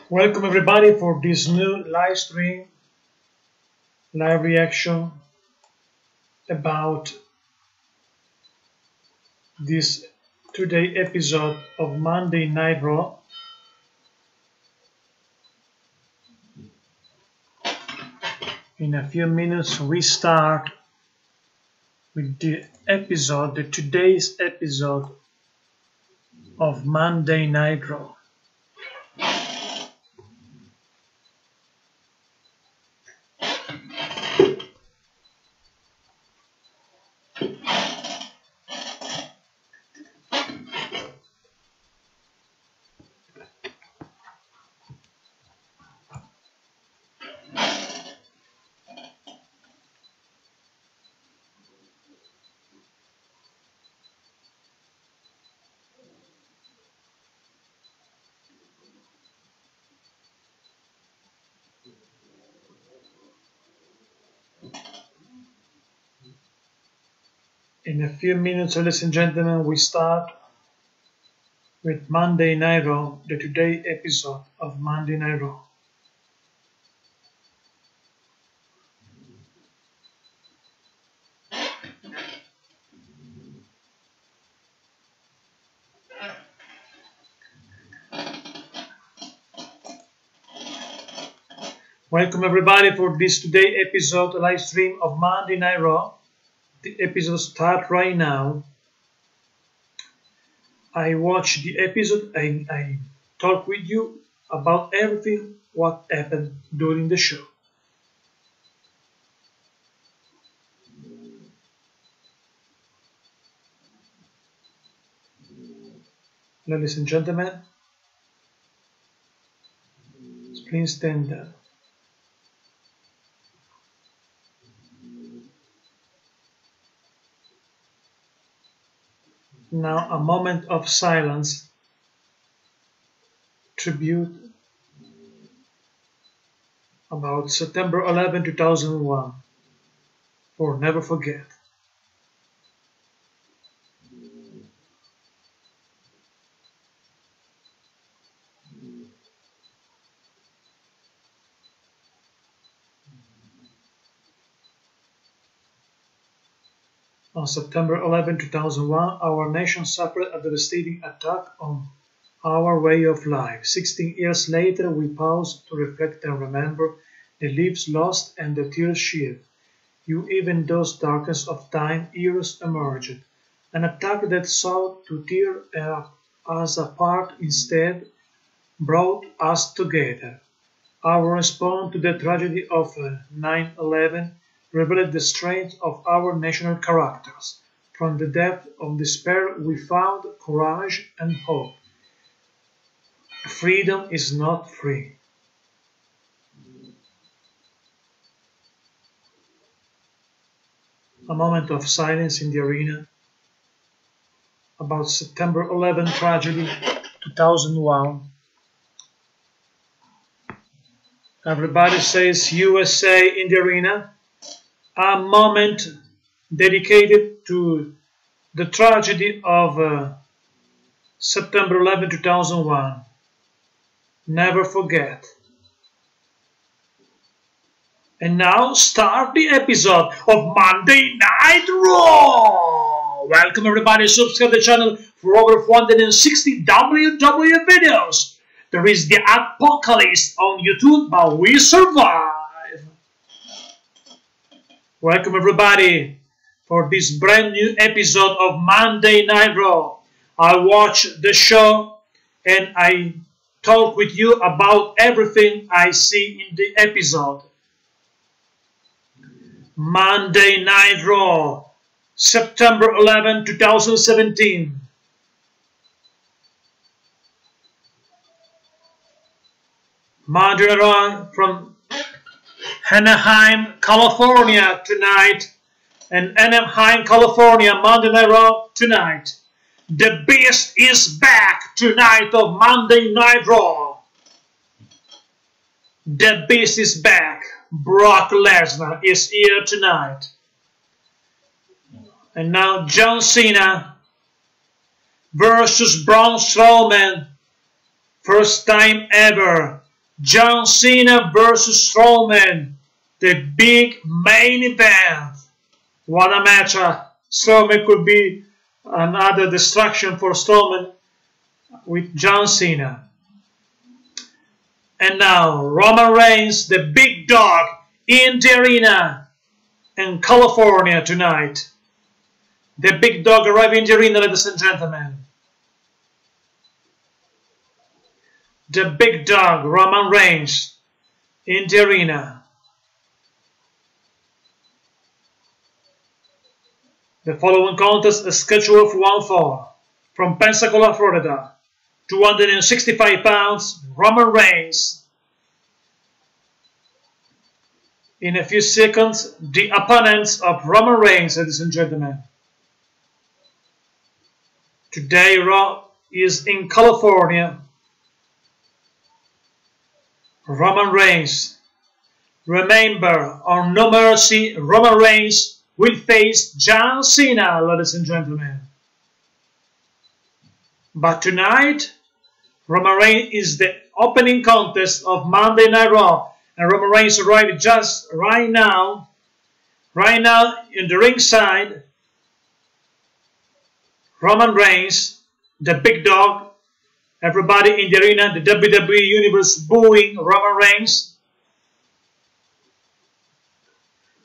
Welcome everybody for this new live stream, live reaction about this today episode of Monday Night Raw. In a few minutes we start with the today's episode of Monday Night Raw. In a few minutes, ladies and gentlemen, we start with Monday Night Raw, the today episode of Monday Night Raw. Welcome everybody for this today episode live stream of Monday Night Raw. The episode starts right now. I watch the episode and I talk with you about everything what happened during the show. Ladies and gentlemen, please stand there. Now a moment of silence, tribute about September 11, 2001, for Never Forget. On September 11, 2001, our nation suffered a devastating attack on our way of life. 16 years later, we pause to reflect and remember the lives lost and the tears shed. Even those darkness of time, heroes emerged. An attack that sought to tear us apart instead brought us together. Our response to the tragedy of 9/11 revealed the strength of our national characters. From the depth of despair we found courage and hope. Freedom is not free. A moment of silence in the arena about September 11 tragedy 2001. Everybody says USA in the arena. A moment dedicated to the tragedy of September 11, 2001. Never forget. And now start the episode of Monday Night Raw. Welcome everybody, subscribe to the channel for over 460 WWE videos. There is the apocalypse on YouTube, but we survive. Welcome everybody for this brand new episode of Monday Night Raw. I watch the show and I talk with you about everything I see in the episode. Monday Night Raw, September 11, 2017. Monday Night Raw from Anaheim, California tonight, and Anaheim, California, Monday Night Raw tonight. The Beast is back tonight of Monday Night Raw. The Beast is back. Brock Lesnar is here tonight. And now John Cena versus Braun Strowman. First time ever John Cena versus Strowman, the big main event. What a match! Strowman could be another distraction for Strowman with John Cena. And now Roman Reigns, the big dog, in the arena in California tonight. The big dog arriving in the arena, ladies and gentlemen. The big dog, Roman Reigns, in the arena. The following contest is scheduled for one fall. From Pensacola, Florida, 265 pounds, Roman Reigns. In a few seconds, the opponents of Roman Reigns, ladies and gentlemen. Today, Raw is in California. Roman Reigns. Remember, on No Mercy, Roman Reigns will face John Cena, ladies and gentlemen. But tonight, Roman Reigns is the opening contest of Monday Night Raw. And Roman Reigns arrived just right now in the ringside. Roman Reigns, the big dog. Everybody in the arena, the WWE Universe booing Roman Reigns.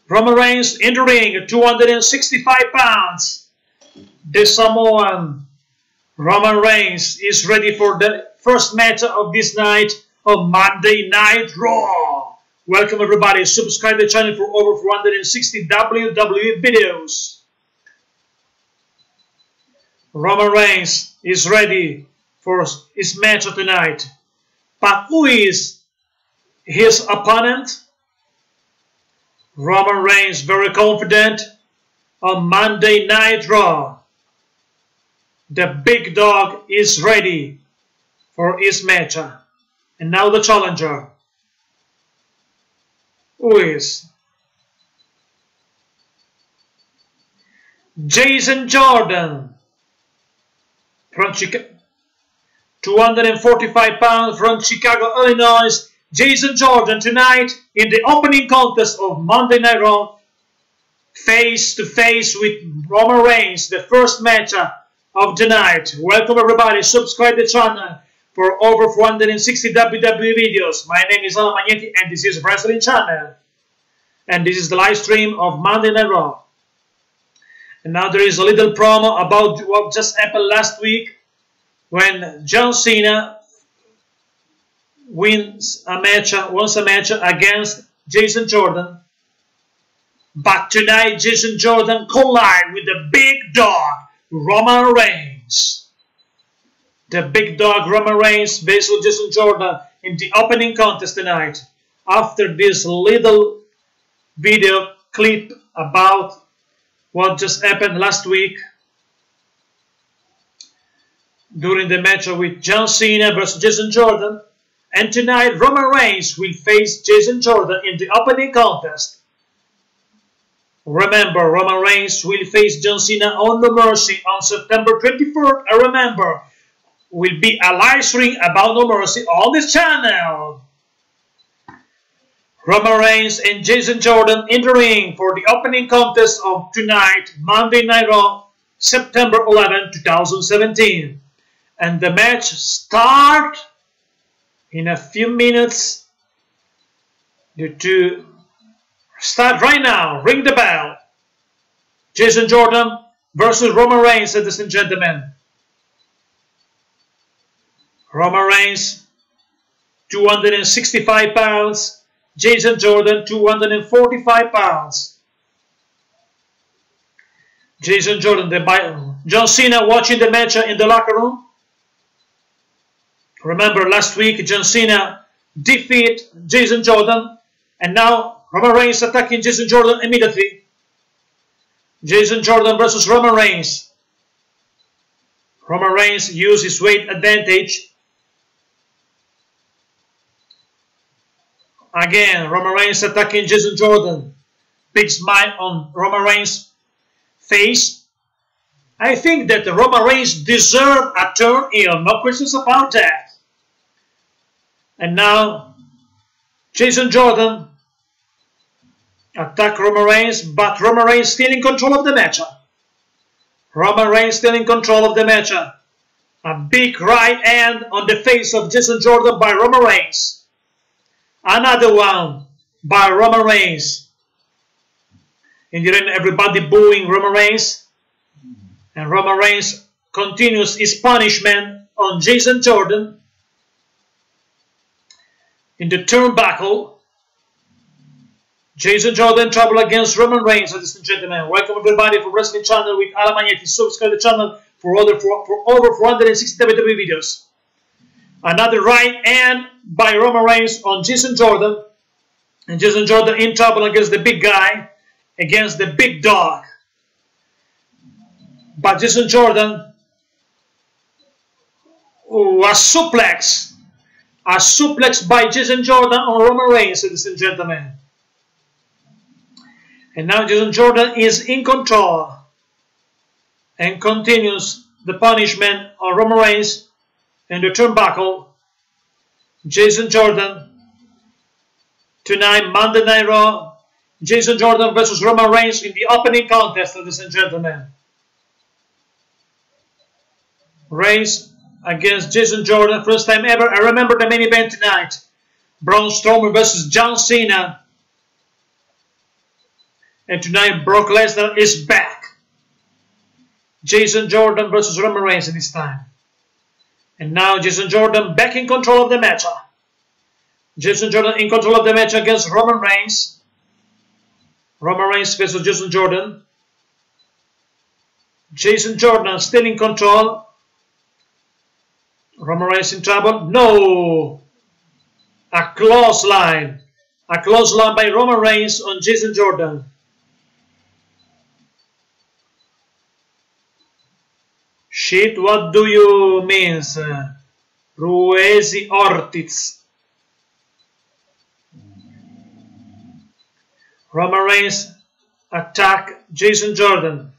Roman Reigns in the ring at 265 pounds. The Samoan Roman Reigns is ready for the first match of this night of Monday Night Raw. Welcome everybody. Subscribe to the channel for over 460 WWE videos. Roman Reigns is ready for his match of tonight. But who is his opponent? Roman Reigns, very confident on Monday Night Raw. The big dog is ready for his match. And now the challenger. Who is? Jason Jordan from Chicago. 245 pounds from Chicago, Illinois. Jason Jordan tonight in the opening contest of Monday Night Raw, face to face with Roman Reigns, the first match of the night. Welcome everybody. Subscribe to the channel for over 460 WWE videos. My name is Alan Magnetti and this is Wrestling Channel. And this is the live stream of Monday Night Raw. And now there is a little promo about what just happened last week when John Cena wins a match against Jason Jordan. But tonight Jason Jordan collide with the big dog Roman Reigns. The big dog Roman Reigns versus Jason Jordan in the opening contest tonight. After this little video clip about what just happened last week during the match with John Cena versus Jason Jordan. And tonight Roman Reigns will face Jason Jordan in the opening contest. Remember, Roman Reigns will face John Cena on No Mercy on September 24th. And remember, will be a live stream about No Mercy on this channel. Roman Reigns and Jason Jordan in the ring for the opening contest of tonight, Monday Night Raw, September 11, 2017. And the match starts in a few minutes. To start right now. Ring the bell. Jason Jordan versus Roman Reigns, ladies and gentlemen. Roman Reigns, 265 pounds. Jason Jordan, 245 pounds. Jason Jordan, John Cena watching the match in the locker room. Remember last week John Cena defeated Jason Jordan, and now Roman Reigns attacking Jason Jordan immediately. Jason Jordan versus Roman Reigns. Roman Reigns used his weight advantage. Again, Roman Reigns attacking Jason Jordan. Big smile on Roman Reigns' face. I think that Roman Reigns deserves a turn heel, no questions about that. And now Jason Jordan attack Roman Reigns, but Roman Reigns still in control of the match. Roman Reigns still in control of the match. A big right hand on the face of Jason Jordan by Roman Reigns. Another one by Roman Reigns. In the ring, everybody booing Roman Reigns. And Roman Reigns continues his punishment on Jason Jordan. In the turnbuckle, Jason Jordan trouble against Roman Reigns, ladies and gentlemen. Welcome everybody for Wrestling Channel with Alan Magnetti. Subscribe to the channel for over 460 WWE videos. Another right hand by Roman Reigns on Jason Jordan. And Jason Jordan in trouble against the big guy, against the big dog. But Jason Jordan, a suplex by Jason Jordan on Roman Reigns, ladies and gentlemen. And now Jason Jordan is in control and continues the punishment on Roman Reigns and the turnbuckle. Jason Jordan tonight, Monday Night Raw. Jason Jordan versus Roman Reigns in the opening contest, ladies and gentlemen. Reigns against Jason Jordan, first time ever. I remember the main event tonight. Braun Strowman versus John Cena. And tonight Brock Lesnar is back. Jason Jordan versus Roman Reigns this time. And now Jason Jordan back in control of the match. Jason Jordan in control of the match against Roman Reigns. Roman Reigns versus Jason Jordan. Jason Jordan still in control. Roman Reigns in trouble. No! A clothesline. A clothesline by Roman Reigns on Jason Jordan. Shit, what do you mean? Ruesi Ortiz. Roman Reigns attack Jason Jordan.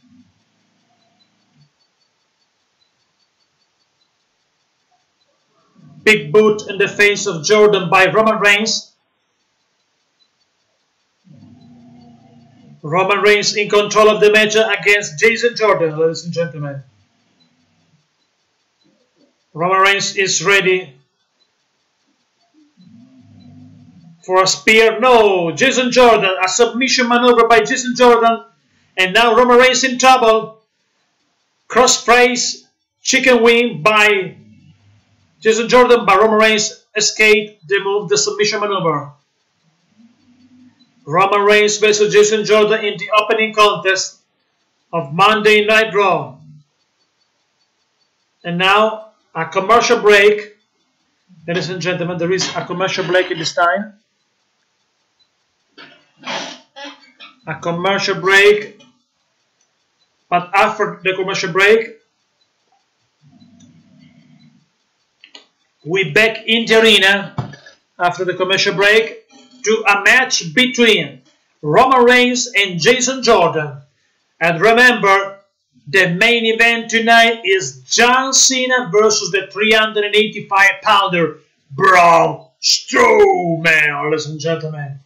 Big boot in the face of Jordan by Roman Reigns. Roman Reigns in control of the match against Jason Jordan, ladies and gentlemen. Roman Reigns is ready for a spear. No, Jason Jordan, a submission maneuver by Jason Jordan. And now Roman Reigns in trouble. Crossface chicken wing by Jason Jordan, but Roman Reigns escaped the move, the submission maneuver. Roman Reigns versus Jason Jordan in the opening contest of Monday Night Raw. And now a commercial break. Ladies and gentlemen, there is a commercial break at this time. A commercial break. But after the commercial break, we back in the arena after the commercial break to a match between Roman Reigns and Jason Jordan. And remember, the main event tonight is John Cena versus the 385-pounder Braun Strowman, ladies and gentlemen.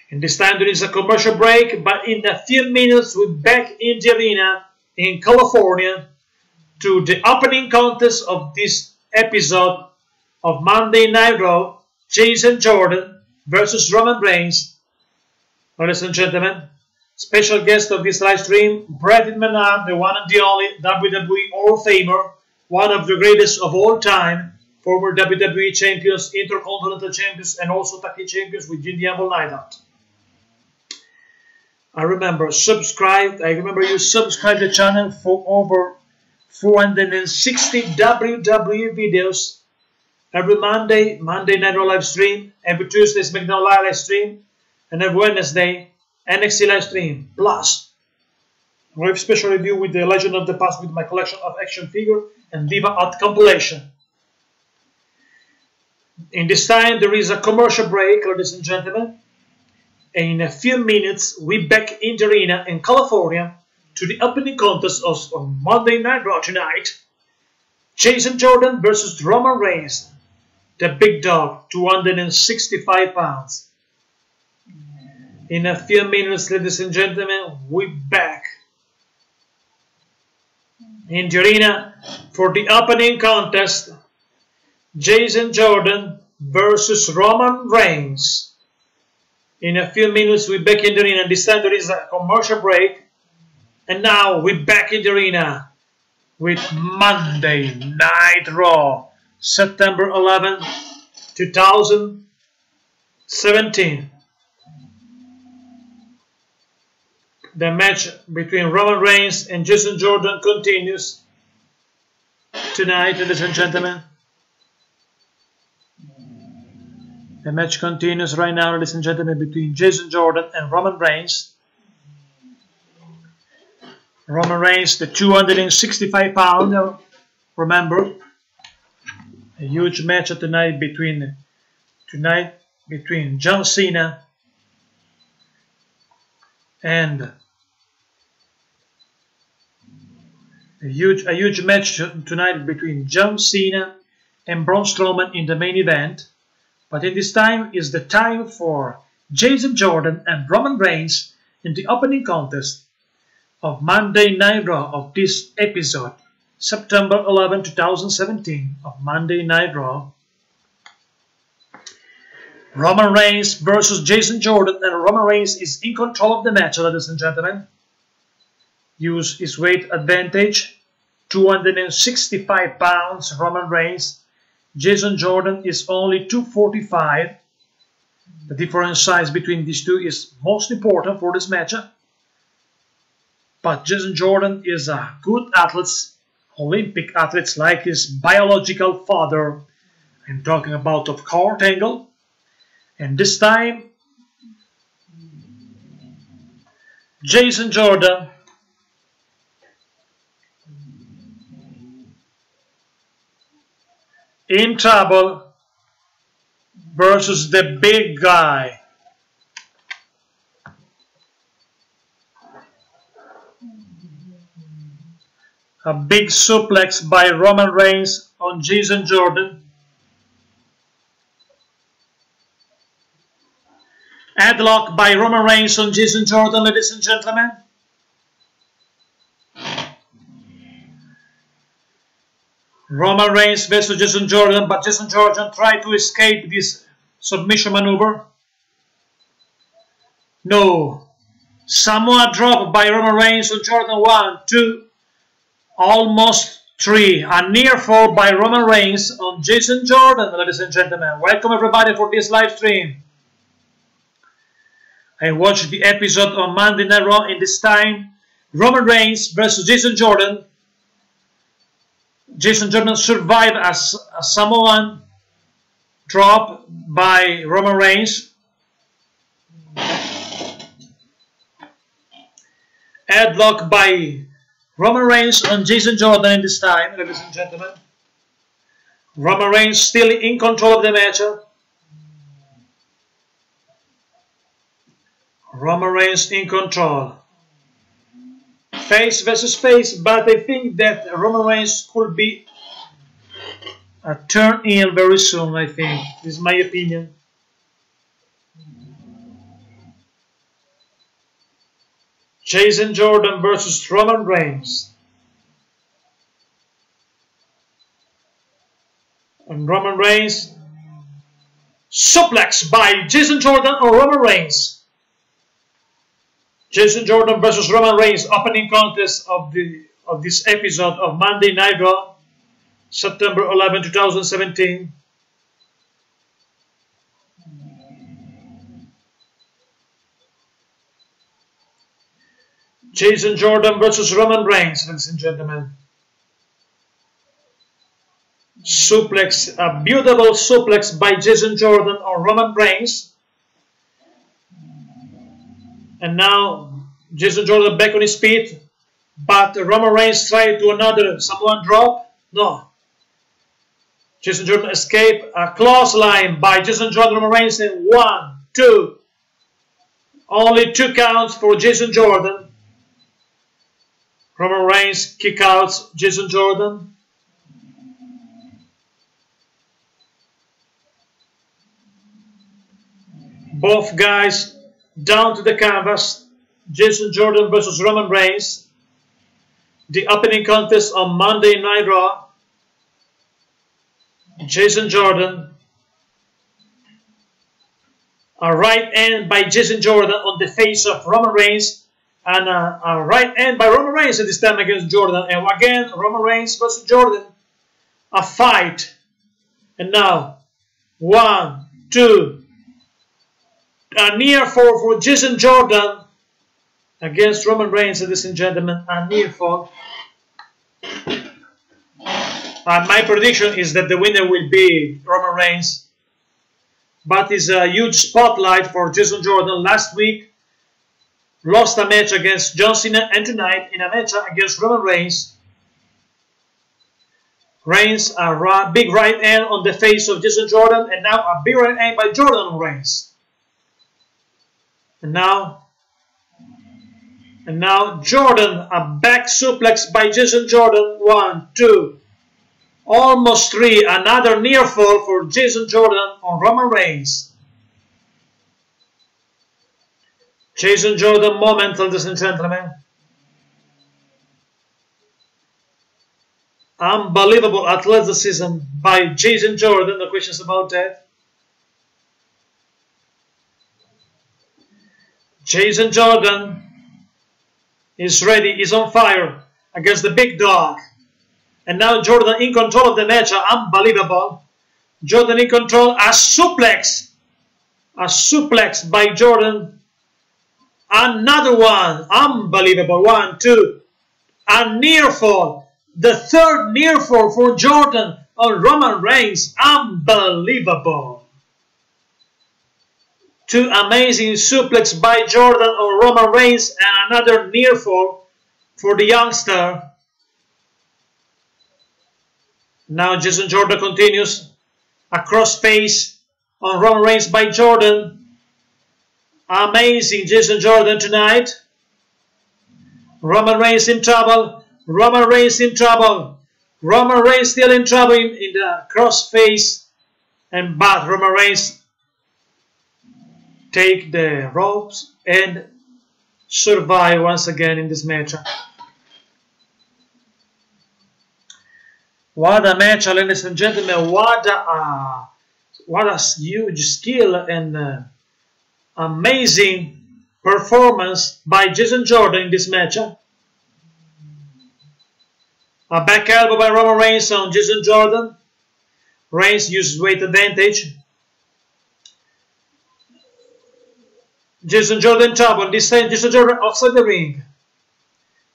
And this time there is a commercial break, but in a few minutes we're back in the arena in California to the opening contest of this episode of Monday Night Raw, Jason Jordan versus Roman Reigns. Ladies and gentlemen, special guest of this live stream, Bret McMahon, the one and the only WWE Hall of Famer, one of the greatest of all time, former WWE champions, Intercontinental champions, and also tag team champions with Jim the Anvil Neidhart. I remember you subscribed the channel for over 460 WWE videos every Monday Night Raw live stream, every Tuesday SmackDown live stream, and every Wednesday NXT live stream. Plus, we have special review with the Legend of the Past with my collection of action figure and Diva Art compilation. In this time, there is a commercial break, ladies and gentlemen. And in a few minutes, we back in the arena in California to the opening contest of Monday Night Raw tonight. Jason Jordan versus Roman Reigns. the big dog, 265 pounds. In a few minutes, ladies and gentlemen, we're back in the arena for the opening contest. Jason Jordan versus Roman Reigns. In a few minutes, we're back in the arena. This time there is a commercial break. And now we're back in the arena with Monday Night Raw, September 11, 2017. The match between Roman Reigns and Jason Jordan continues tonight, ladies and gentlemen. The match continues right now, ladies and gentlemen, between Jason Jordan and Roman Reigns. Roman Reigns, the 265-pounder, remember, a huge match tonight between John Cena and a huge match tonight between John Cena and Braun Strowman in the main event. But in this time is the time for Jason Jordan and Roman Reigns in the opening contest of Monday Night Raw of this episode, September 11, 2017 of Monday Night Raw. Roman Reigns versus Jason Jordan, and Roman Reigns is in control of the match, ladies and gentlemen. Use his weight advantage, 265 pounds, Roman Reigns. Jason Jordan is only 245. The different size between these two is most important for this matchup. But Jason Jordan is a good athlete, Olympic athlete like his biological father. I'm talking about of Kurt Angle. And this time, Jason Jordan in trouble versus the big guy. A big suplex by Roman Reigns on Jason Jordan. Headlock by Roman Reigns on Jason Jordan, ladies and gentlemen. Roman Reigns versus Jason Jordan, but Jason Jordan tried to escape this submission maneuver. No. Samoa drop by Roman Reigns on Jordan. 1, 2, almost 3. A near fall by Roman Reigns on Jason Jordan, ladies and gentlemen. Welcome everybody for this live stream. I watched the episode on Monday Night Raw. In this time, Roman Reigns versus Jason Jordan. Jason Jordan survived a Samoan drop by Roman Reigns. Headlock by Roman Reigns on Jason Jordan in this time, ladies and gentlemen. Roman Reigns still in control of the match. Roman Reigns in control. Face versus face, but I think that Roman Reigns could be a turn heel very soon, I think. This is my opinion. Jason Jordan versus Roman Reigns. And Roman Reigns suplex by Jason Jordan or Roman Reigns. Jason Jordan versus Roman Reigns, opening contest of this episode of Monday Night Raw, September 11, 2017. Jason Jordan versus Roman Reigns, ladies and gentlemen. Suplex, a beautiful suplex by Jason Jordan on Roman Reigns. And now Jason Jordan back on his feet, but Roman Reigns tried to another Samoan drop. No. Jason Jordan escaped a clothesline by Jason Jordan. Roman Reigns in 1, 2. Only 2 counts for Jason Jordan. Roman Reigns kick out Jason Jordan. Both guys down to the canvas. Jason Jordan versus Roman Reigns. The opening contest on Monday Night Raw. Jason Jordan. A right hand by Jason Jordan on the face of Roman Reigns. And a right hand by Roman Reigns at this time against Jordan. And again, Roman Reigns versus Jordan. A fight. And now, 1, 2. A near fall for Jason Jordan against Roman Reigns, ladies and gentlemen. A near fall. My prediction is that the winner will be Roman Reigns. But it's a huge spotlight for Jason Jordan. Last week, lost a match against John Cena, and tonight in a match against Roman Reigns. Reigns, a big right hand on the face of Jason Jordan, and now a big right hand by Jordan on Reigns. And now Jordan, a back suplex by Jason Jordan. 1, 2, almost 3. Another near fall for Jason Jordan on Roman Reigns. Jason Jordan moment, ladies and gentlemen. Unbelievable athleticism by Jason Jordan, no questions about that. Jason Jordan is ready, is on fire against the big dog. And now Jordan in control of the match, unbelievable. Jordan in control, a suplex by Jordan. Another one, unbelievable. 1, 2, a near fall. The third near fall for Jordan on Roman Reigns, unbelievable. 2 amazing suplex by Jordan on Roman Reigns and another near fall for the youngster. Now Jason Jordan continues. A crossface on Roman Reigns by Jordan. Amazing Jason Jordan tonight. Roman Reigns in trouble. Roman Reigns in trouble. Roman Reigns still in trouble in the crossface. But Roman Reigns take the ropes and survive once again in this match. What a match, ladies and gentlemen. What a huge skill and amazing performance by Jason Jordan in this match. A back elbow by Roman Reigns on Jason Jordan. Reigns uses weight advantage. Jason Jordan trouble. This time Jason Jordan outside the ring.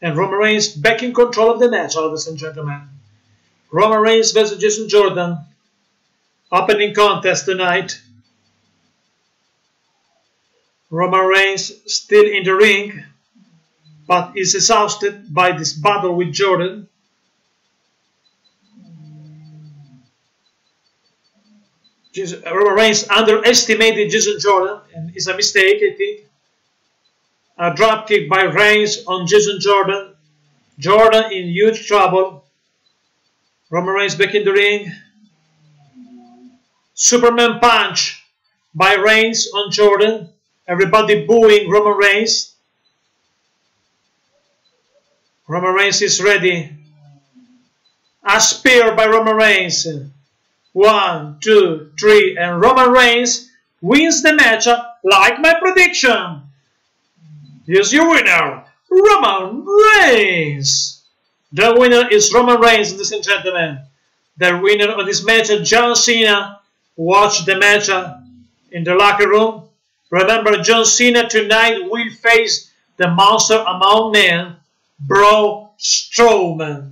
And Roman Reigns back in control of the match, ladies and gentlemen. Roman Reigns versus Jason Jordan. Opening contest tonight. Roman Reigns still in the ring, but is exhausted by this battle with Jordan. Roman Reigns underestimated Jason Jordan, and it's a mistake, I think. A dropkick by Reigns on Jason Jordan. Jordan in huge trouble. Roman Reigns back in the ring. Superman punch by Reigns on Jordan. Everybody booing Roman Reigns. Roman Reigns is ready. A spear by Roman Reigns. 1, 2, 3, and Roman Reigns wins the match like my prediction. Here's your winner, Roman Reigns. The winner is Roman Reigns, ladies and gentlemen. The winner of this match, John Cena. Watch the match in the locker room. Remember, John Cena tonight will face the monster among men, Braun Strowman.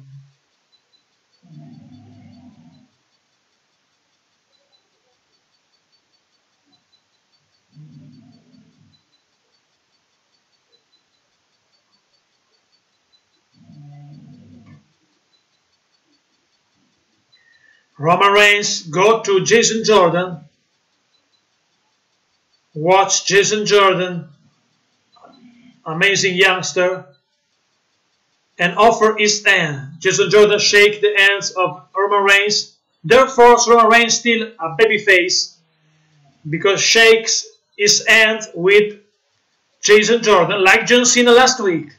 Roman Reigns go to Jason Jordan. Watch Jason Jordan, amazing youngster, and offer his hand. Jason Jordan shake the hands of Roman Reigns. Therefore, Roman Reigns still a babyface because shakes his end with Jason Jordan, like John Cena last week.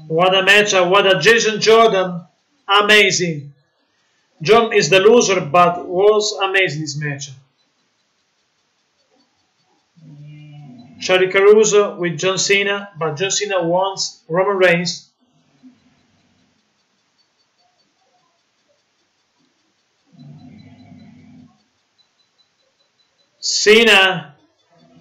What a matchup, what a Jason Jordan, amazing. John is the loser, but was amazing this matchup. Charlie Caruso with John Cena, but John Cena wants Roman Reigns. Cena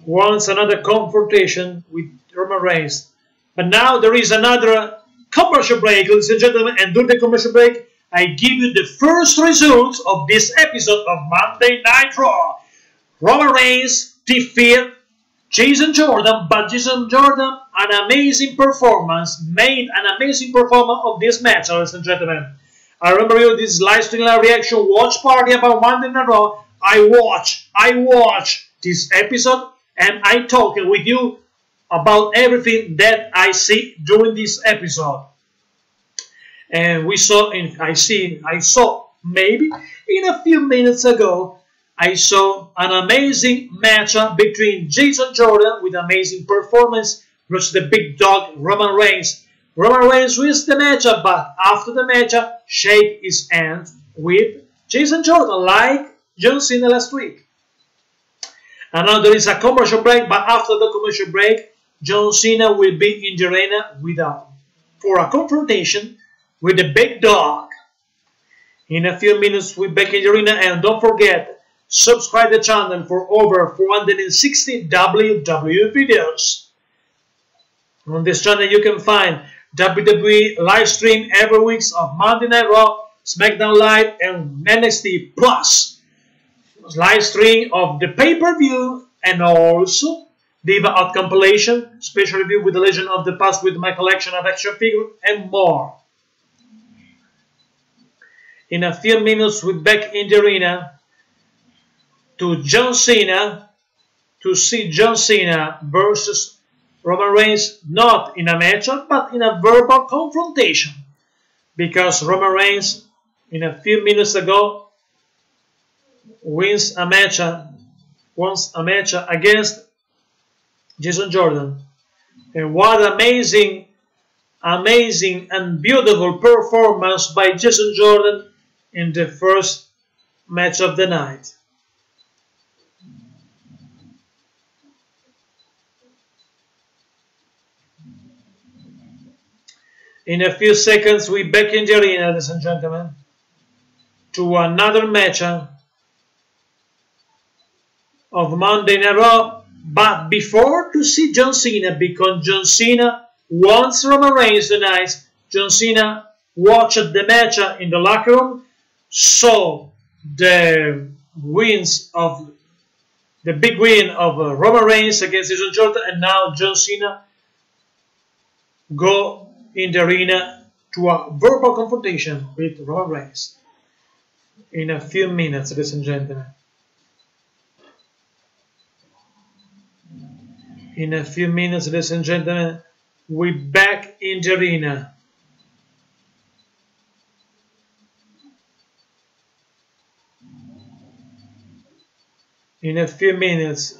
wants another confrontation with Roman Reigns. But now there is another commercial break, ladies and gentlemen, and during the commercial break, I give you the first results of this episode of Monday Night Raw. Roman Reigns defeated Jason Jordan, but Jason Jordan, an amazing performance, made an amazing performance of this match, ladies and gentlemen. I remember you this live stream live reaction watch party about Monday Night Raw. I watch this episode and I talk with you about everything that I see during this episode. And I saw maybe in a few minutes ago, I saw an amazing matchup between Jason Jordan with amazing performance versus the big dog Roman Reigns. Roman Reigns wins the matchup, but after the matchup, shake his hand with Jason Jordan, like John Cena last week. And now there is a commercial break, but after the commercial break, John Cena will be in the arena for a confrontation with the big dog. In a few minutes, we'll be back in the arena, and don't forget, subscribe the channel for over 460 WWE videos. On this channel, you can find WWE live stream every week of Monday Night Raw, SmackDown Live, and NXT Plus. Live stream of the pay-per-view and also Diva Out compilation, special review with the Legend of the Past with my collection of action figures and more. In a few minutes, we're back in the arena to John Cena to see John Cena versus Roman Reigns, not in a matchup but in a verbal confrontation, because Roman Reigns in a few minutes ago wins a match against Jason Jordan. And what amazing and beautiful performance by Jason Jordan in the first match of the night. In a few seconds, we're back in the arena, ladies and gentlemen, to another match of Monday Night Raw. But before to see John Cena, because John Cena wants Roman Reigns tonight, John Cena watched the match in the locker room, saw the big win of Roman Reigns against Jason Jordan, and now John Cena go in the arena to a verbal confrontation with Roman Reigns. In a few minutes, ladies and gentlemen. In a few minutes, ladies and gentlemen, we're back in the arena. In a few minutes.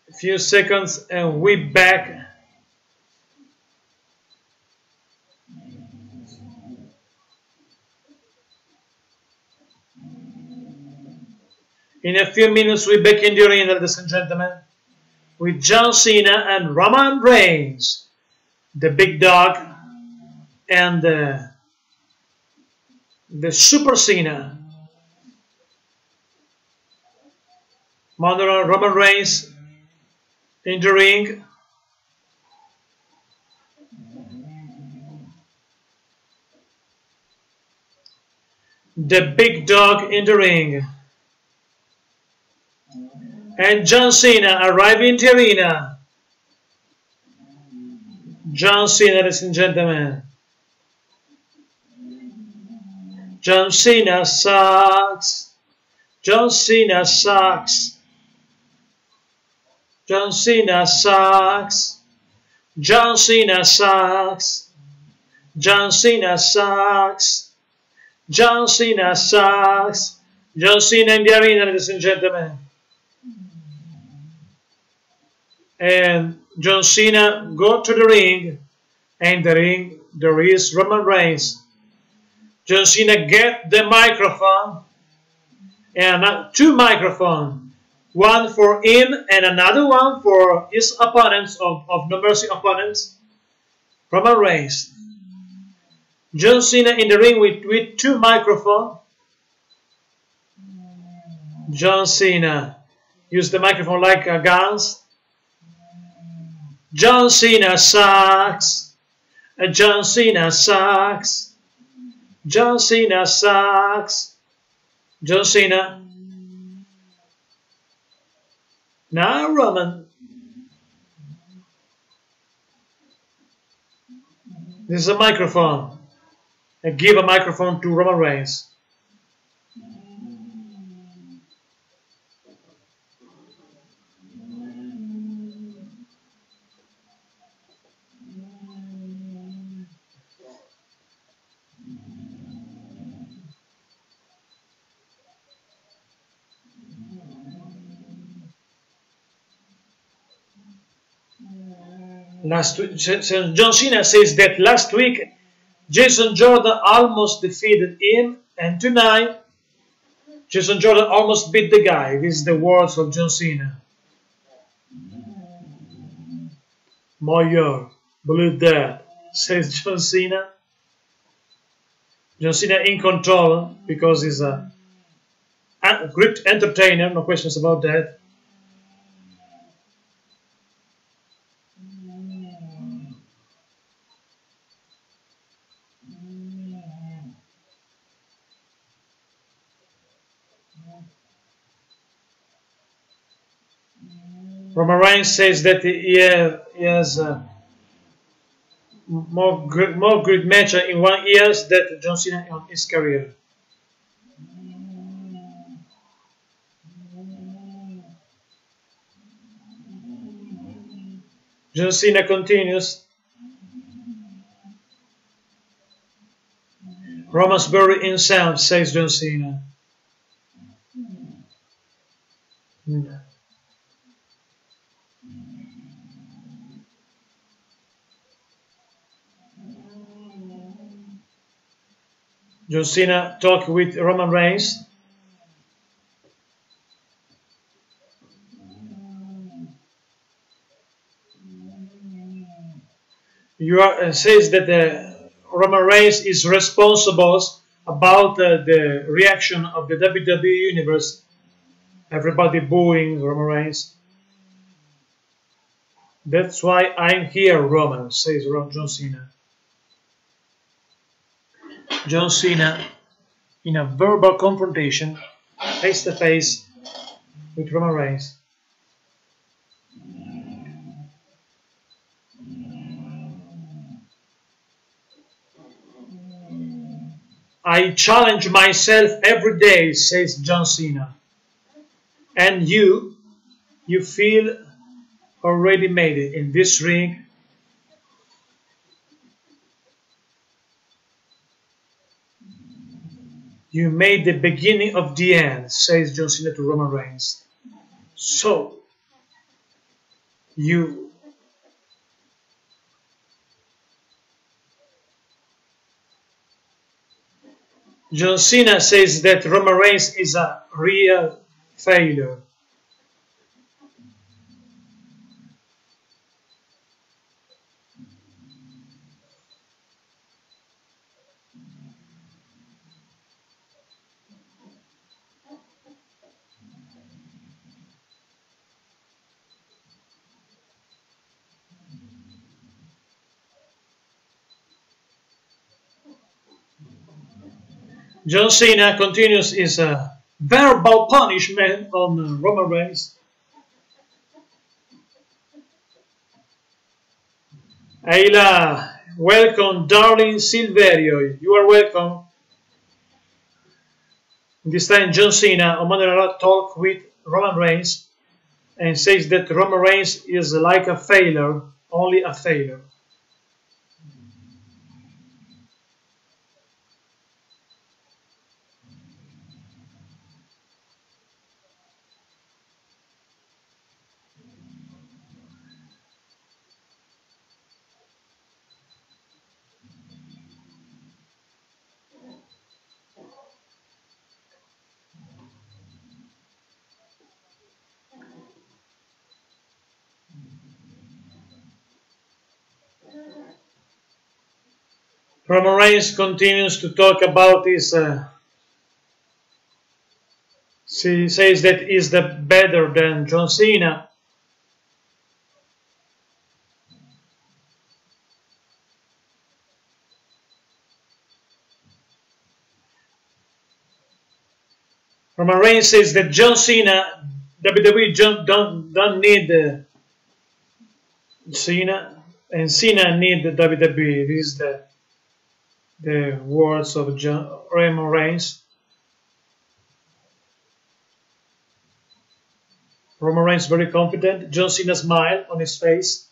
A few seconds and we're back. In a few minutes, we're back in the arena, ladies and gentlemen, with John Cena and Roman Reigns, the big dog, and the Super Cena. Roman Reigns in the ring. The big dog in the ring. And John Cena arriving in the arena. John Cena, ladies and gentlemen. John Cena sucks. John Cena sucks. John Cena sucks. John Cena sucks. John Cena sucks. John Cena sucks. John Cena in the arena, ladies and gentlemen. And John Cena go to the ring. And in the ring there is Roman Reigns. John Cena get the microphone. And two microphones. One for him and another one for his opponents of No Mercy opponents. Roman Reigns. John Cena in the ring with two microphones. John Cena use the microphone like guns. John Cena sucks. John Cena sucks. John Cena sucks. John Cena. Now Roman. This is a microphone. I give a microphone to Roman Reigns. Last week, John Cena says that last week Jason Jordan almost defeated him, and tonight Jason Jordan almost beat the guy. This is the words of John Cena. Moyer, believe that, says John Cena. John Cena in control because he's a great entertainer, no questions about that. Roman Reigns says that he has more good match in 1 year than John Cena in his career. John Cena continues. Roman's buried himself, says John Cena. John Cena talked with Roman Reigns. Says that Roman Reigns is responsible about the reaction of the WWE Universe. Everybody booing Roman Reigns. That's why I'm here, Roman, says John Cena. John Cena in a verbal confrontation, face to face with Roman Reigns. I challenge myself every day, says John Cena. And you feel already made it in this ring. You made the beginning of the end, says John Cena to Roman Reigns. So, John Cena says that Roman Reigns is a real failure. John Cena continues his verbal punishment on Roman Reigns. Ayla, welcome, darling Silverio. You are welcome. This time, John Cena on Monday Night Raw talk with Roman Reigns, and says that Roman Reigns is like a failure, only a failure. Roman Reigns continues to talk about his. He says that he's better than John Cena. Roman Reigns says that John Cena, WWE don't need Cena, and Cena need the WWE. This is the words of Roman Reigns. Roman Reigns very confident. John Cena smile on his face.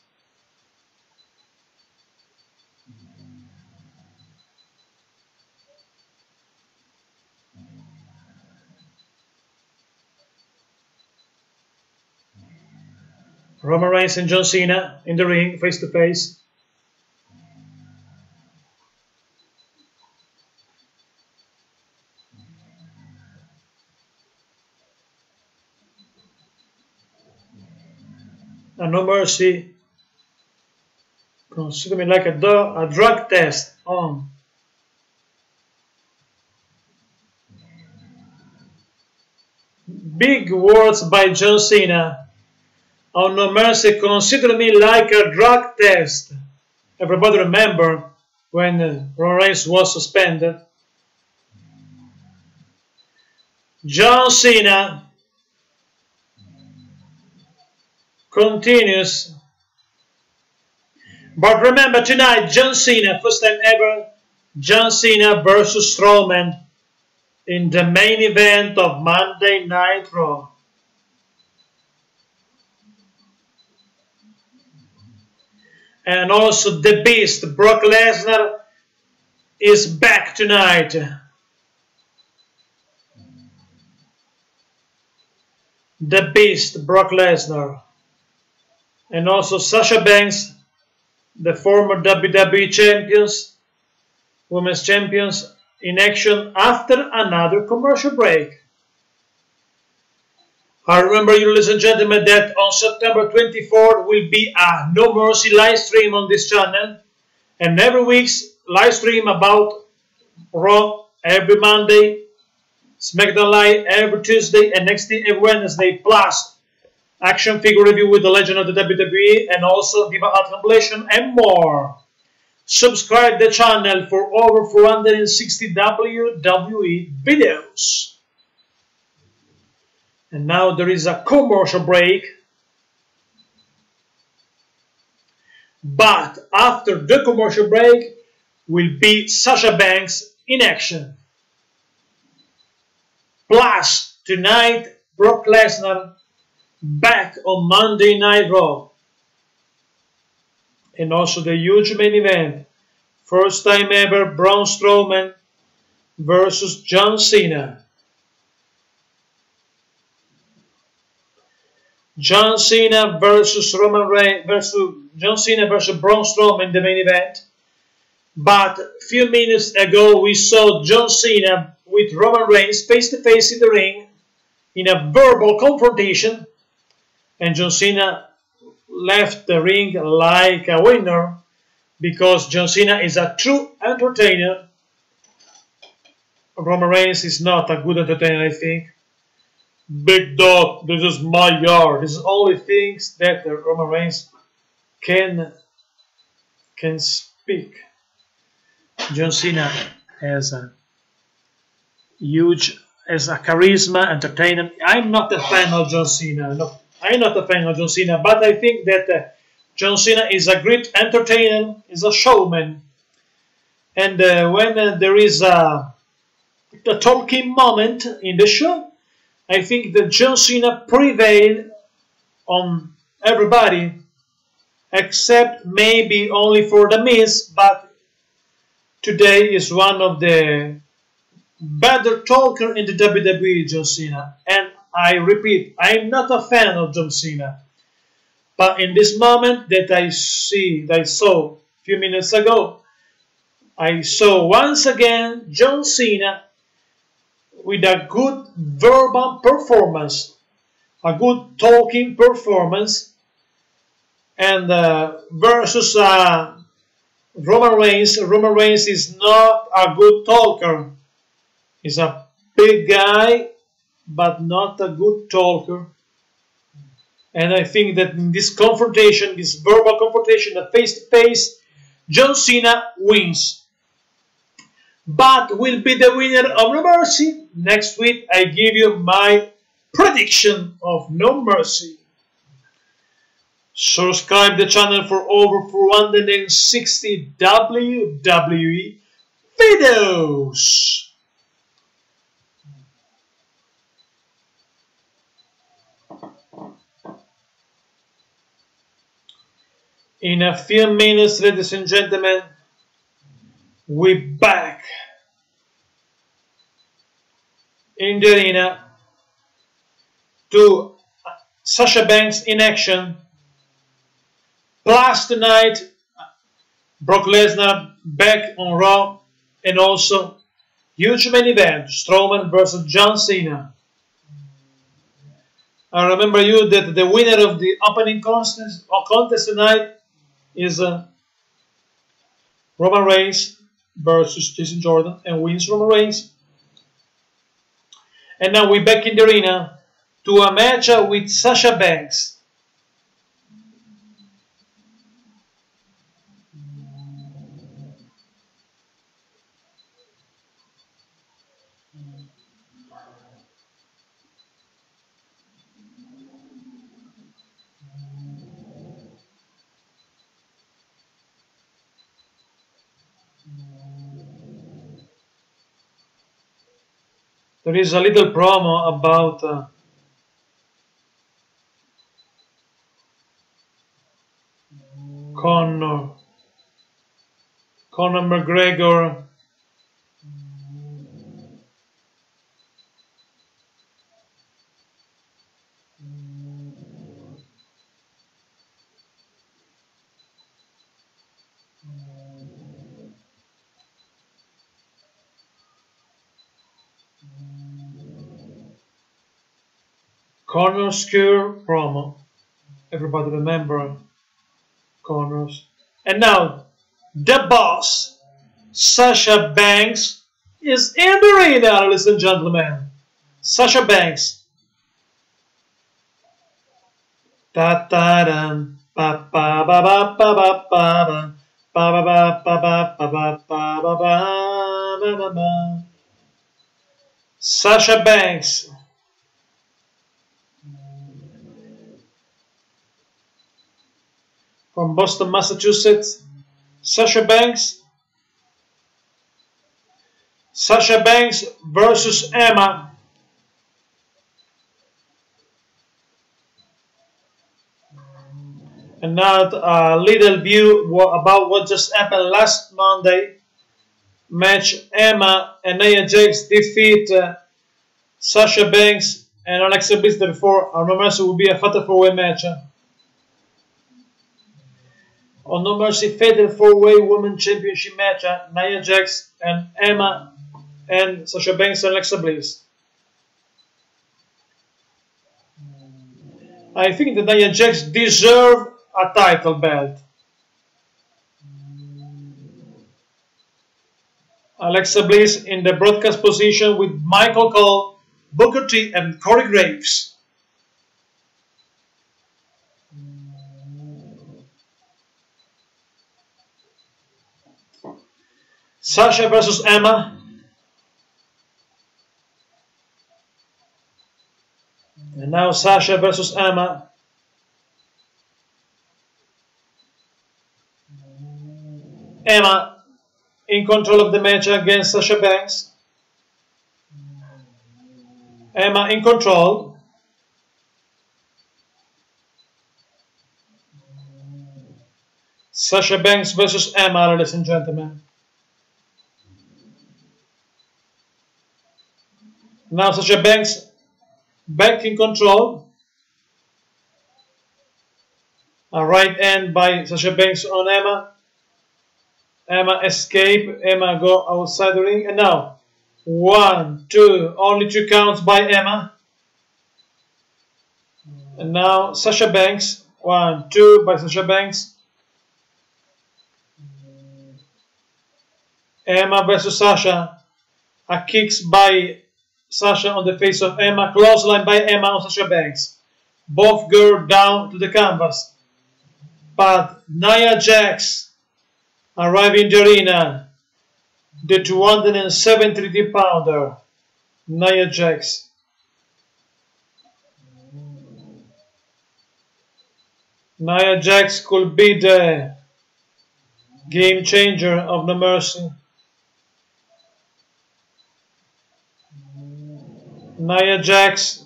Roman Reigns and John Cena in the ring, face to face. And No Mercy. Consider me like a drug test. Big words by John Cena. On No Mercy, consider me like a drug test. Everybody remember when Roman Reigns was suspended. John Cena continues. But remember tonight, John Cena, first time ever, John Cena versus Strowman in the main event of Monday Night Raw. And also the Beast, Brock Lesnar, is back tonight. The Beast, Brock Lesnar. And also Sasha Banks, the former WWE champions, women's champions, in action after another commercial break. I remember you, ladies and gentlemen, that on September 24th will be a No Mercy live stream on this channel. And every week's live stream about Raw every Monday, SmackDown Live every Tuesday, and NXT every Wednesday, plus action figure review with the legend of the WWE, and also Diva Ultimate and more. Subscribe the channel for over 460 WWE videos. And now there is a commercial break. But after the commercial break will be Sasha Banks in action. Plus, tonight, Brock Lesnar back on Monday Night Raw. And also the huge main event. First time ever, Braun Strowman versus John Cena. John Cena versus Roman Reigns versus John Cena versus Braun Strowman in the main event. But a few minutes ago we saw John Cena with Roman Reigns face to face in the ring in a verbal confrontation, and John Cena left the ring like a winner because John Cena is a true entertainer. Roman Reigns is not a good entertainer, I think. Big dog, this is my yard. This is only things that Roman Reigns can speak. John Cena has a huge, as a charisma, entertainer. I'm not a fan of John Cena. No, I'm not a fan of John Cena, but I think that John Cena is a great entertainer, is a showman. And when there is a talking moment in the show, I think that John Cena prevailed on everybody, except maybe only for The Miz, but today is one of the better talker in the WWE, John Cena. And I repeat, I'm not a fan of John Cena. But in this moment that I saw a few minutes ago, I saw once again John Cena with a good verbal performance, a good talking performance, and versus Roman Reigns. Roman Reigns is not a good talker. He's a big guy, but not a good talker. And I think that in this confrontation, this verbal confrontation, the face-to-face, John Cena wins. But will be the winner of No Mercy? Next week, I give you my prediction of No Mercy. Subscribe the channel for over 460 WWE videos. In a few minutes, ladies and gentlemen, we're back in the arena to Sasha Banks in action. Plus tonight, Brock Lesnar back on Raw, and also huge main event, Strowman versus John Cena. I remember you that the winner of the opening contest tonight is Roman Reigns versus Jason Jordan, and wins Roman Reigns. And now we're back in the arena to a match with Sasha Banks. There is a little promo about Conor McGregor Conor Scure promo. Everybody remember Conor's. And now the boss, Sasha Banks, is in the arena, ladies and gentlemen. Sasha Banks. Ta ta dum, ba ba ba ba ba ba ba ba ba ba ba ba ba ba ba ba ba. Sasha Banks. From Boston, Massachusetts, Sasha Banks. Sasha Banks versus Emma. And now a little view about what just happened last Monday. Match Emma and Nia Jax defeat Sasha Banks and Alexa Bliss. Therefore, No Mercy will be a fatal 4-way match. On No Mercy Fatal 4-Way Women's Championship match, Nia Jax and Emma and Sasha Banks and Alexa Bliss. I think that Nia Jax deserves a title belt. Alexa Bliss in the broadcast position with Michael Cole, Booker T, and Corey Graves. Sasha versus Emma. And now Sasha versus Emma. Emma in control of the match against Sasha Banks. Emma in control. Sasha Banks versus Emma, ladies and gentlemen. Now Sasha Banks back in control. A right hand by Sasha Banks on Emma. Emma escape. Emma go outside the ring. And now 1, 2, only 2 counts by Emma. And now Sasha Banks. 1, 2 by Sasha Banks. Emma versus Sasha. A kicks by Sasha on the face of Emma. Clothesline by Emma on Sasha Banks. Both go down to the canvas. But Nia Jax arrive in the arena. The 273-pounder. Nia Jax. Nia Jax could be the game changer of No Mercy. Nia Jax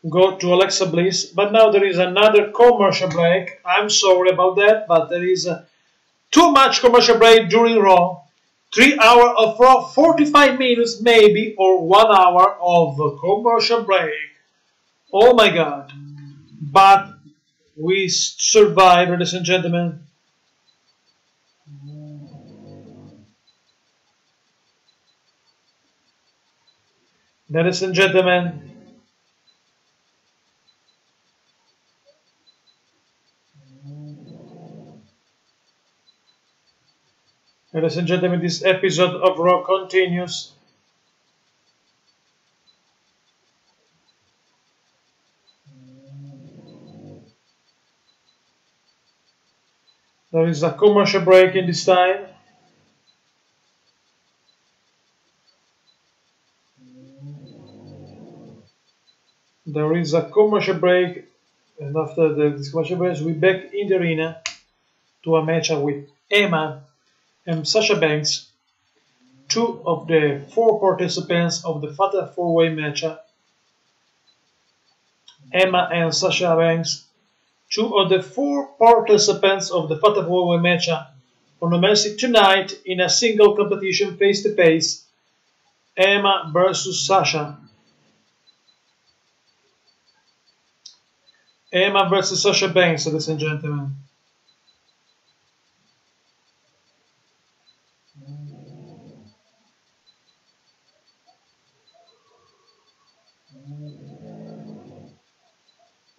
go to Alexa Bliss, but now there is another commercial break. I'm sorry about that, but there is too much commercial break during Raw. 3 hours of Raw, 45 minutes maybe, or 1 hour of commercial break. Oh my God. But we survived, ladies and gentlemen. Ladies and gentlemen, this episode of Raw continues. There is a commercial break in this time. There is a commercial break, and after this commercial break, we're back in the arena to a match with Emma and Sasha Banks, 2 of the 4 participants of the Fatal 4-Way match. Emma and Sasha Banks, 2 of the 4 participants of the Fatal 4-Way match on No Mercy tonight in a single competition face-to-face. Emma versus Sasha. Emma versus Sasha Banks, ladies and gentlemen.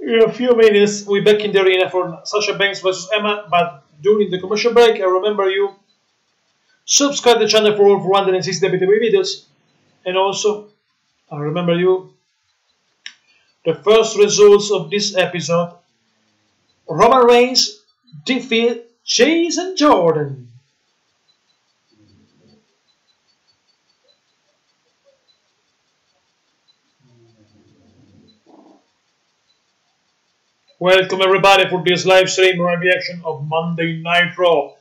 In a few minutes, we're back in the arena for Sasha Banks versus Emma, but during the commercial break, I remember you subscribe to the channel for all 460 WWE videos, and also I remember you the first results of this episode. Roman Reigns defeat Jason Jordan. Welcome everybody for this live stream reaction of Monday Night Raw.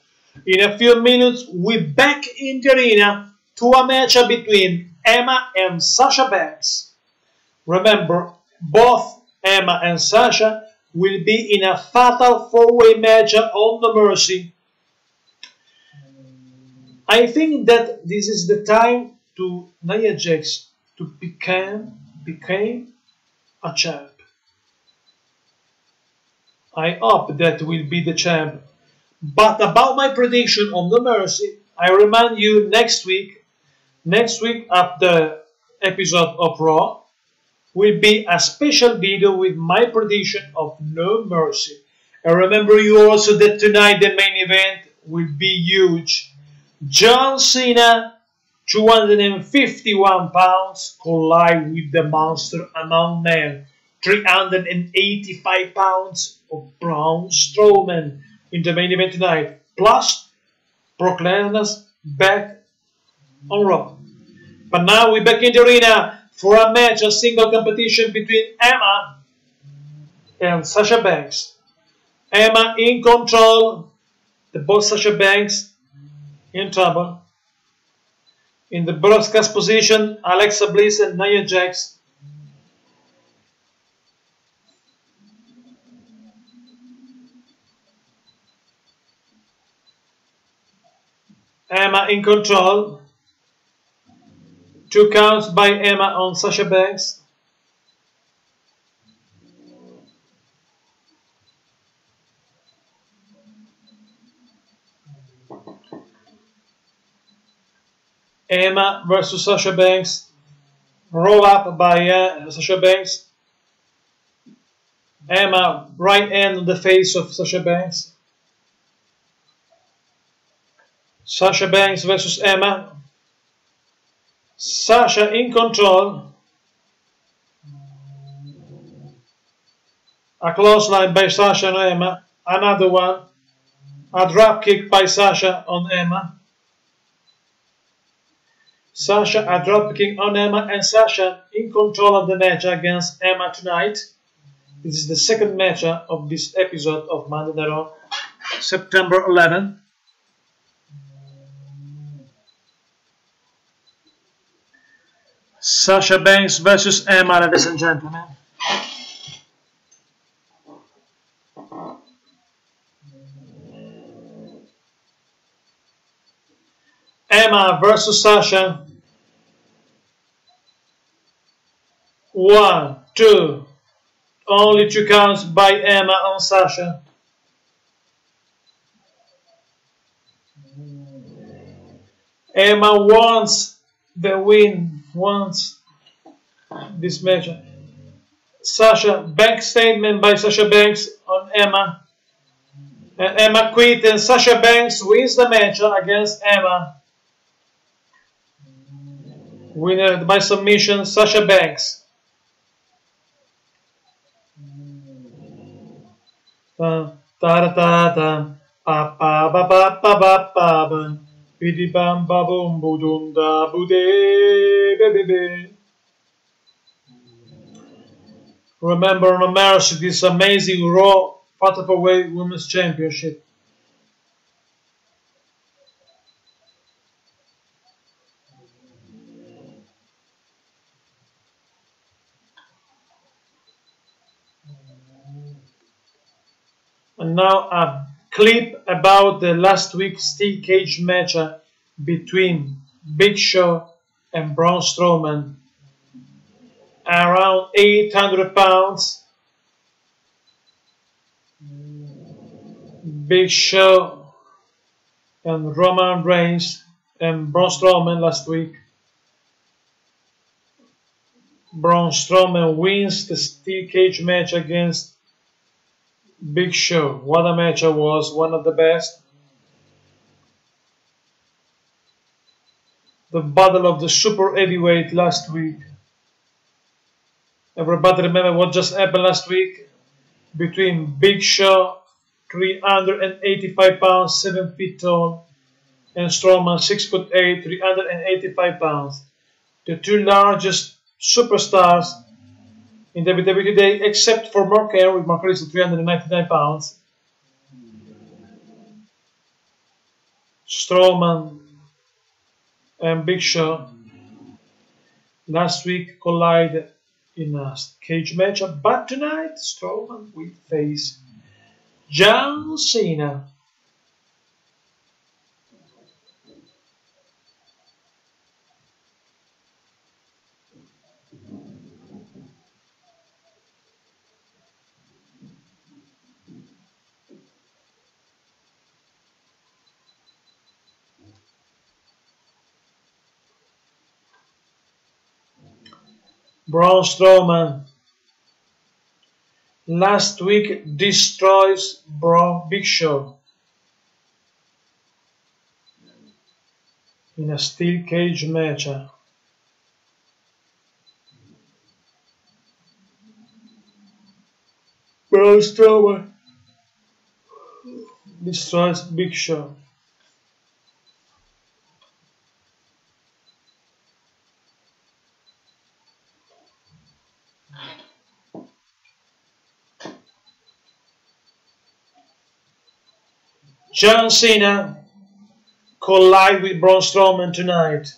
In a few minutes, we're back in the arena to a match between Emma and Sasha Banks. Remember, both Emma and Sasha will be in a Fatal 4-Way match on No Mercy. I think that this is the time to Nia Jax to become a champ. I hope that will be the champ. But about my prediction on No Mercy, I remind you next week after episode of Raw, will be a special video with my prediction of No Mercy. And remember you also that tonight the main event will be huge. John Cena, 251 pounds, collide with the monster among men, 385 pounds of Braun Strowman in the main event tonight. Plus, Brock Lesnar back on Raw. But now we're back in the arena for a match, a single competition between Emma and Sasha Banks. Emma in control. The boss Sasha Banks in trouble. In the broadcast position, Alexa Bliss and Nia Jax. Emma in control. 2 counts by Emma on Sasha Banks. Emma versus Sasha Banks. Roll up by Sasha Banks. Emma right hand on the face of Sasha Banks. Sasha Banks versus Emma. Sasha in control. A clothesline by Sasha on Emma. Another one. A drop kick by Sasha on Emma. Sasha a drop kick on Emma, and Sasha in control of the match against Emma tonight. This is the second match of this episode of Monday Night Raw, September 11. Sasha Banks versus Emma, ladies and gentlemen. Emma versus Sasha. 1, 2. Only 2 counts by Emma on Sasha. Emma wants the win, wants this match. Sasha, back statement by Sasha Banks on Emma. And Emma quit, and Sasha Banks wins the match against Emma. Winner by submission, Sasha Banks. Ta ta ta ta pa pa pa pa pa pa pa bidi bam ba boom budum da bude be be. Remember, no mercy, this amazing Raw Fatal Weight Women's Championship. And now a clip about the last week's steel cage match between Big Show and Braun Strowman. Around 800 pounds. Big Show and Roman Reigns and Braun Strowman last week. Braun Strowman wins the steel cage match against Big Show. What a match it was, one of the best. The battle of the super heavyweight last week. Everybody remember what just happened last week between Big Show, 385 pounds, 7 feet tall, and Strowman, 6'8", 385 pounds. The two largest superstars in WWE today, except for Mark Henry, with Mark Henry at 399 pounds. Strowman and Big Show last week collided in a cage match, but tonight Strowman will face John Cena. Braun Strowman last week destroys Big Show in a steel cage match. Braun Strowman destroys Big Show. John Cena collide with Braun Strowman tonight.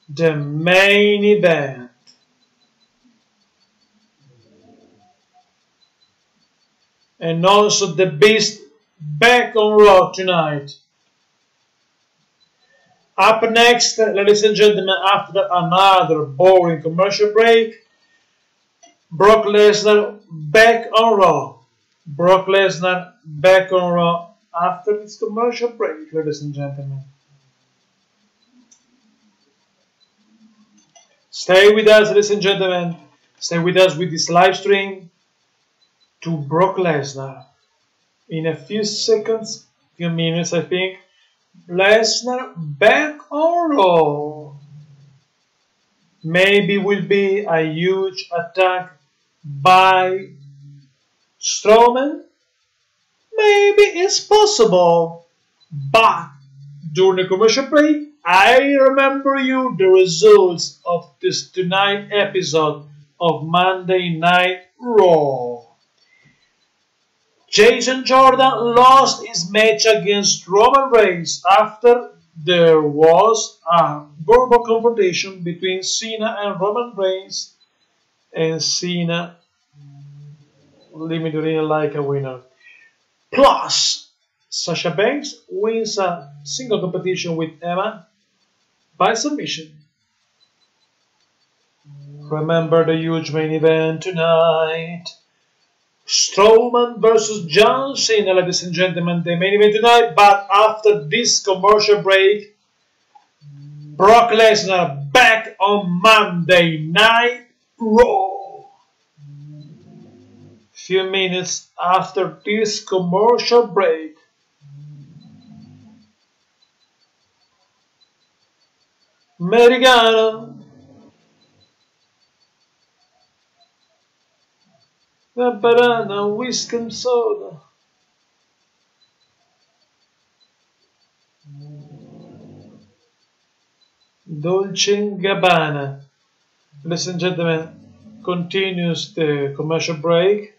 The main event. And also the Beast back on Raw tonight. Up next, ladies and gentlemen, after another boring commercial break, Brock Lesnar back on Raw. Brock Lesnar back on Raw after this commercial break, ladies and gentlemen. Stay with us, ladies and gentlemen. Stay with us with this live stream to Brock Lesnar. In a few seconds, few minutes, I think, Lesnar back on Raw. Maybe will be a huge attack by Strowman. Maybe it's possible. But during the commercial break, I remember you the results of this tonight episode of Monday Night Raw. Jason Jordan lost his match against Roman Reigns after there was a verbal confrontation between Cena and Roman Reigns, and Cena leaving the ring like a winner. Plus, Sasha Banks wins a single competition with Emma by submission. Remember the huge main event tonight. Strowman versus John Cena, ladies and gentlemen, the main event tonight. But after this commercial break, Brock Lesnar back on Monday Night Raw. Few minutes after this commercial break. Americano. La banana, whiskey and soda. Dolce & Gabbana. Ladies and gentlemen, continues the commercial break.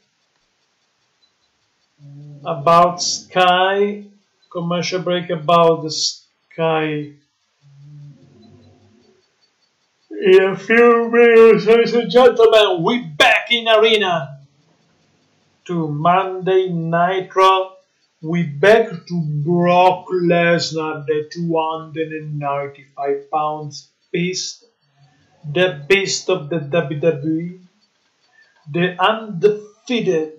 About Sky. Commercial break about the Sky. In a few minutes, ladies and gentlemen, we back in arena to Monday Night Raw. We back to Brock Lesnar, the 295 pounds beast, the beast of the WWE, the undefeated,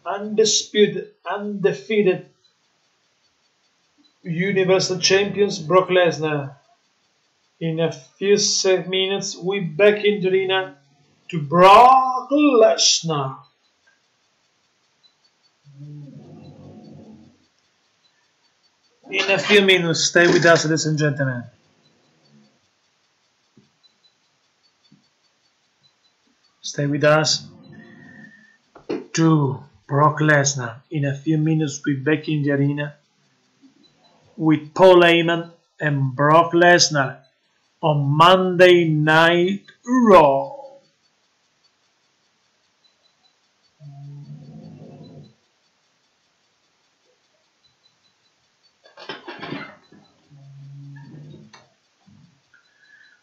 undisputed, undefeated Universal Champions, Brock Lesnar. In a few minutes, we back in the arena to Brock Lesnar. In a few minutes, stay with us, ladies and gentlemen. Stay with us to Brock Lesnar. In a few minutes, we back in the arena with Paul Heyman and Brock Lesnar on Monday Night Raw.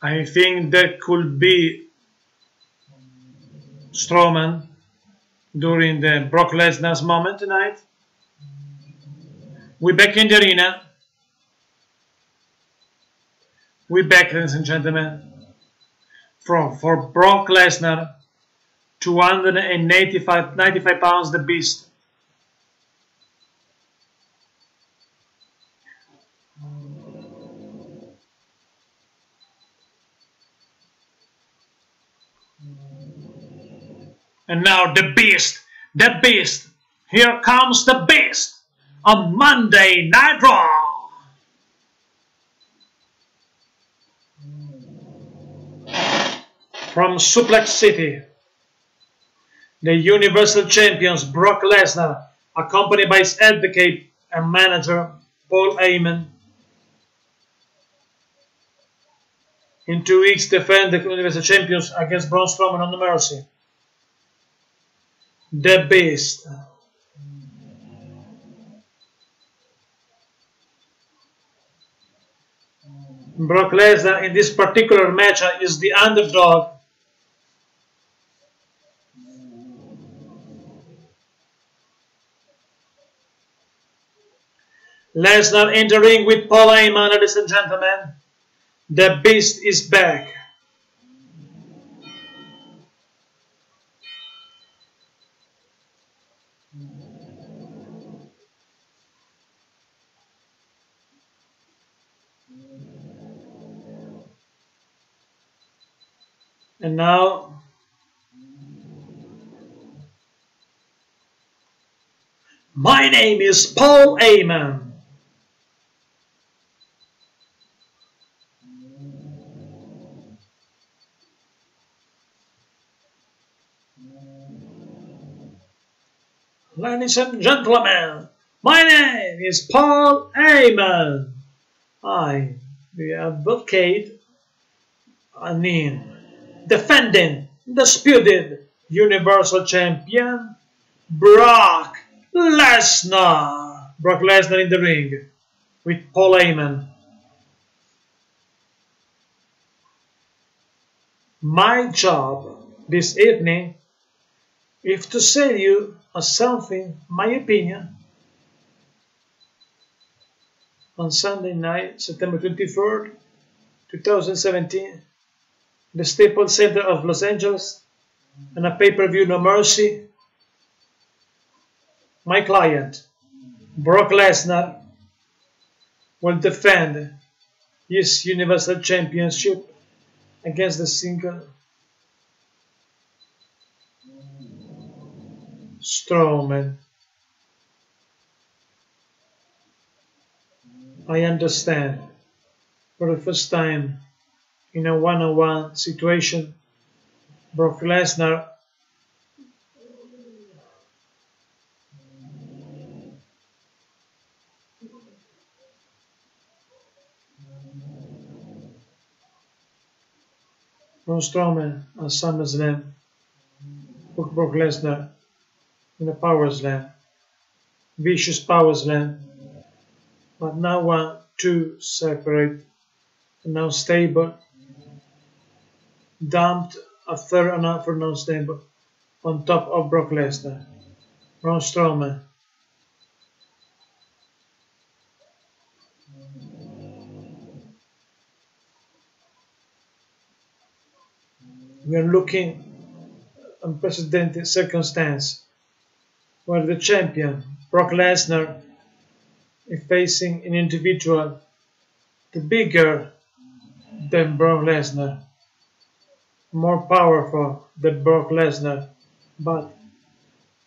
I think that could be Strowman during the Brock Lesnar's moment tonight. We're back in the arena. We're back, ladies and gentlemen, for Brock Lesnar, 95 pounds, the beast. And now the beast, here comes the beast on Monday Night Raw. From Suplex City, the Universal Champions Brock Lesnar, accompanied by his advocate and manager Paul Heyman. In 2 weeks, defend the Universal Champions against Braun Strowman on No Mercy. The Beast. Brock Lesnar in this particular match is the underdog. Lesnar in the ring with Paul Heyman, ladies and gentlemen. The Beast is back. And now, my name is Paul Heyman. Ladies and gentlemen, my name is Paul Heyman. I, the advocate, defending disputed Universal Champion Brock Lesnar. Brock Lesnar in the ring with Paul Heyman. My job this evening is to tell you something, my opinion. On Sunday night, September 23rd, 2017, the Staples Center of Los Angeles, and a pay-per-view No Mercy, my client, Brock Lesnar, will defend his Universal Championship against the single Strowman. I understand, for the first time in a one-on-one situation, Brock Lesnar Braun Strowman at SummerSlam put Brock Lesnar in a power slam, vicious power slam, but now one, two separate, and now stable, dumped a third and a now stable on top of Brock Lesnar. Braun Strowman. We are looking at unprecedented circumstance where the champion, Brock Lesnar, is facing an individual the bigger than Brock Lesnar, more powerful than Brock Lesnar. But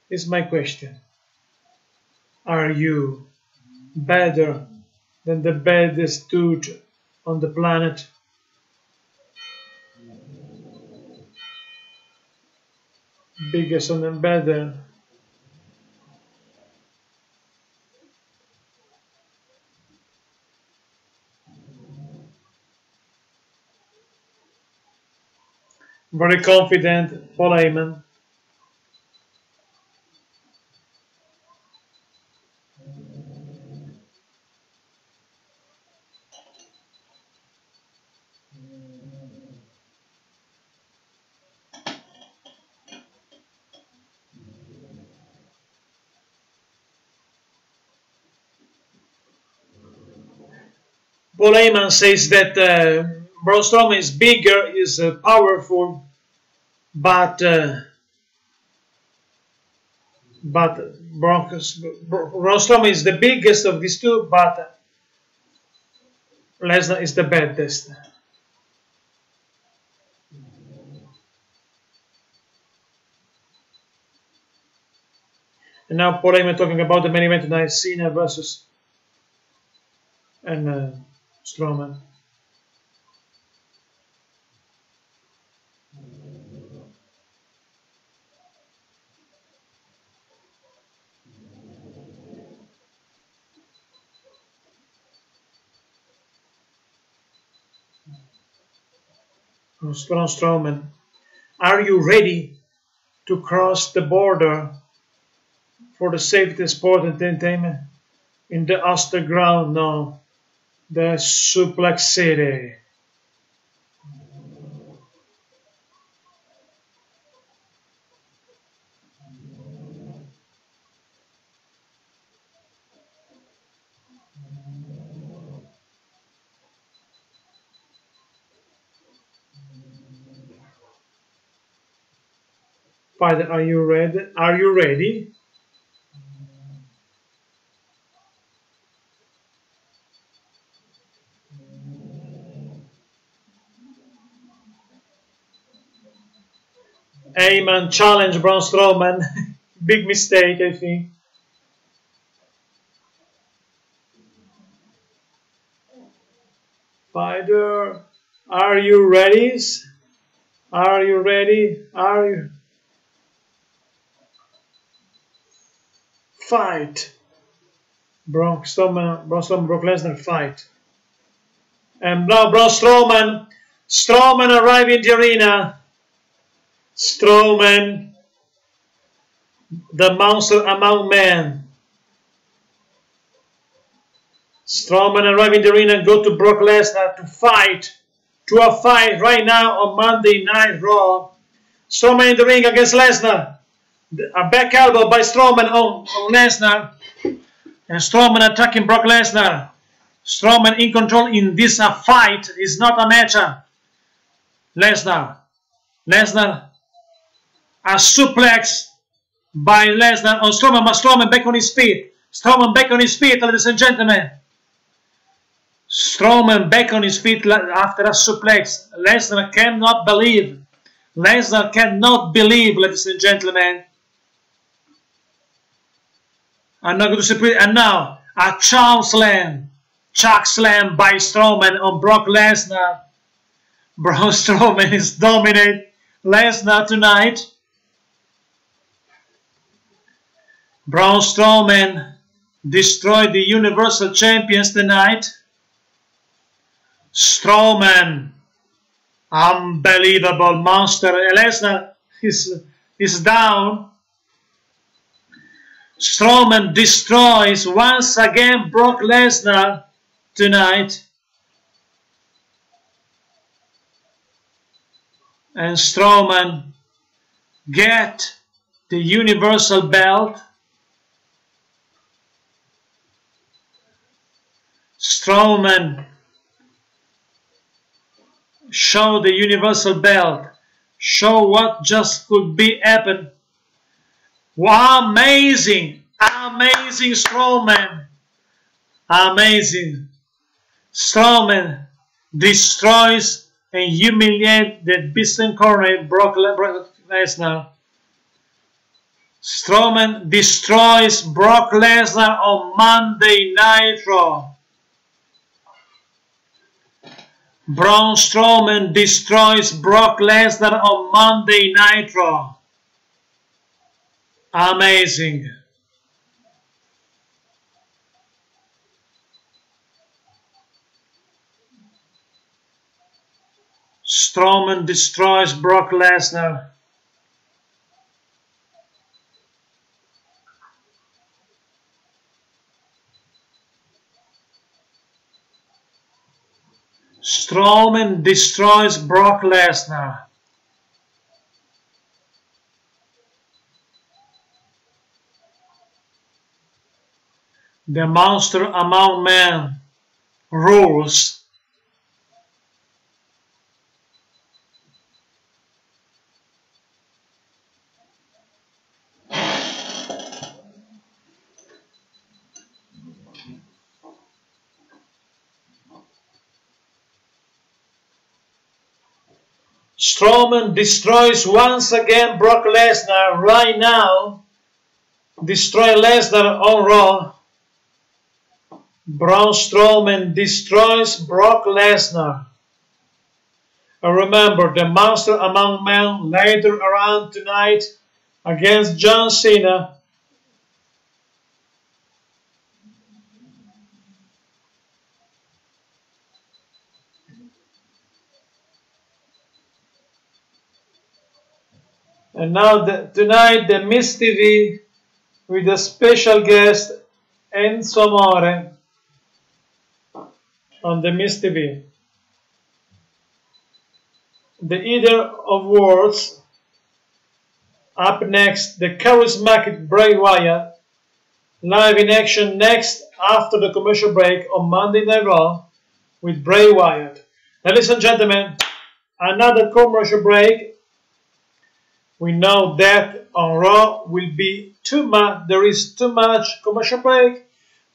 here's my question. Are you better than the baddest dude on the planet? Biggest and better? Very confident, Paul Heyman. Paul Heyman says that Braun Strowman is bigger, is powerful, but Braun Strowman is the biggest of these two, but Lesnar is the baddest. And now Paul Heyman talking about the main event tonight: Cena versus Strowman. Braun Strowman, are you ready to cross the border for the safety sport entertainment in the Oster ground now, the Suplex City? Fighter, are you ready? Are you ready? Heyman challenge Braun Strowman. Big mistake, I think. Fighter, are you ready? Are you ready? Are you? Fight. Braun Strowman, Brock Lesnar, fight. And now Braun Strowman arrived in the arena. Strowman, the monster among men. Strowman arrived in the arena and go to Brock Lesnar to fight. To a fight right now on Monday Night Raw. Strowman in the ring against Lesnar. A back elbow by Strowman on Lesnar. And Strowman attacking Brock Lesnar. Strowman in control in this fight. Is not a match. Lesnar. A suplex by Lesnar on Strowman. But Strowman back on his feet. Strowman back on his feet, ladies and gentlemen. Strowman back on his feet after a suplex. Lesnar cannot believe. Lesnar cannot believe, ladies and gentlemen. I'm not going to separate. And now, a choke slam by Strowman on Brock Lesnar. Braun Strowman is dominating Lesnar tonight. Braun Strowman destroyed the Universal Champions tonight. Strowman, unbelievable monster. Lesnar is down. Strowman destroys once again Brock Lesnar tonight. And Strowman get the Universal belt. Strowman show the Universal belt. Show what just could be happen. Wow, amazing. Amazing Strowman. Amazing. Strowman destroys and humiliates the beast incarnate Brock Lesnar. Strowman destroys Brock Lesnar on Monday Night Raw. Braun Strowman destroys Brock Lesnar on Monday Night Raw. Amazing. Strowman destroys Brock Lesnar. Strowman destroys Brock Lesnar. The monster among men rules. Strowman destroys once again Brock Lesnar right now. Destroy Lesnar on Raw. Braun Strowman destroys Brock Lesnar. And remember, the monster among men later around tonight against John Cena. And now tonight the Miz TV with a special guest Enzo Amore on the Miz TV. The Eater of Worlds. Up next, the charismatic Bray Wyatt. Live in action next after the commercial break on Monday Night Raw with Bray Wyatt. Ladies and gentlemen, another commercial break We know that on Raw will be too much. There is too much commercial break,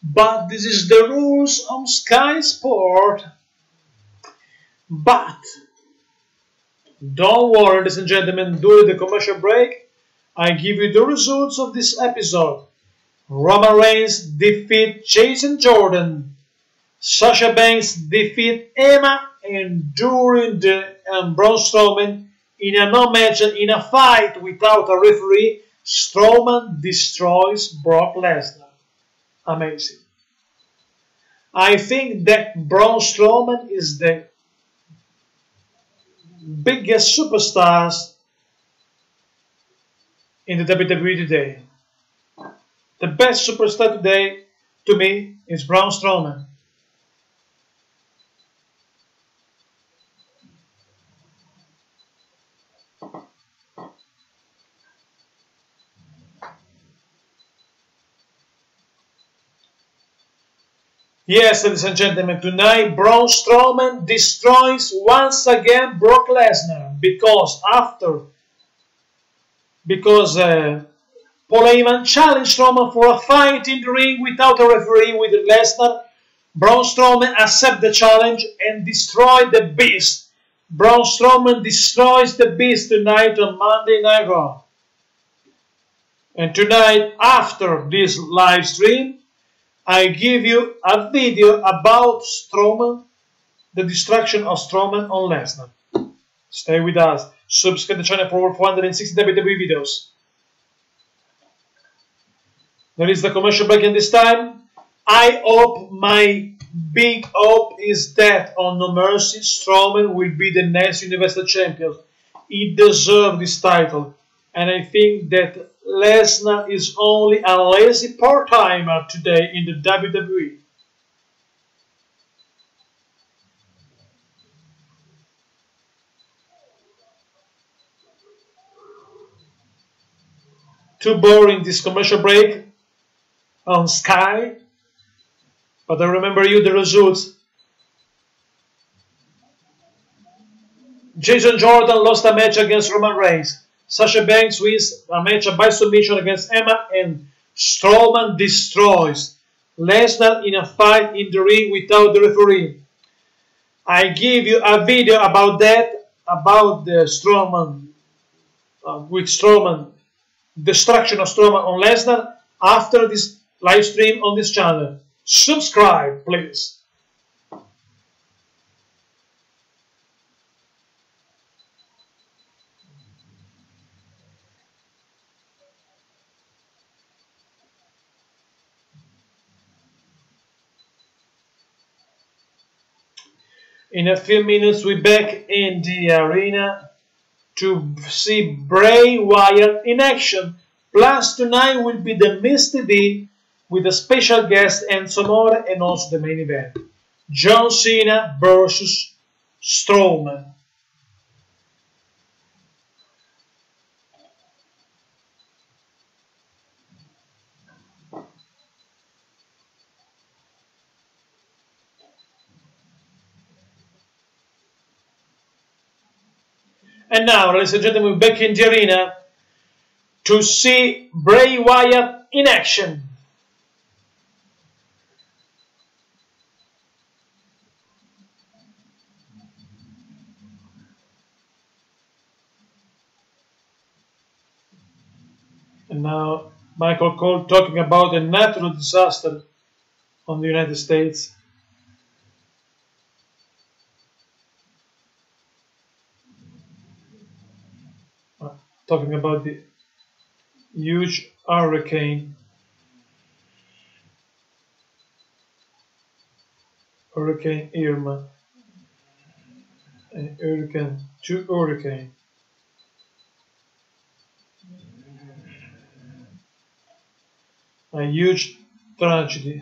but this is the rules on Sky Sport. But don't worry, ladies and gentlemen. During the commercial break, I give you the results of this episode. Roman Reigns defeat Jason Jordan. Sasha Banks defeat Emma, and during the Braun Strowman in a no-match, in a fight without a referee, Strowman destroys Brock Lesnar. Amazing. I think that Braun Strowman is the biggest superstars in the WWE today. The best superstar today, to me, is Braun Strowman. Yes, ladies and gentlemen, tonight Braun Strowman destroys once again Brock Lesnar because Paul Heyman challenged Strowman for a fight in the ring without a referee with Lesnar. Braun Strowman accepted the challenge and destroyed the Beast. Braun Strowman destroys the Beast tonight on Monday Night Raw. And tonight, after this live stream, I give you a video about Strowman, the destruction of Strowman on Lesnar. Stay with us. Subscribe to the channel for over 460 WWE videos. There is the commercial break in this time. I hope, my big hope is that on No Mercy, Strowman will be the next Universal Champion. He deserves this title. And I think that Lesnar is only a lazy part-timer today in the WWE. Too boring this commercial break on Sky. But I remember you the results. Jason Jordan lost a match against Roman Reigns. Sasha Banks wins a match by submission against Emma, and Strowman destroys Lesnar in a fight in the ring without the referee. I give you a video about that, about the Strowman, with Strowman, destruction of Strowman on Lesnar after this live stream on this channel. Subscribe, please. In a few minutes, we're back in the arena to see Bray Wyatt in action. Plus, tonight will be the Miz TV with a special guest and some more, and also the main event. John Cena versus Strowman. And now, ladies and gentlemen, we're back in the arena to see Bray Wyatt in action. And now, Michael Cole talking about a natural disaster on the United States. Talking about the huge hurricane. Hurricane Irma. And two hurricanes. A huge tragedy.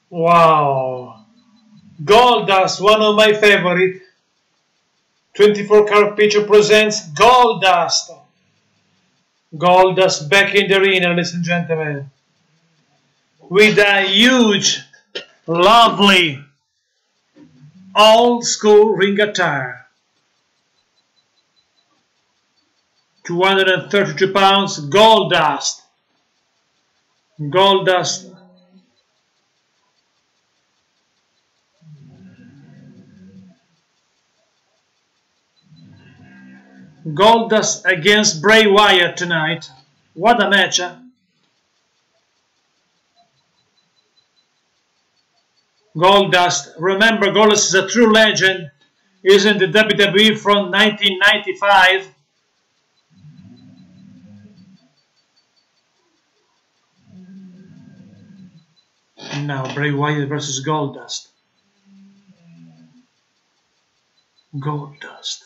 Wow. Goldust, one of my favorite. 24-karat picture presents Goldust. Goldust back in the arena, ladies and gentlemen. With a huge, lovely, old school ring attire. 232 pounds, Goldust. Goldust. Goldust against Bray Wyatt tonight. What a match, huh? Goldust. Remember, Goldust is a true legend. He's in the WWE from 1995. And now Bray Wyatt versus Goldust. Goldust.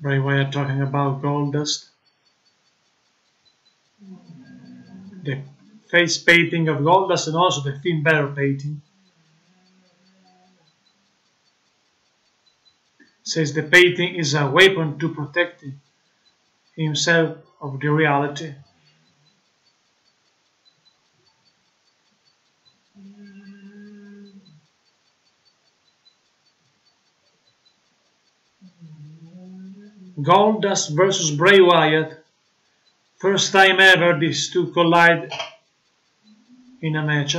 Bray Wyatt talking about Goldust. The face painting of Goldust and also the Finn Balor painting. Says the painting is a weapon to protect himself of the reality. Goldust versus Bray Wyatt. First time ever these two collide in a match.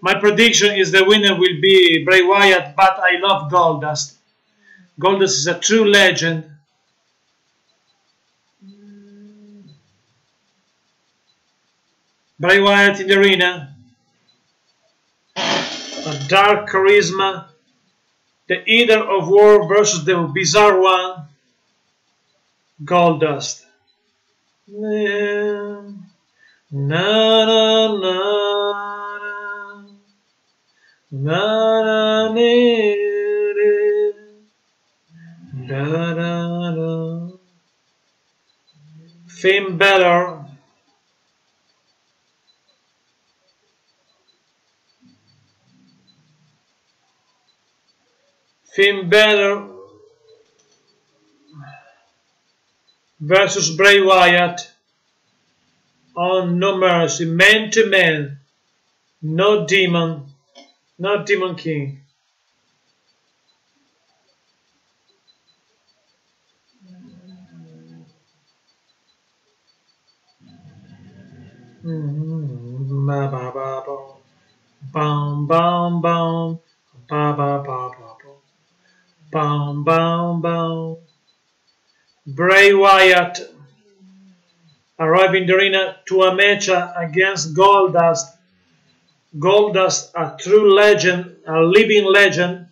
My prediction is the winner will be Bray Wyatt, but I love Goldust. Goldust is a true legend. Bray Wyatt in the arena. A dark charisma. The Eater of War versus the Bizarre One. Goldust. Na, na, na, na, na, da, da, da. Finn Balor. Finn Balor versus Bray Wyatt on No Mercy, man to man, no demon, not Demon King. Ba ba ba ba, bam bam bam, ba ba ba ba ba, bam bam bam. Bray Wyatt arriving in the arena to a match against Goldust. Goldust, a true legend, a living legend.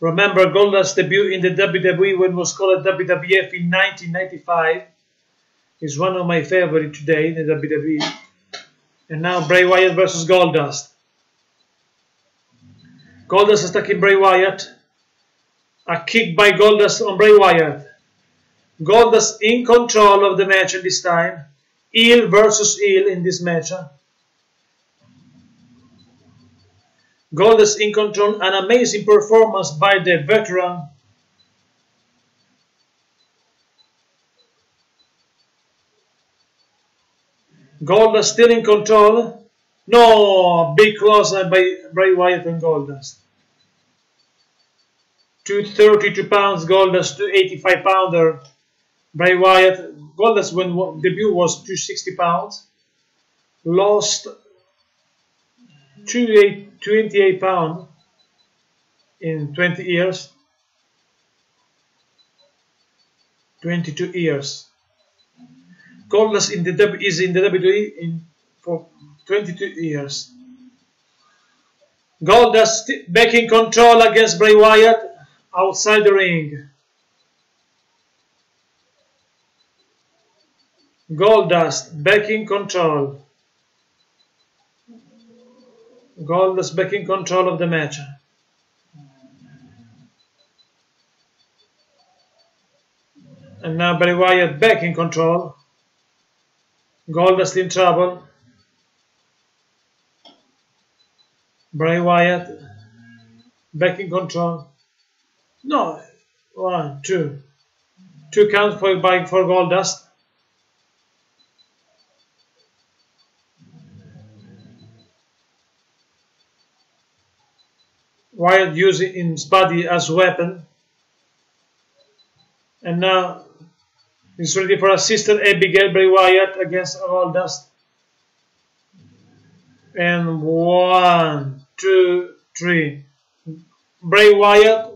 Remember Goldust's debut in the WWE when it was called WWF in 1995. Is one of my favorite today in the WWE. And now Bray Wyatt versus Goldust. Goldust attacking Bray Wyatt. A kick by Goldust on Bray Wyatt. Goldust in control of the match at this time. Heel versus heel in this match. Goldust in control. An amazing performance by the veteran. Goldust still in control. No, big close by Bray Wyatt and Goldust. 232 pounds Goldust, 285 pounder Bray Wyatt. Goldust when debut was 260 pounds. Lost 28 pounds in 20 years. 22 years. Goldust is in the WWE for 22 years. Goldust back in control against Bray Wyatt outside the ring. Goldust back in control. Goldust back in control of the match. And now Bray Wyatt back in control. Goldust in trouble. Bray Wyatt back in control. No, 1, 2. 2 counts for Goldust. Wyatt using his body as a weapon. And now he's ready for his sister Abigail. Bray Wyatt against Goldust. And 1, 2, 3. Bray Wyatt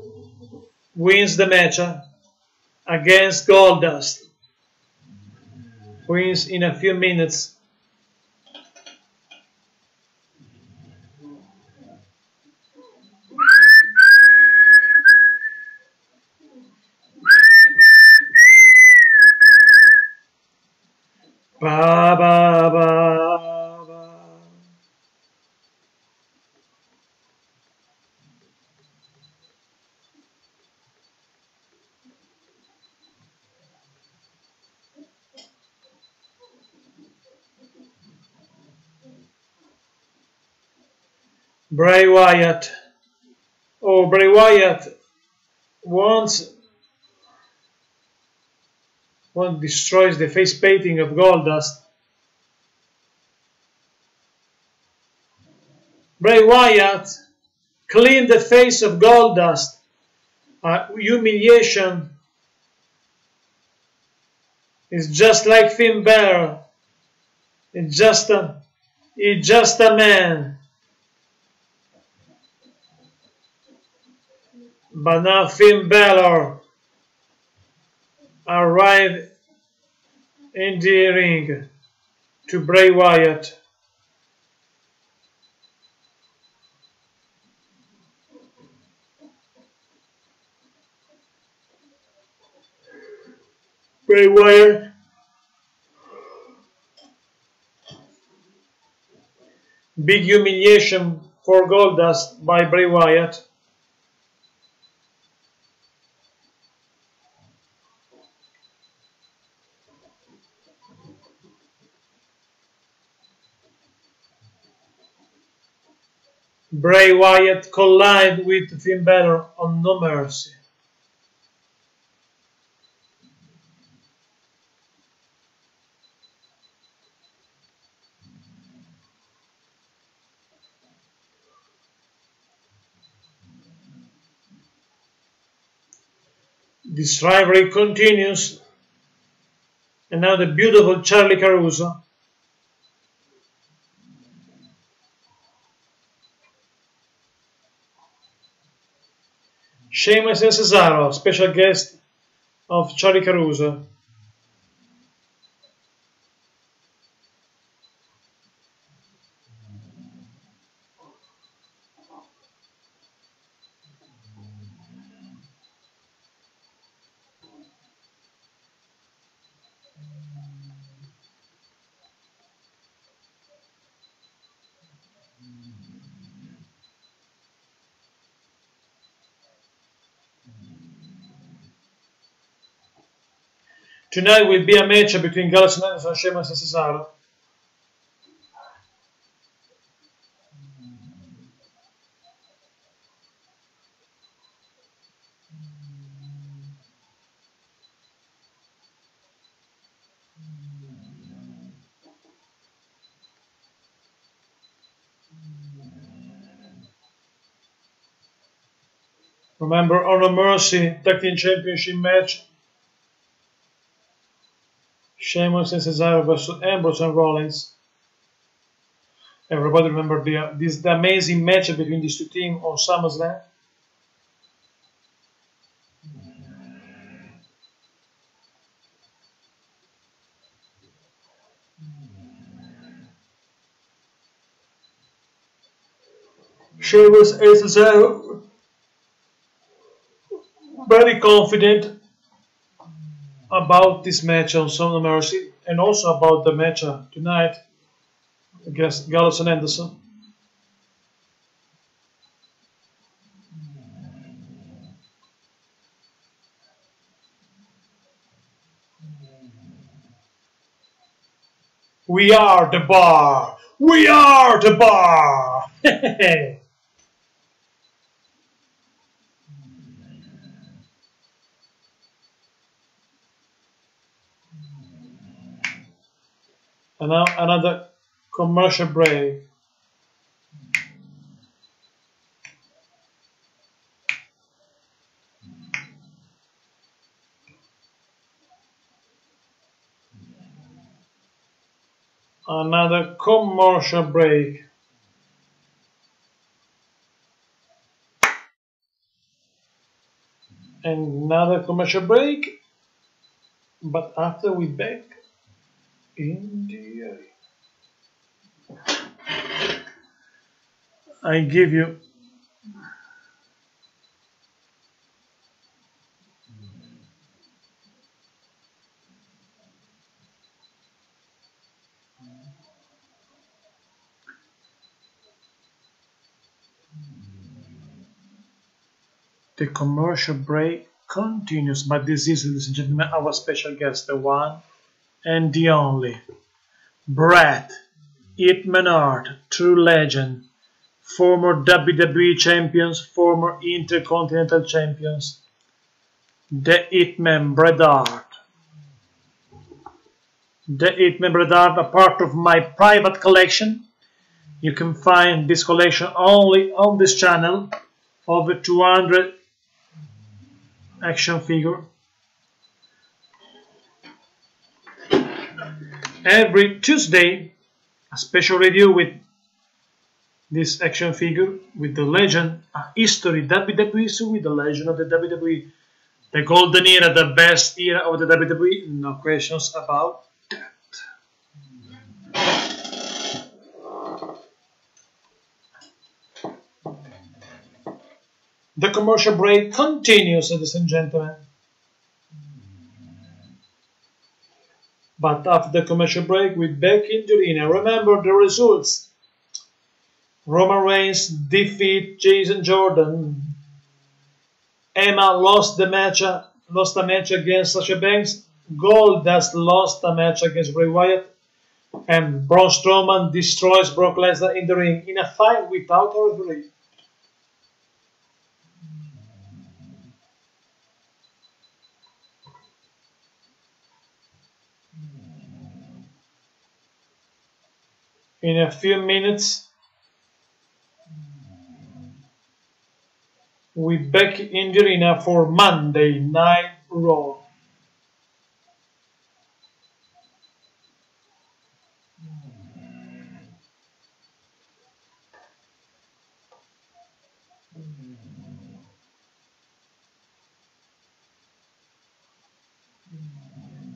wins the match against Goldust. Wins in a few minutes. Ba ba ba ba. Bray Wyatt. Oh, Bray Wyatt once destroys the face painting of Goldust. Bray Wyatt cleaned the face of Goldust. Humiliation is just like Finn Balor. He's just a man. But now Finn Balor arrived in the ring to Bray Wyatt. Bray Wyatt big humiliation for Goldust by Bray Wyatt. Bray Wyatt collide with Finn Balor on No Mercy. This rivalry continues, and now the beautiful Charly Caruso Sheamus and Cesaro, special guest of Charly Caruso. Tonight will be a match between Gallows and Anderson, Sheamus and Cesaro. Remember, on No Mercy Tag Team Championship match, Sheamus and Cesaro versus Ambrose and Rollins. Everybody remember the amazing match between these two teams on SummerSlam. Sheamus is very confident about this match on Son of Mercy and also about the match tonight against Gallows and Anderson. We are the bar! We are the bar! And now another commercial break. Another commercial break. Another commercial break. But after we back in the area. I give you the commercial break continues, but this is, ladies and gentlemen, our special guest, the one and the only Bret Hitman Hart, true legend, former WWE champions, former Intercontinental champions, the Hitman Bret Hart. The Hitman Bret Hart, a part of my private collection. You can find this collection only on this channel. Over 200 action figure. Every Tuesday, a special review with this action figure, with the legend, a history WWE, so with the legend of the WWE, the golden era, the best era of the WWE, no questions about that. The commercial break continues, ladies and gentlemen. But after the commercial break, we're back in the arena. Remember the results. Roman Reigns defeat Jason Jordan. Emma lost a match against Sasha Banks. Goldust lost a match against Bray Wyatt. And Braun Strowman destroys Brock Lesnar in the ring in a fight without a referee. In a few minutes, we're back in the arena for Monday Night Raw.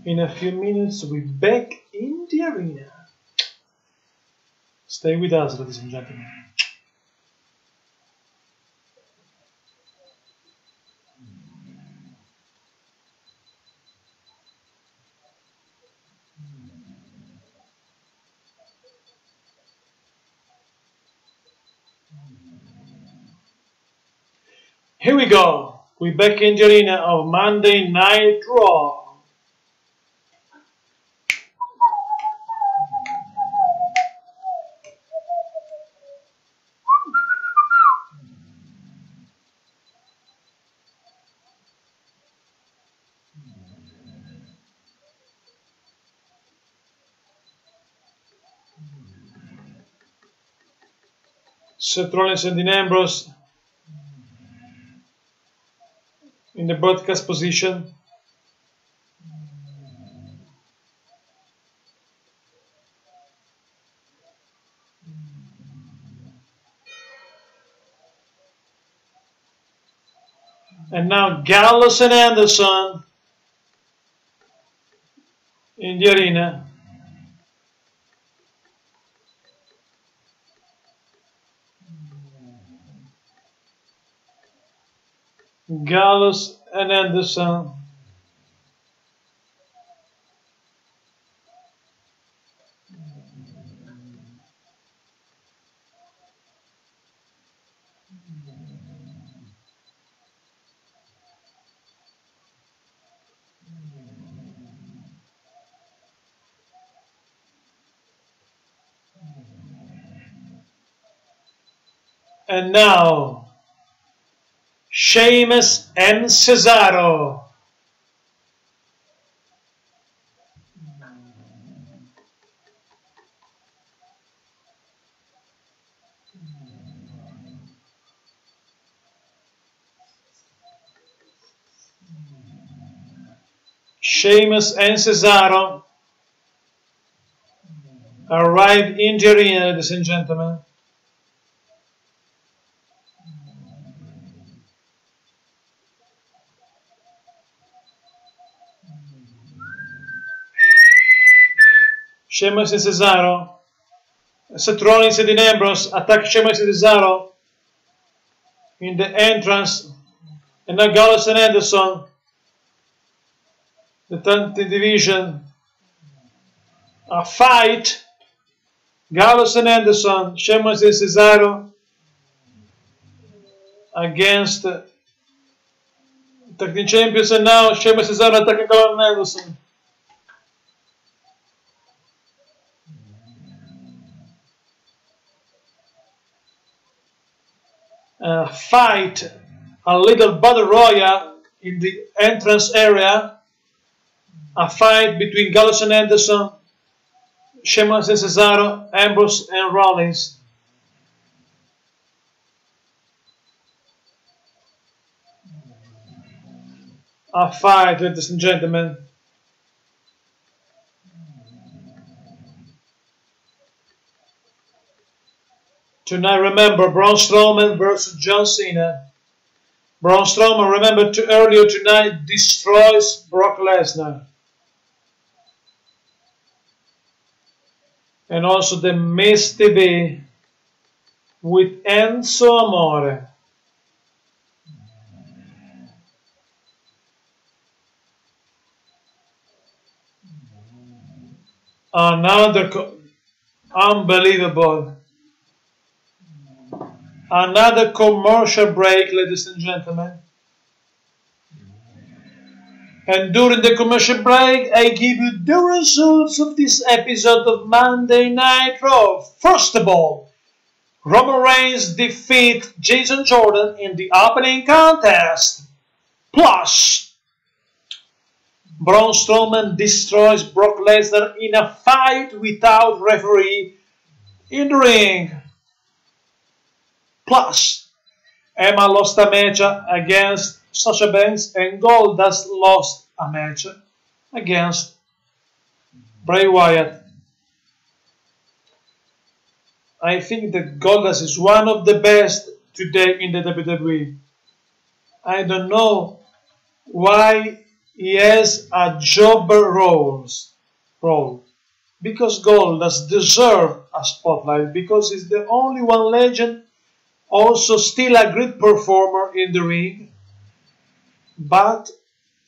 In a few minutes, we're back in the arena. Stay with us, ladies and gentlemen. Here we go. We're back in the arena of Monday Night Raw. Seth Rollins and Dean Ambrose in the broadcast position. And now Gallows and Anderson in the arena. Gallows and Anderson. And now, Sheamus and Cesaro. Sheamus and Cesaro arrived in the arena, ladies and gentlemen. Sheamus and Cesaro. Seth Rollins and Dean Ambrose attack Sheamus and Cesaro in the entrance. And now Gallows and Anderson, the tag team division, a fight. Gallows and Anderson, Sheamus and Cesaro against tag team champions, and now Sheamus and Cesaro attacking Gallows and Anderson. Fight, a little battle royal in the entrance area. A fight between Gallows and Anderson, Sheamus and Cesaro, Ambrose and Rollins. A fight, ladies and gentlemen. Tonight, remember, Braun Strowman versus John Cena. Braun Strowman, remember, earlier tonight, destroys Brock Lesnar. And also the Miz TV with Enzo Amore. Another unbelievable. Another commercial break, ladies and gentlemen. And during the commercial break, I give you the results of this episode of Monday Night Raw. First of all, Roman Reigns defeats Jason Jordan in the opening contest. Plus, Braun Strowman destroys Brock Lesnar in a fight without referee in the ring. Plus, Emma lost a match against Sasha Banks, and Goldust lost a match against Bray Wyatt. I think that Goldust is one of the best today in the WWE. I don't know why he has a jobber role. Because Goldust deserves a spotlight, because he's the only one legend, also still a great performer in the ring, but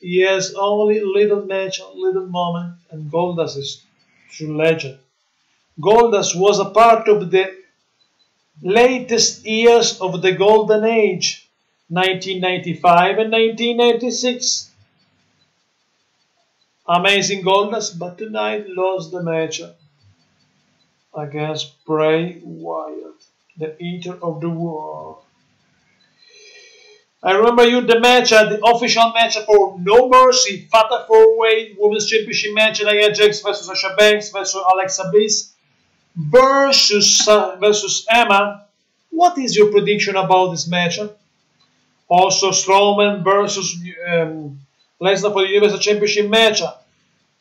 he has only little match, little moment, and Goldust is true legend. Goldust was a part of the latest years of the Golden Age, 1995 and 1996. Amazing Goldust, but tonight lost the match against Bray Wyatt, the Eater of the World. I remember you the match, the official match for No Mercy, Fatal 4-Way Women's Championship match, Nia Jax versus Sasha Banks versus Alexa Bliss versus Emma. What is your prediction about this match? Also, Strowman versus Lesnar for the Universal Championship match.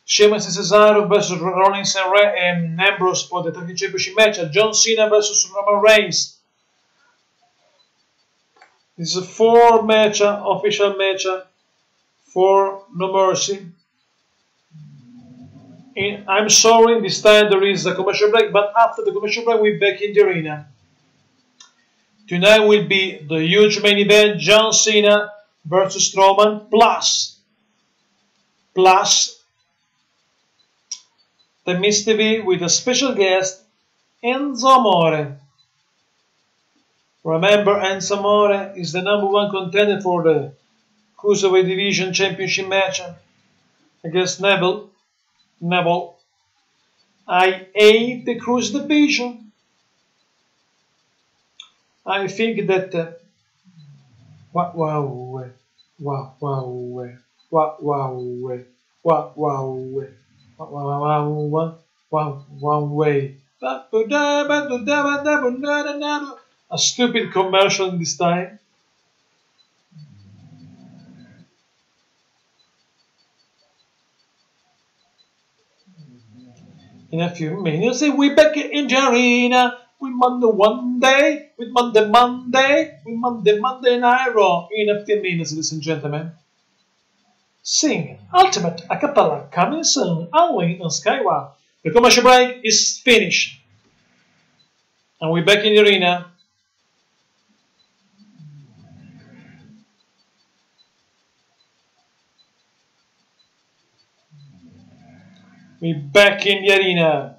Sheamus and Cesaro versus Rollins and Ambrose for the Tag Team Championship match. John Cena versus Roman Reigns. This is a 4-match, official match for No Mercy. I'm sorry, this time there is a commercial break, but after the commercial break, we're back in the arena. Tonight will be the huge main event, John Cena versus Strowman, plus The Miz TV with a special guest, Enzo Amore. Remember, Enzo Amore is the #1 contender for the Cruiserweight Division Championship match against Neville. I hate the Cruise Division. I think that one way. A stupid commercial this time. In a few minutes, we back in the arena with Monday one day, with Monday, Monday Night Raw. In a few minutes, ladies and gentlemen. Sing Ultimate a cappella coming soon only on Skyward. The commercial break is finished. And we're back in the arena. We're back in the arena.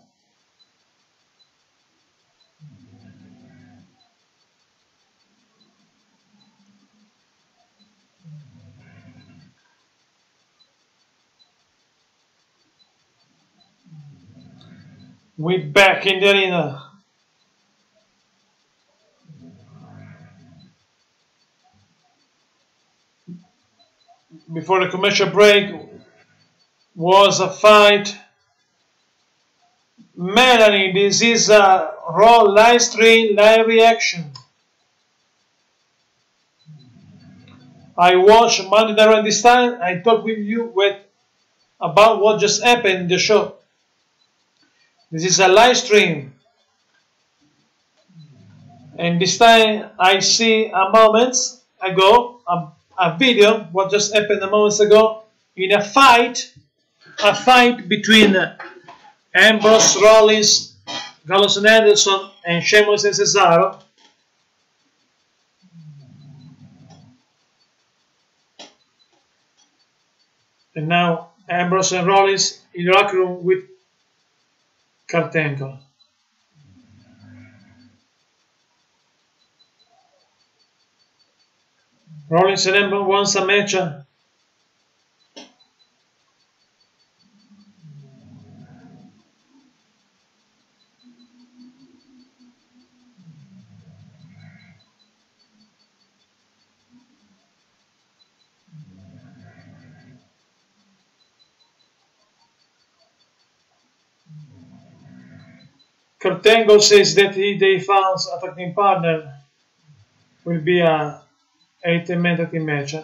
We're back in the arena. Before the commercial break was a fight. Melanie, this is a Raw live stream, live reaction. I watched Monday Night Raw this time. I talk with you about what just happened in the show. This is a live stream. And this time I see a moment ago, a video, what just happened a moment ago, in a fight between Ambrose, Rollins, Gallows and Anderson, and Sheamus and Cesaro. And now Ambrose and Rollins in the locker room with Kurt Angle. Rollins and Ambrose wants a match. Kurt Angle says that they found a tag team partner will be a 8-man tag team match.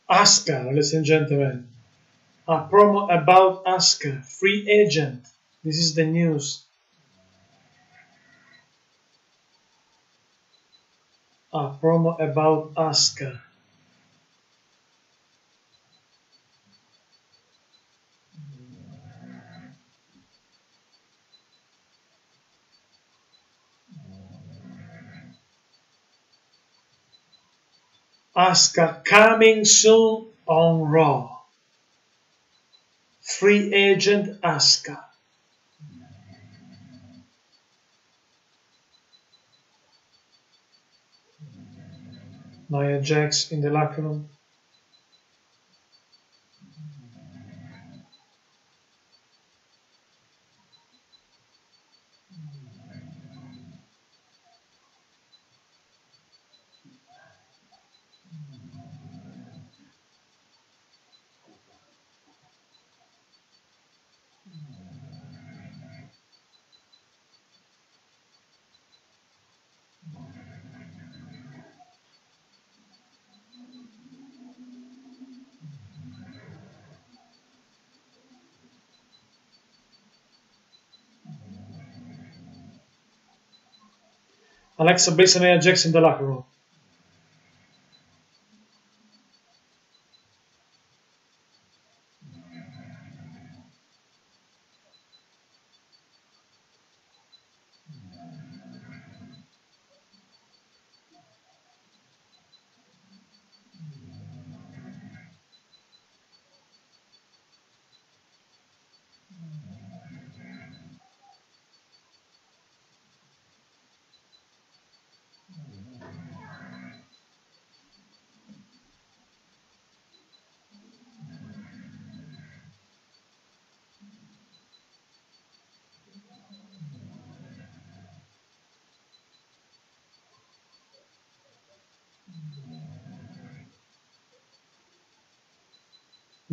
Asuka, ladies and gentlemen. A promo about Asuka, free agent. This is the news. A promo about Asuka. Asuka coming soon on Raw. Free agent Asuka. Nia Jax in the locker room. Alexa Bliss and Nia Jax in the locker room.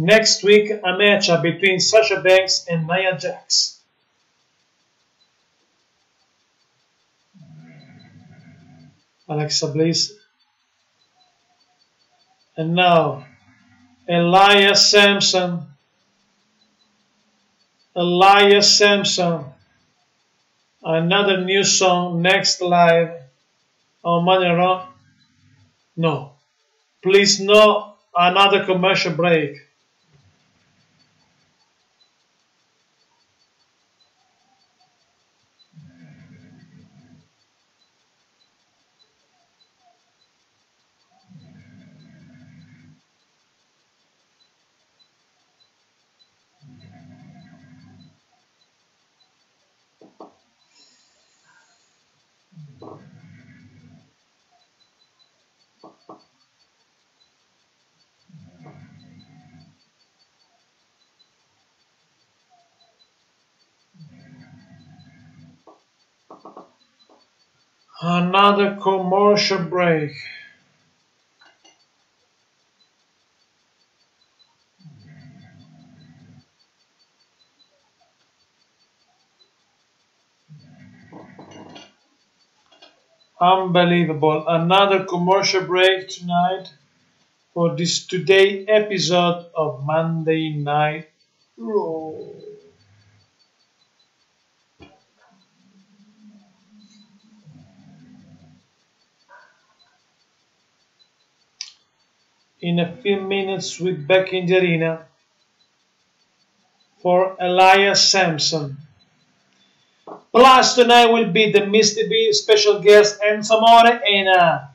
Next week, a matchup between Sasha Banks and Nia Jax. Alexa Bliss. And now, Elias Sampson. Elias Sampson. Another new song next live on Monday Raw. No. Please no, another commercial break. Another commercial break. Unbelievable. Another commercial break tonight for this today episode of Monday Night Raw. In a few minutes, we're back in the arena for Elias Sampson. Plus, tonight will be the Misty B special guest Enzo Amore in a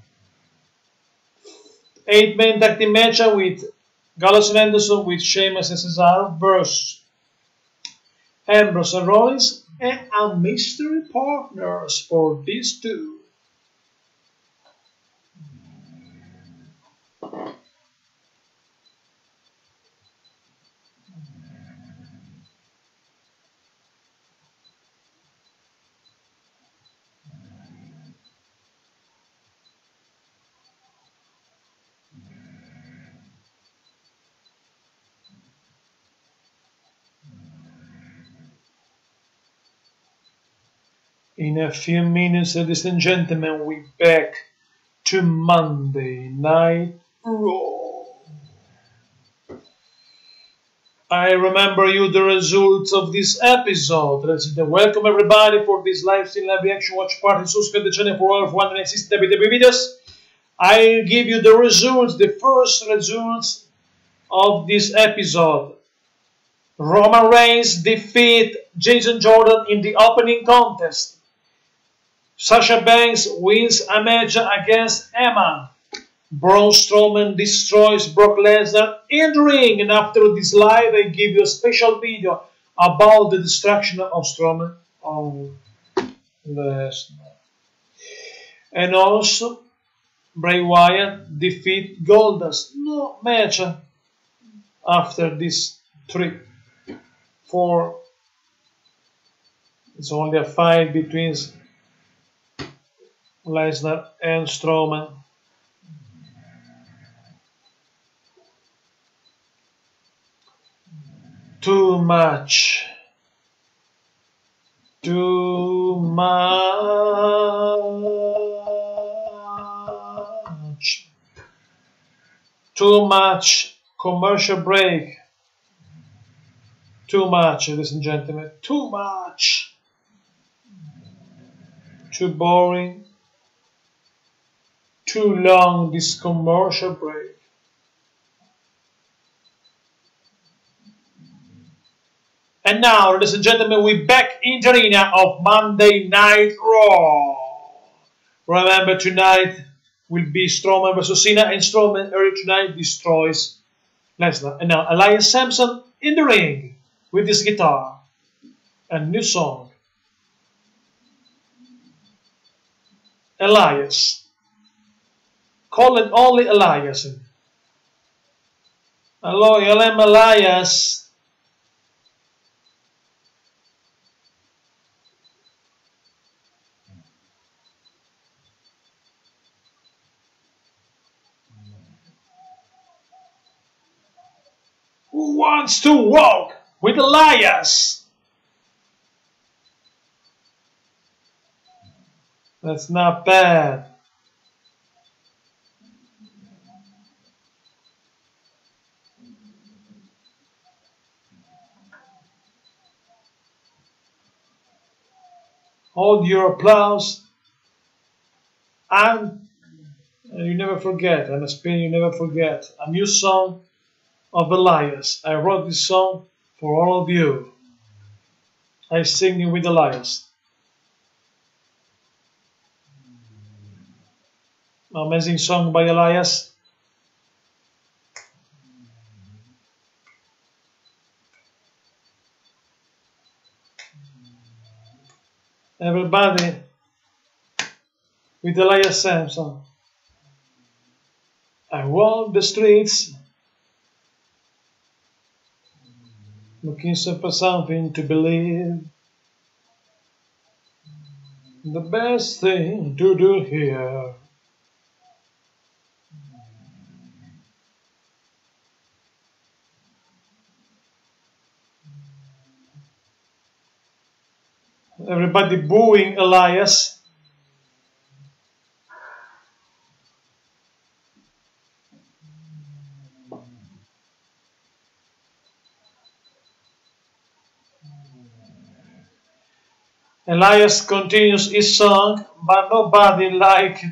8-man tag team matchup with Gallows and Anderson with Sheamus and Cesaro versus Ambrose and Rollins and a mystery partners for these two. In a few minutes, ladies and gentlemen, we're back to Monday Night Raw. I remember you the results of this episode. Welcome everybody for this live stream live reaction watch party. Subscribe to the channel for all of 160 WWE videos. I'll give you the results, the first results of this episode. Roman Reigns defeat Jason Jordan in the opening contest. Sasha Banks wins a match against Emma. Braun Strowman destroys Brock Lesnar in the ring. And after this live, I give you a special video about the destruction of Strowman on Lesnar. And also, Bray Wyatt defeat Goldust. No match after this 3-4. It's only a fight between Lesnar and Strowman. Too much. Too much. Too much. Commercial break. Too much, ladies and gentlemen. Too much. Too boring. too long this commercial break. And now, ladies and gentlemen, we're back in the arena of Monday Night Raw. Remember, tonight will be Strowman versus Cena, and Strowman earlier tonight destroys Lesnar. And now Elias Samson in the ring with his guitar and new song. Elias. Call it only Elias. Hello, I am Elias. Who wants to walk with Elias? That's not bad. Hold your applause. And you never forget, MSP, you never forget. A new song of Elias. I wrote this song for all of you. I sing it with Elias. Amazing song by Elias. Everybody with Elias Samson. I walk the streets looking for something to believe. The best thing to do here. Everybody booing Elias. Elias continues his song, but nobody liked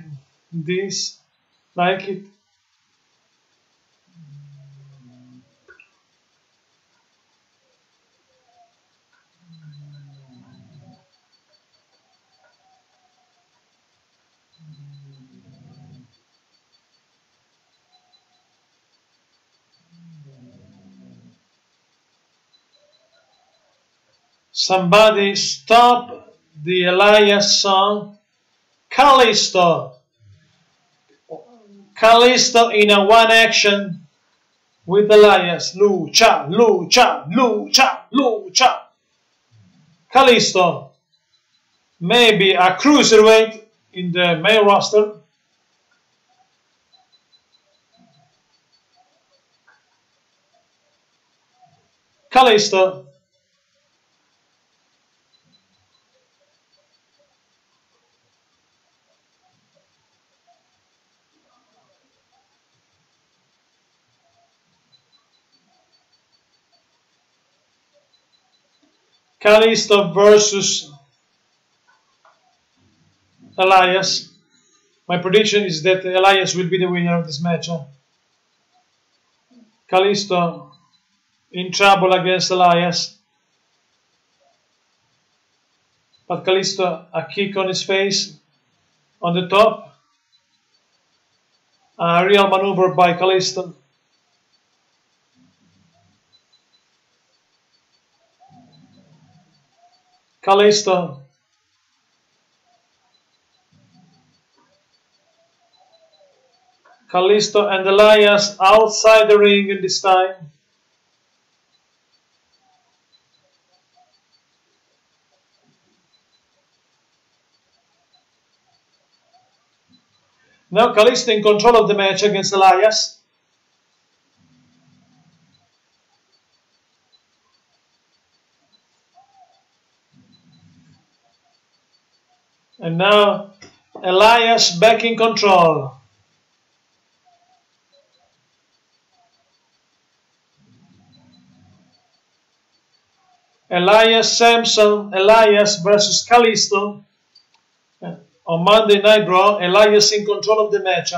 this, like it. Somebody stop the Elias song. Kalisto. Kalisto in a one action with Elias. Lucha, lucha, lucha, lucha. Kalisto. Maybe a cruiserweight in the main roster. Kalisto. Kalisto versus Elias. My prediction is that Elias will be the winner of this match. Kalisto in trouble against Elias. But Kalisto, a kick on his face on the top. A real maneuver by Kalisto. Kalisto. Kalisto and Elias outside the ring in this time. Now Kalisto in control of the match against Elias. And now Elias back in control. Elias Samson, Elias versus Kalisto. On Monday Night Raw, Elias in control of the match.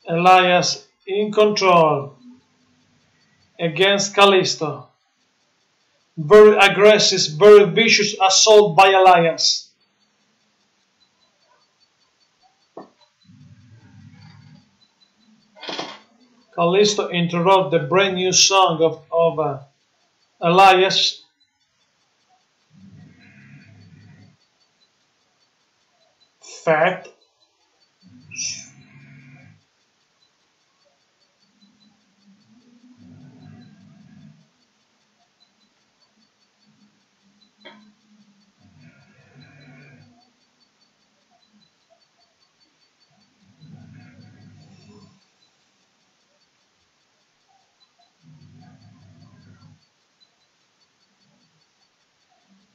Elias in control against Kalisto. Very aggressive, very vicious assault by Elias. Kalisto interrupt the brand new song of Elias. Fat.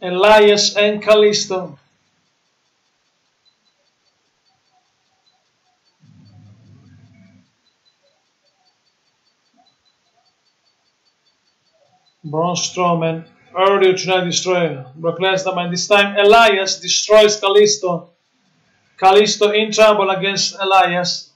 Elias and Kalisto. Braun Strowman earlier tonight destroyed Brock Lesnar, and this time Elias destroys Kalisto. Kalisto in trouble against Elias.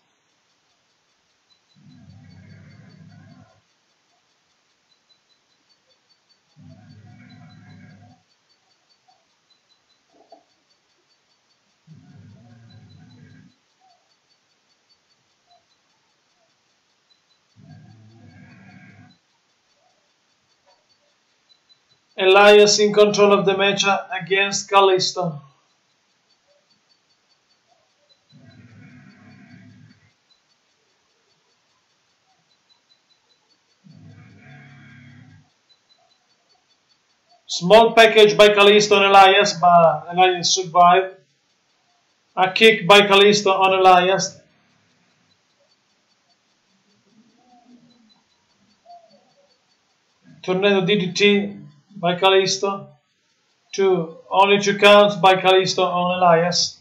Elias in control of the match against Kalisto. Small package by Kalisto on Elias, but Elias survived. A kick by Kalisto on Elias. Tornado DDT by Kalisto. Only 2 counts by Kalisto on Elias.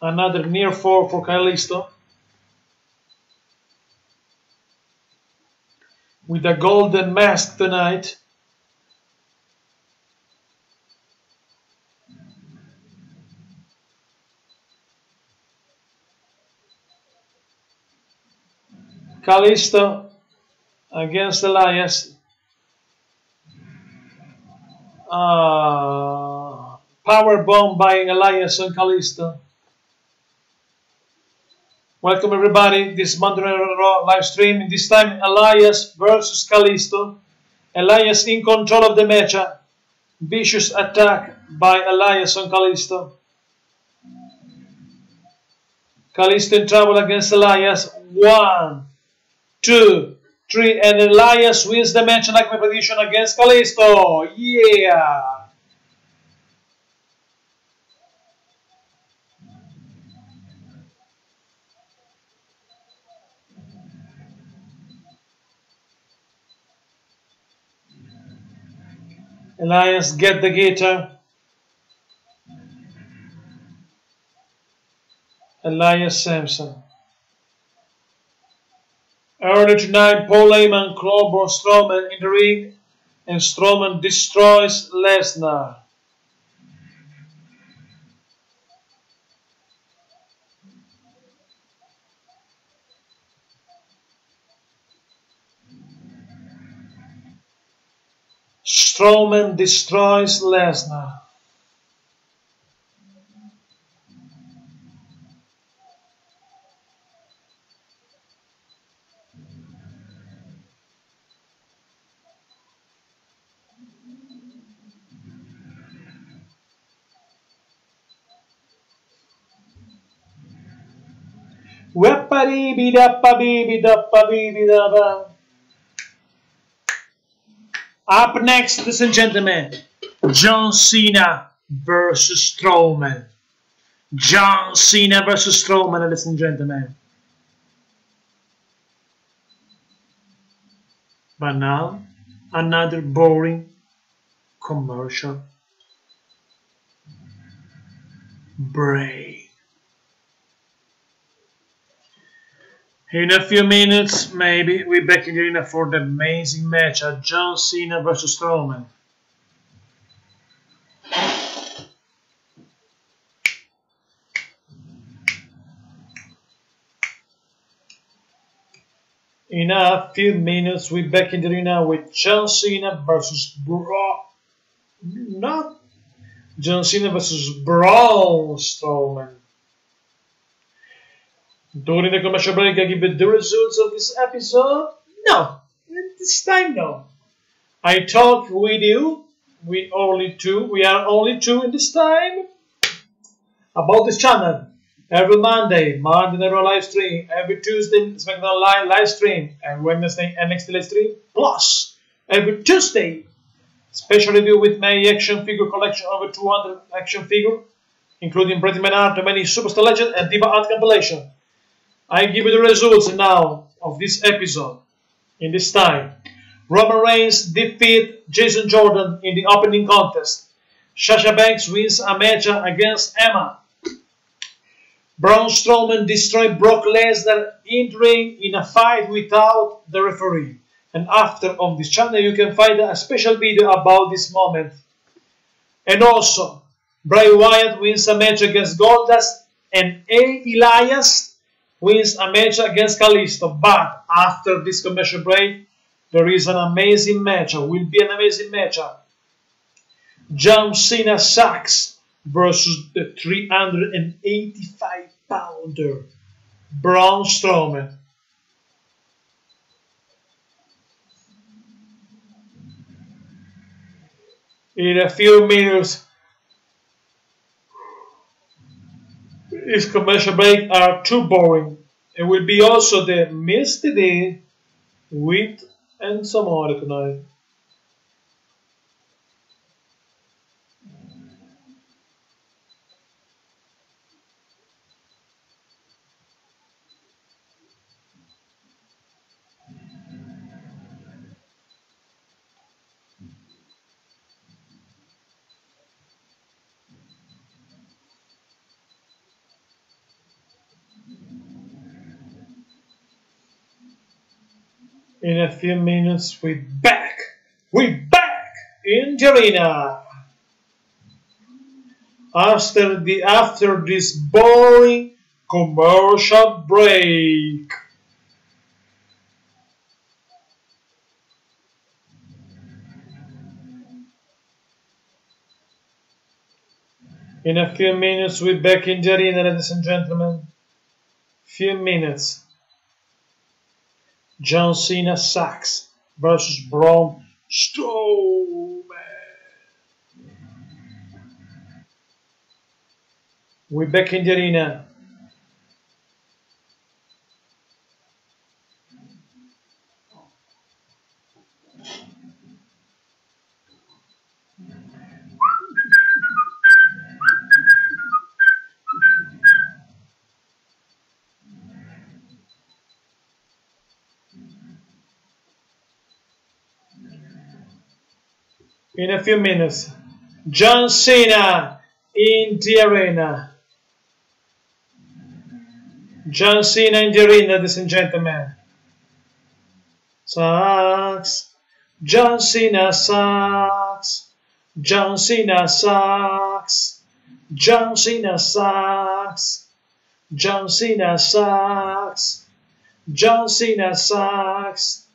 Another near fall for Kalisto. With a golden mask tonight. Kalisto against Elias. Power bomb by Elias on Kalisto. Welcome everybody, this Monday Night Raw live stream. This time Elias versus Kalisto. Elias in control of the match. Vicious attack by Elias on Kalisto. Kalisto in trouble against Elias. 1, 2, 3, and Elias wins the match like my prediction against Kalisto. Yeah! Elias get the guitar. Elias Sampson. Earlier tonight, Paul Heyman clawed Braun Strowman in the ring, and Strowman destroys Lesnar. Strowman destroys Lesnar. Up next, ladies and gentlemen, John Cena versus Strowman. John Cena versus Strowman, ladies and gentlemen. But now, another boring commercial break. In a few minutes, maybe, we're back in the arena for the amazing match at John Cena versus Strowman. In a few minutes, we're back in the arena with John Cena versus John Cena versus Braun Strowman. During the commercial break, I give you the results of this episode. No, this time no. I talk with you. We are only two in this time. About this channel. Every Monday Night Raw live stream. Every Tuesday, SmackDown live stream. Every Wednesday, NXT live stream. Plus, every Tuesday, special review with my action figure collection, over 200 action figures, including Bret Hart, the many Superstar Legend, and Diva Art compilation. I give you the results now of this episode. In this time, Roman Reigns defeats Jason Jordan in the opening contest. Sasha Banks wins a match against Emma. Braun Strowman destroyed Brock Lesnar in ring in a fight without the referee. And after on this channel you can find a special video about this moment. And also, Bray Wyatt wins a match against Goldust, and Elias wins a match against Kalisto. But after this commercial break, there is an amazing match. Will be an amazing matchup. John Cena sucks versus the 385-pounder Braun Strowman. In a few minutes, this commercial break are too boring. It will be also the Miss TV with and some more tonight. In a few minutes, we're back in the arena. After this boring commercial break. In a few minutes, we're back in the arena, ladies and gentlemen. Few minutes. John Cena sucks versus Braun Strowman. We're back in the arena. In a few minutes, John Cena in the arena. John Cena in the arena, ladies and gentlemen. Sucks. John Cena sucks. John Cena sucks. John Cena sucks. John Cena sucks. John Cena sucks.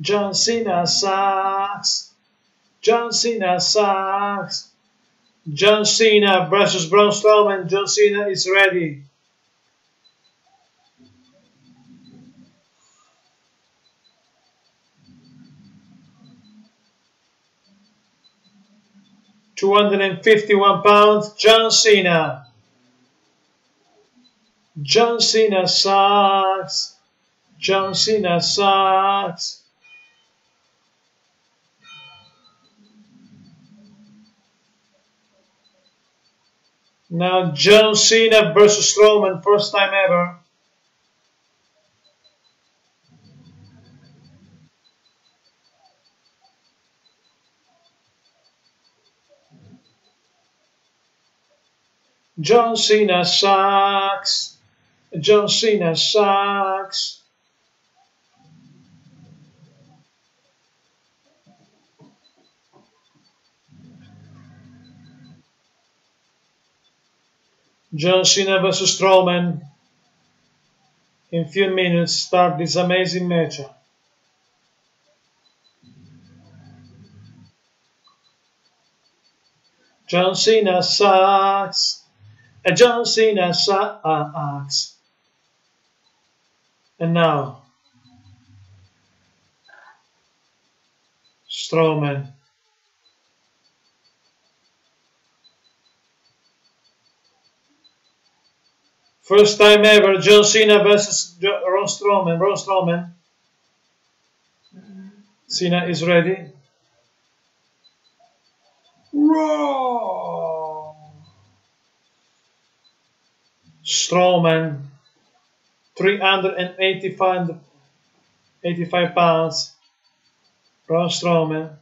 John Cena sucks. John Cena sucks. John Cena versus Braun Strowman. John Cena is ready. £251, John Cena. John Cena sucks. John Cena sucks. Now John Cena versus Strowman, first time ever. John Cena sucks. John Cena sucks. John Cena versus Strowman in few minutes start this amazing match. John Cena sucks. John Cena sucks. And now, Strowman. First time ever, John Cena versus Braun Strowman. Braun Strowman. Cena is ready. Raw. Strowman, 385 pounds. Braun Strowman.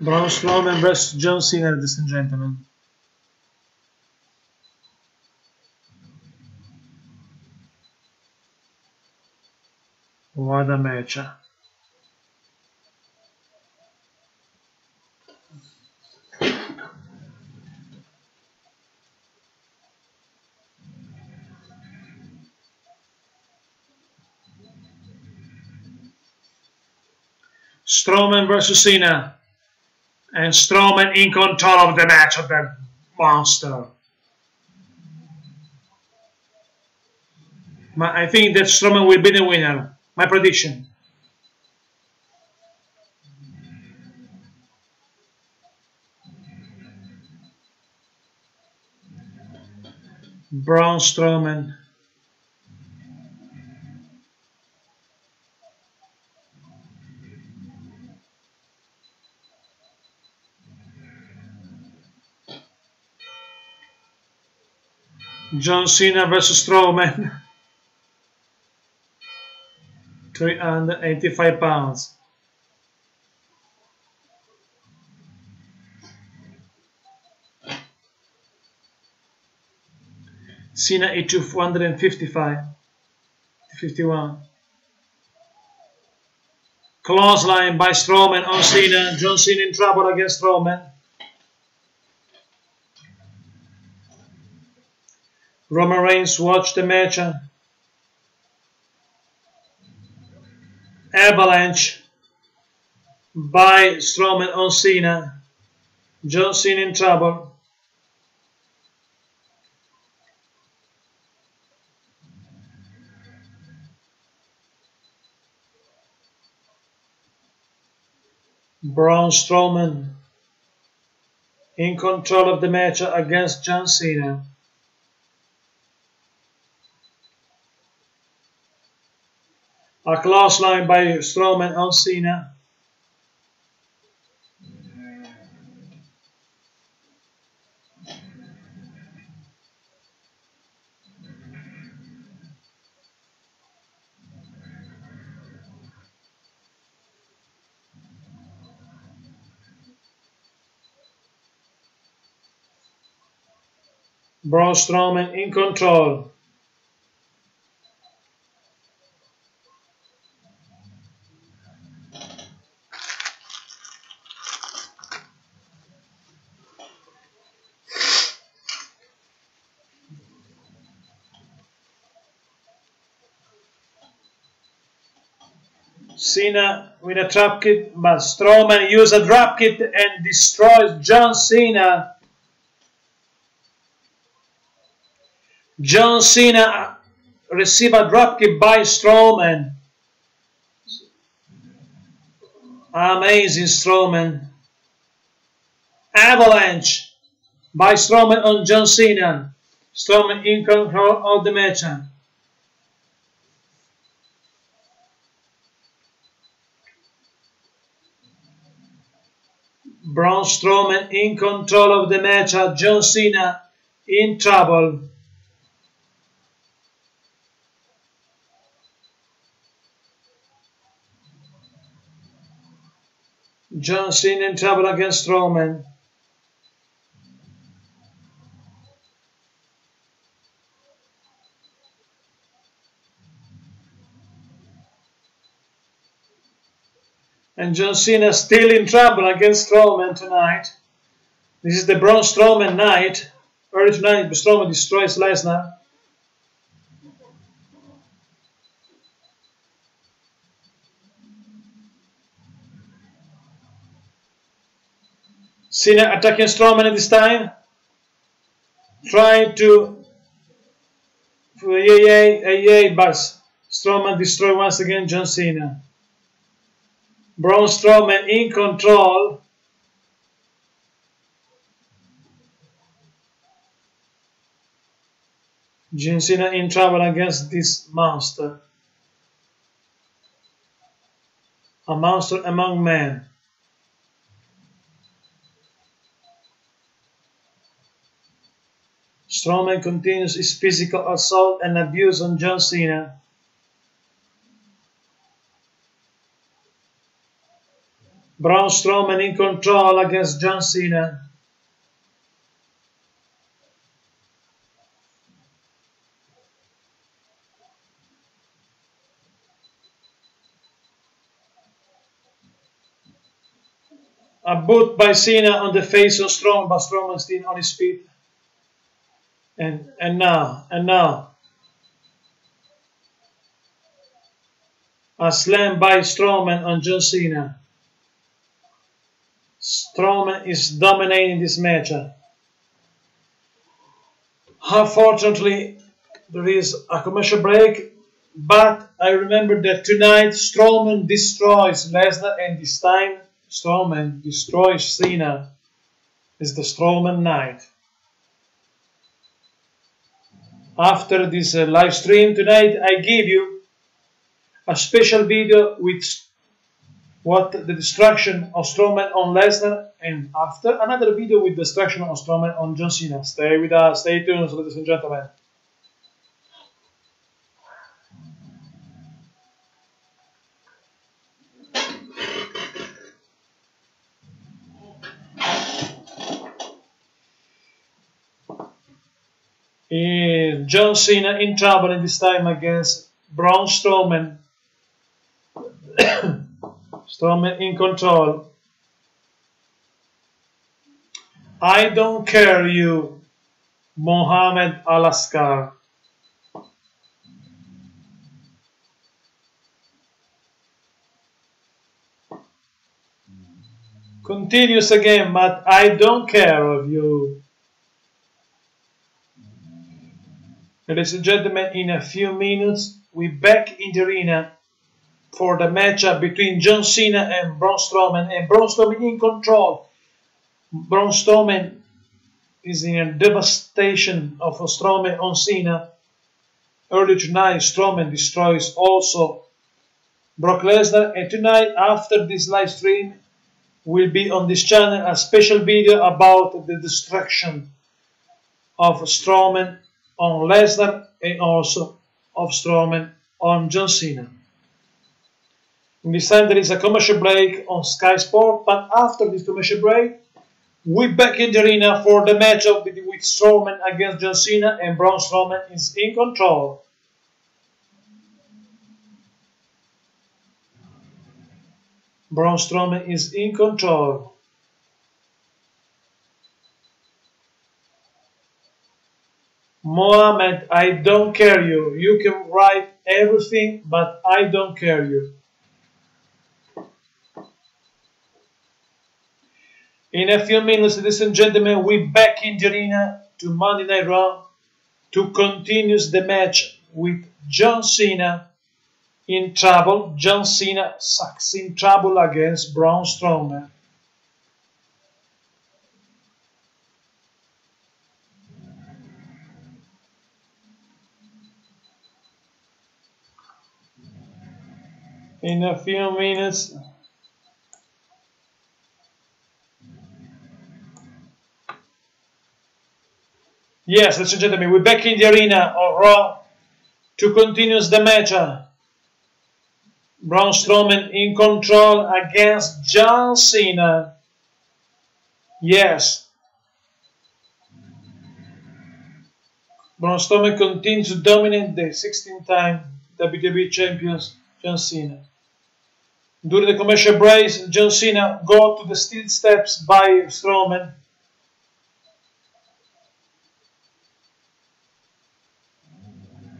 Braun Strowman versus John Cena, ladies and gentlemen. What a match. Strowman versus Cena. And Strowman in control of the match of the monster. I think that Strowman will be the winner. My prediction. Braun Strowman. John Cena versus Strowman. 385 pounds. Cena is 251. Clothesline by Strowman on Cena. John Cena in trouble against Strowman. Roman Reigns watched the match. Avalanche by Strowman on Cena. John Cena in trouble. Braun Strowman in control of the match against John Cena. A clothesline by Strowman on Cena. Braun Strowman in control. Cena with a drop kick, but Strowman uses a drop kick and destroys John Cena. John Cena receives a drop kick by Strowman. Amazing Strowman. Avalanche by Strowman on John Cena. Strowman in control of the match. Braun Strowman in control of the match. John Cena in trouble. John Cena in trouble against Strowman. And John Cena still in trouble against Strowman tonight. This is the Braun Strowman night. Early tonight, Strowman destroys Lesnar. Cena attacking Strowman at this time. Trying to but Strowman destroy once again John Cena. Braun Strowman in control. John Cena in trouble against this monster. A monster among men. Strowman continues his physical assault and abuse on John Cena. Braun Strowman in control against John Cena. A boot by Cena on the face of Strowman, but Strowman still on his feet. And now. A slam by Strowman on John Cena. Strowman is dominating this match. Unfortunately, there is a commercial break, but I remember that tonight Strowman destroys Lesnar, and this time Strowman destroys Cena. It's the Strowman night. After this live stream tonight, I give you a special video with what the destruction of Strowman on Lesnar, and after another video with the destruction of Strowman on John Cena. Stay with us, stay tuned, ladies and gentlemen. John Cena in trouble in this time against Braun Strowman. Strowman in control. I don't care, you, Muhammad Al-Askar. Continues again, but I don't care of you. Ladies and gentlemen, in a few minutes, we're back in the arena for the matchup between John Cena and Braun Strowman, and Braun Strowman in control. Braun Strowman is in a devastation of Strowman on Cena. Early tonight, Strowman destroys also Brock Lesnar, and tonight, after this live stream, will be on this channel a special video about the destruction of Strowman on Lesnar and also of Strowman on John Cena. In this time there is a commercial break on Sky Sport, but after this commercial break, we're back in the arena for the matchup with Strowman against John Cena, and Braun Strowman is in control. Braun Strowman is in control. Mohammed, I don't care you. You can write everything, but I don't care you. In a few minutes, ladies and gentlemen, we're back in the arena to Monday Night Raw to continue the match with John Cena in trouble. John Cena sucks in trouble against Braun Strowman. In a few minutes, yes, ladies and gentlemen, we're back in the arena of Raw to continue the match. Braun Strowman in control against John Cena. Yes. Braun Strowman continues to dominate the 16-time WWE champion John Cena. During the commercial break, John Cena go to the steel steps by Strowman.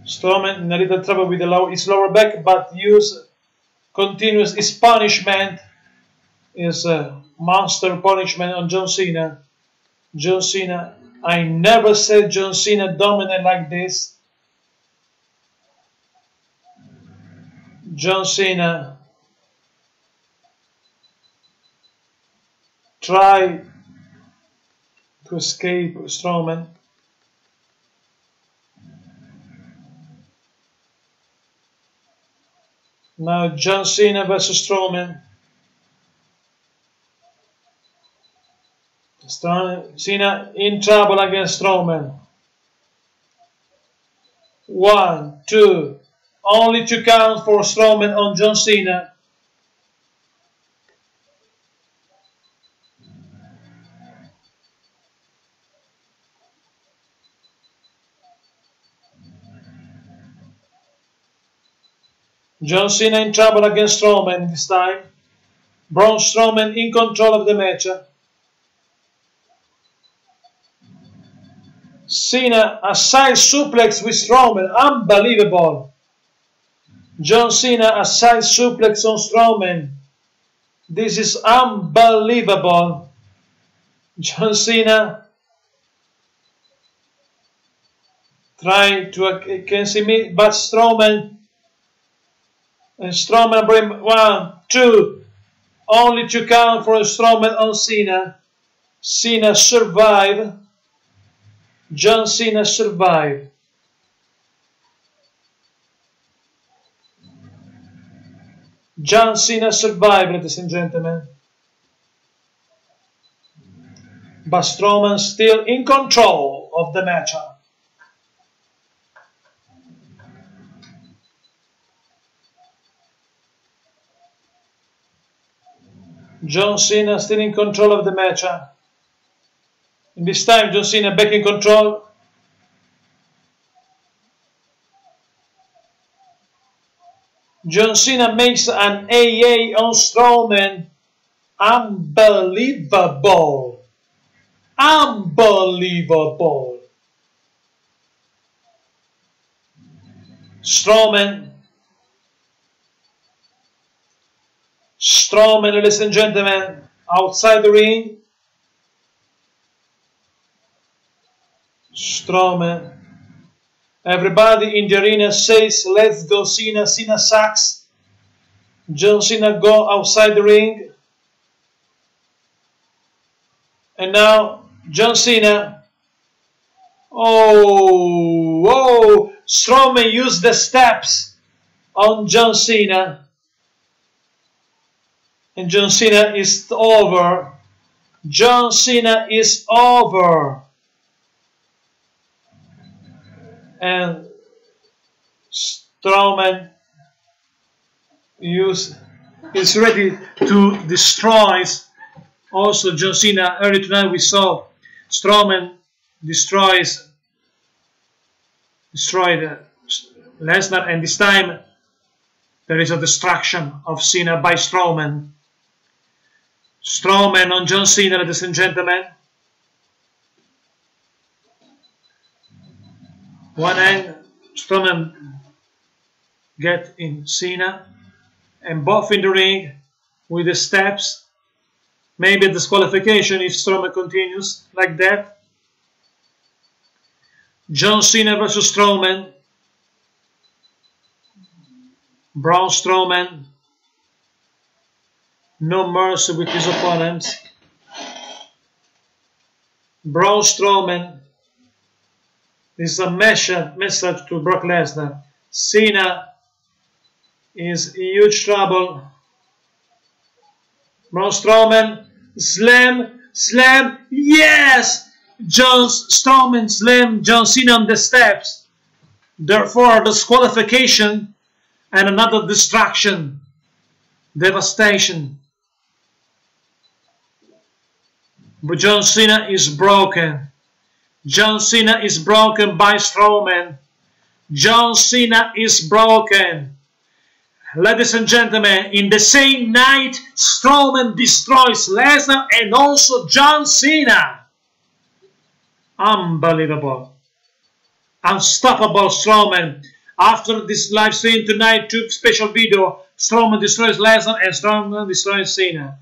Strowman in a little trouble with his lower back, but continues his punishment, his monster punishment on John Cena. John Cena, I never said John Cena dominate like this. John Cena try to escape Strowman. Now John Cena versus Strowman. Cena in trouble against Strowman. 1, 2. Only 2 counts for Strowman on John Cena. John Cena in trouble against Strowman this time. Braun Strowman in control of the match. Cena a side suplex with Strowman. Unbelievable. John Cena a side suplex on Strowman. This is unbelievable. John Cena try to against him, but Strowman and Strowman bring 1, 2. Only 2 count for Strowman on Cena. Cena survive. John Cena survive. John Cena survived, ladies and gentlemen. But Strowman still in control of the matchup. John Cena still in control of the matchup. And this time John Cena back in control. John Cena makes an AA on Strowman. Unbelievable. Unbelievable. Strowman, ladies and gentlemen, outside the ring. Strowman. Everybody in the arena says, let's go Cena, Cena sucks. John Cena go outside the ring. And now, John Cena. Oh, Strowman used the steps on John Cena. And John Cena is over. John Cena is over. And Strowman is ready to destroy also John Cena. Earlier tonight we saw Strowman destroyed Lesnar, and this time there is a destruction of Cena by Strowman. Strowman on John Cena, ladies and gentlemen. One end, Strowman get in Cena, and both in the ring with the steps. Maybe a disqualification if Strowman continues like that. John Cena versus Strowman. Braun Strowman. No mercy with his opponents. Braun Strowman. This is a message to Brock Lesnar. Cena is in huge trouble. Braun Strowman, slam, yes! Strowman slam John Cena on the steps. Therefore, disqualification and another distraction. Devastation. But John Cena is broken. John Cena is broken by Strowman. John Cena is broken. Ladies and gentlemen, in the same night, Strowman destroys Lesnar and also John Cena. Unbelievable. Unstoppable Strowman. After this live stream tonight, 2 special video, Strowman destroys Lesnar and Strowman destroys Cena.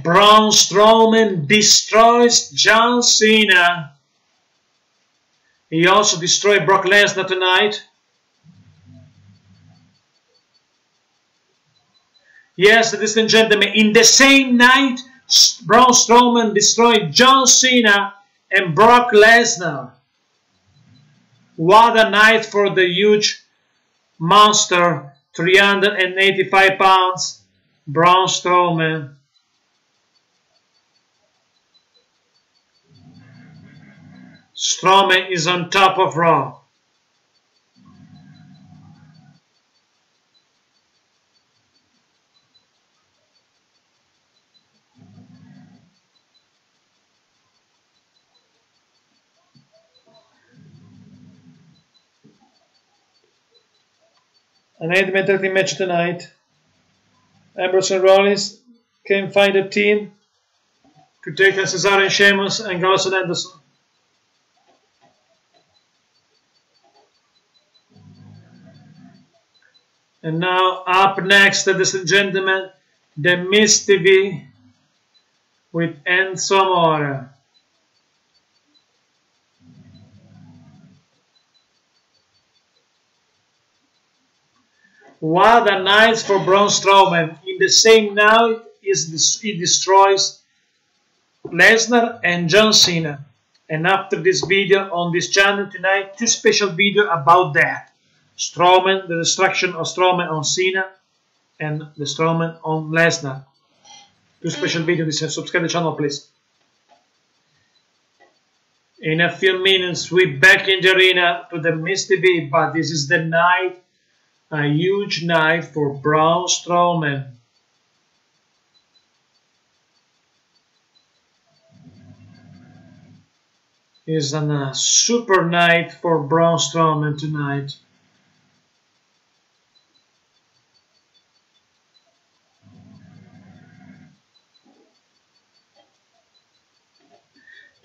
Braun Strowman destroys John Cena. He also destroyed Brock Lesnar tonight. Yes, ladies and gentlemen, in the same night, Braun Strowman destroyed John Cena and Brock Lesnar. What a night for the huge monster, 385 pounds, Braun Strowman. Strowman is on top of Raw. An 8-man tag team match tonight. Ambrose and Rollins can find a team to take on Cesaro and Sheamus and Gallows and Anderson. And now up next, ladies and gentlemen, The Miz TV with Enzo Amore. What a night for Braun Strowman. In the same night, he destroys Lesnar and John Cena. And after this video on this channel tonight, 2 special videos about that. Strowman, the destruction of Strowman on Cena, and the Strowman on Lesnar. 2 special videos. Subscribe to the channel, please. In a few minutes, we're back in the arena to the Miz TV, but this is the night, a huge night for Braun Strowman. It's a super night for Braun Strowman tonight.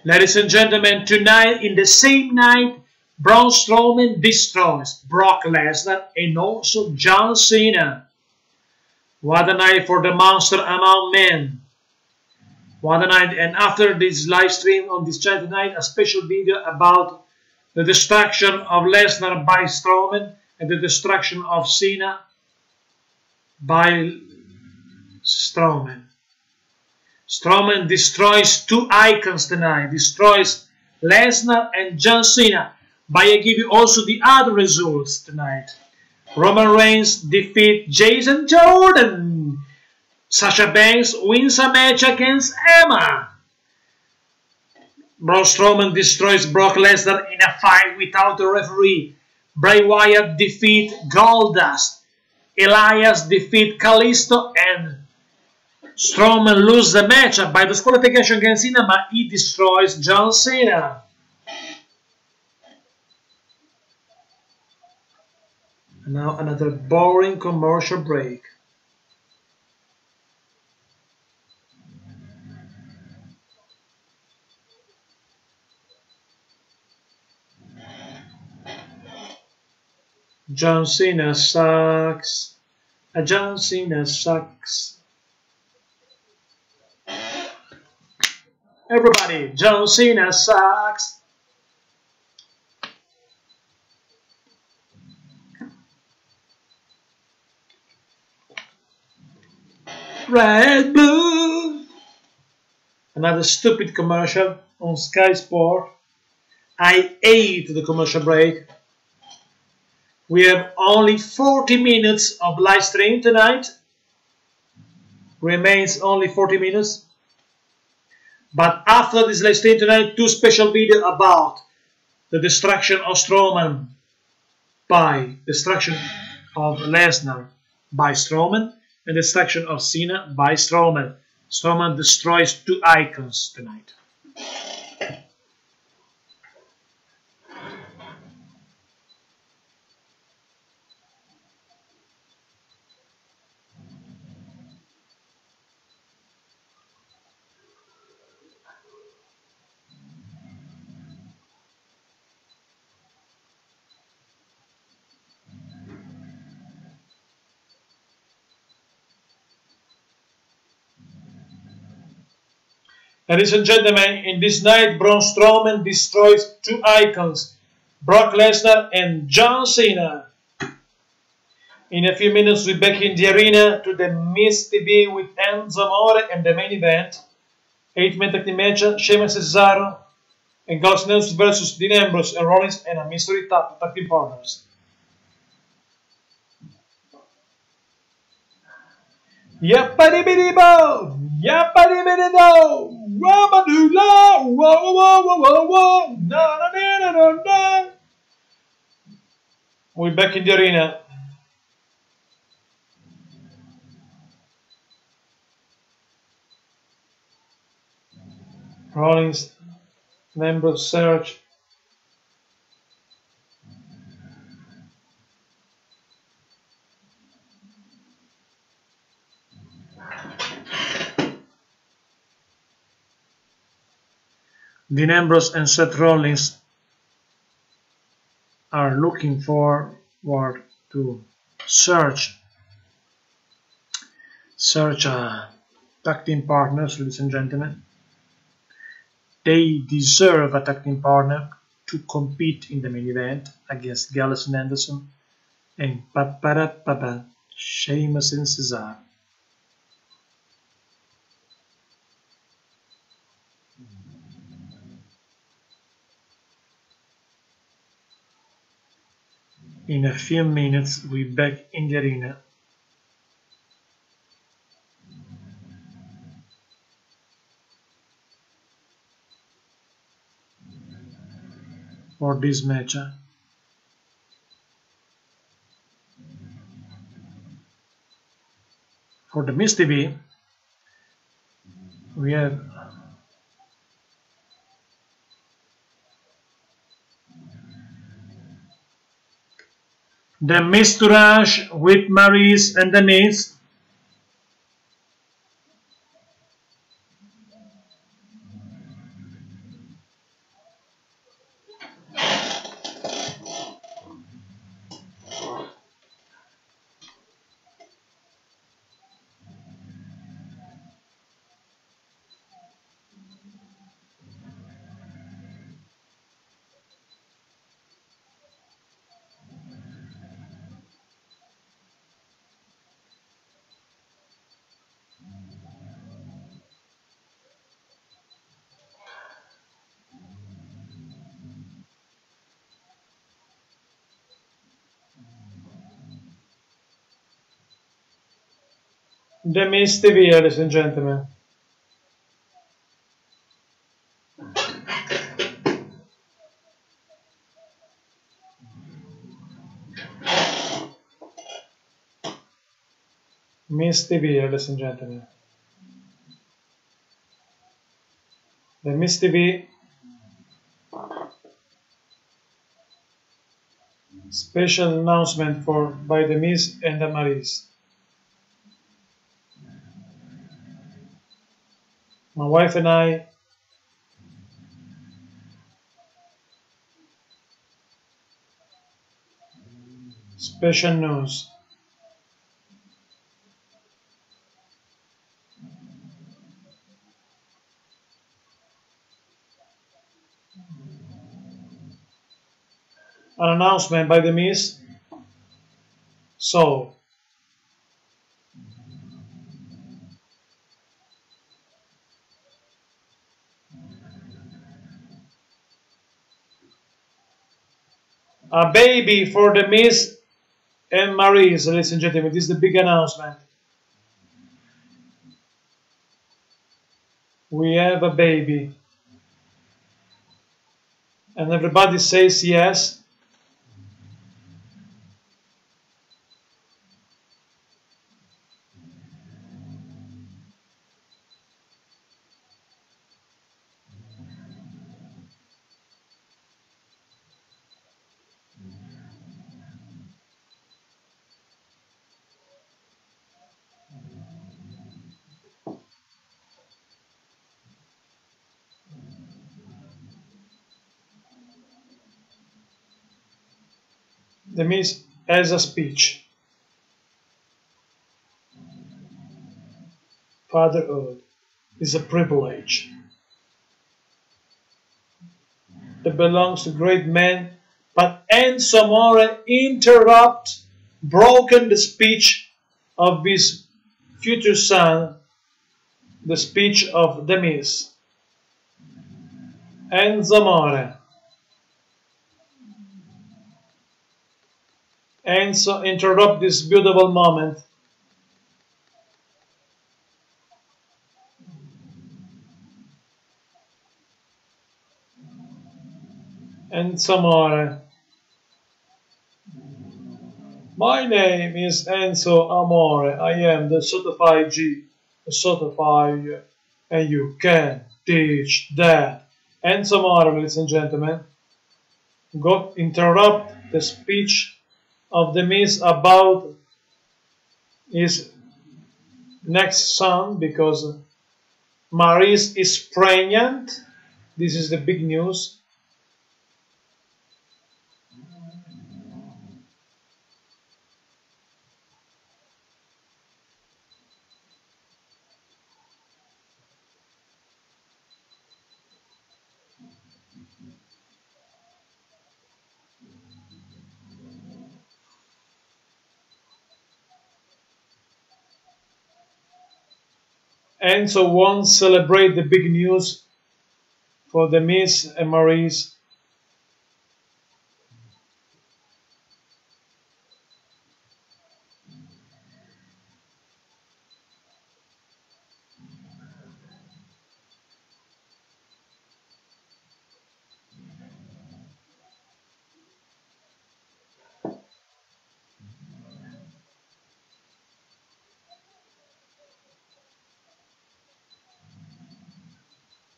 Ladies and gentlemen, tonight, in the same night, Braun Strowman destroys Brock Lesnar and also John Cena. What a night for the monster among men. What a night. And after this live stream on this channel tonight, a special video about the destruction of Lesnar by Strowman and the destruction of Cena by Strowman. Strowman destroys 2 icons tonight. Destroys Lesnar and John Cena. But I give you also the other results tonight. Roman Reigns defeats Jason Jordan. Sasha Banks wins a match against Emma. Braun Strowman destroys Brock Lesnar in a fight without a referee. Bray Wyatt defeats Goldust. Elias defeats Kalisto, and Strowman loses the match by disqualification against Cena, but he destroys John Cena. And now another boring commercial break. John Cena sucks. John Cena sucks. Everybody, John Cena sucks. Red Bull. Another stupid commercial on Sky Sport. I hate the commercial break. We have only 40 minutes of live stream tonight. Remains only 40 minutes. But after this, let's stay tonight two special videos about the destruction of Strowman by destruction of Lesnar by Strowman and destruction of Cena by Strowman. Strowman destroys two icons tonight. Ladies and gentlemen, in this night, Braun Strowman destroys two icons, Brock Lesnar and John Cena. In a few minutes, we'll be back in the arena to the Miz TV with Enzo Amore and the main event. 8-man tag team match, Sheamus and Cesaro and Gallows versus Dean Ambrose and Rollins and a mystery tag team partners. Yappity-bitty-bo! Yappity-bitty-do! Wabba-doo-la! Whoa-whoa-whoa-whoa-whoa! Na-na-na-na-na-na! We're back in the arena. Rollins, Ambrose search. Dean Ambrose and Seth Rollins are looking forward to search tag team partners, ladies and gentlemen. They deserve a tag team partner to compete in the main event against Gallows and Anderson and Sheamus and Cesaro. In a few minutes, we're back in the arena. For this match. For the Miz TV, we have the Mistourage with Maryse and the Miz. The Miz TV, ladies and gentlemen. Miz TV, ladies and gentlemen. The Miz TV special announcement by the Miz and the Maryse. My wife and I special news. An announcement by the Miz. So, a baby for the Miz and Maryse, ladies and gentlemen. This is the big announcement. We have a baby. And everybody says yes. The Miss has a speech. Fatherhood is a privilege that belongs to great men, but Enzo Amore broken the speech of his future son, the speech of the Miss. Enzo Amore. Enzo interrupt this beautiful moment. Enzo Amore. My name is Enzo Amore. I am the certified G, the certified, and you can teach that. Enzo Amore, ladies and gentlemen, got interrupt the speech of the Miss about his next son because Maryse is pregnant. This is the big news. Enzo won't celebrate the big news for the Miss and Maryse.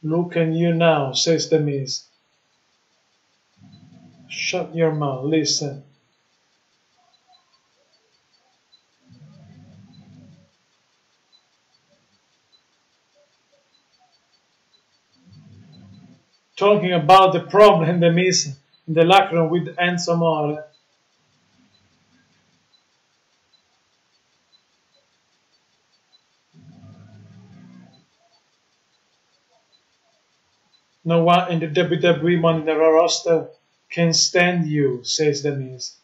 Look at you now, says the Miss. Shut your mouth, listen. Talking about the problem the Miss in the locker room with Enzo Amore. No one in the WWE Money in the Raw roster can stand you, says the Miz.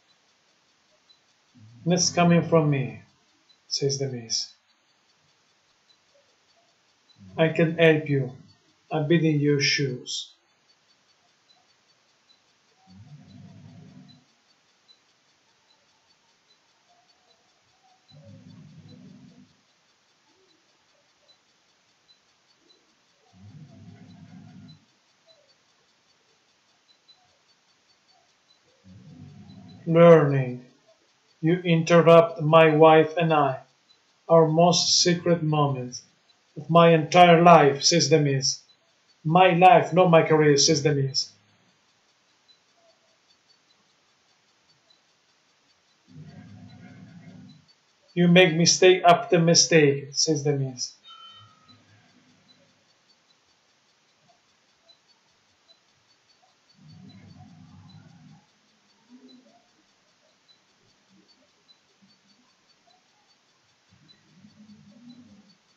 That's coming from me, says the Miz. I can help you. I've been in your shoes. Learning. You interrupt my wife and I, our most secret moments of my entire life, says the Miz. My life, not my career, says the Miz. You make mistake after mistake, says the Miz.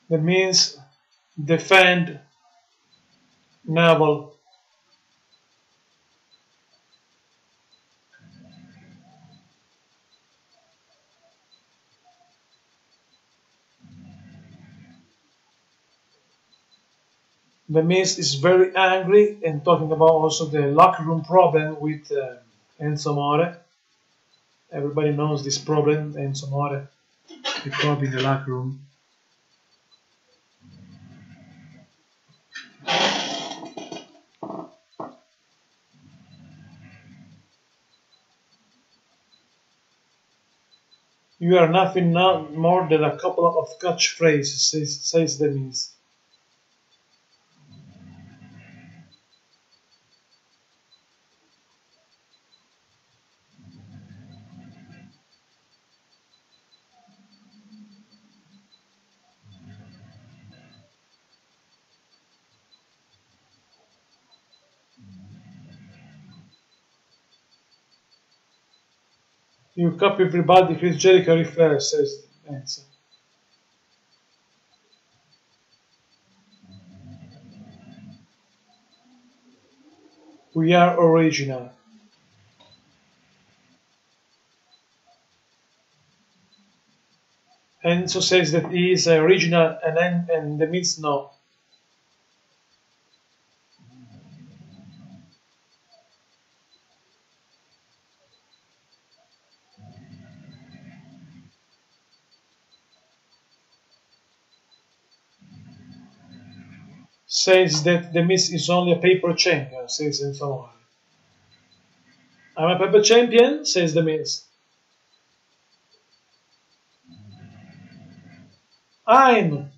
The Miz defend Neville. The Miz is very angry and talking about also the locker room problem with Enzo Amore. Everybody knows this problem, Enzo Amore, the problem in the locker room. You are nothing more than a couple of catchphrases, says the Miss. You copy everybody Chris Jericho refers, says Enzo. We are original. Enzo says that he is original and the Miss no. Says that the Miss is only a paper champion, says Enzo. I'm a paper champion, says the Miss. I'm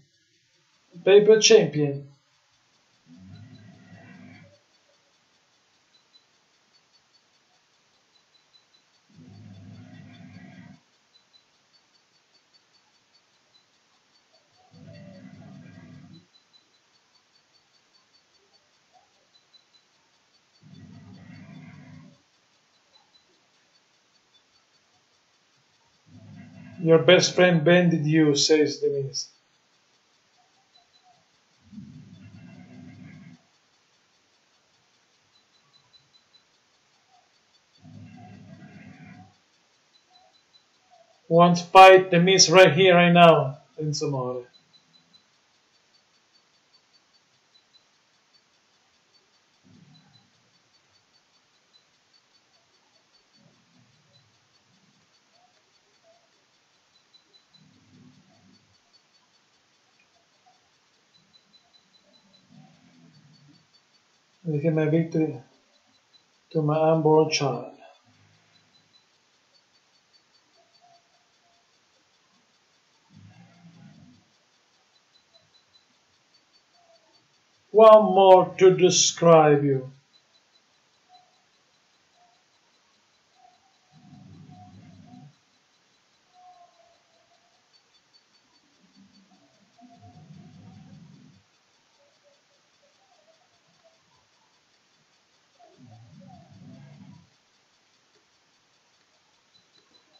a paper champion. Your best friend bended you, says the Miss. Want to fight the Miss right here, right now, Enzo Amore. I give my victory to my unborn child. One more to describe you.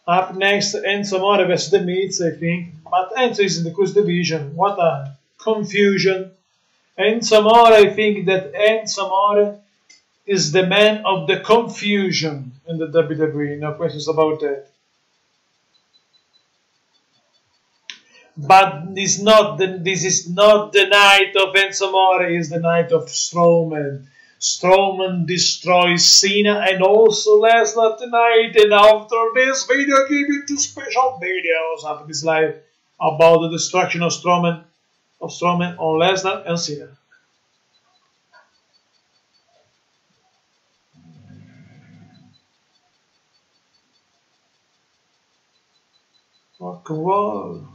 Up next, Enzo Amore versus the Miz, I think. But Enzo is in the Cruise Division. What a confusion. Enzo Amore, I think that Enzo Amore is the man of the confusion in the WWE. No questions about that. But this is not the night of Enzo Amore, it's the night of Strowman. Strowman destroys Cena and also Lesnar tonight. And after this video, give you two special videos after this live about the destruction of Strowman on Lesnar and Cena. Rock and roll.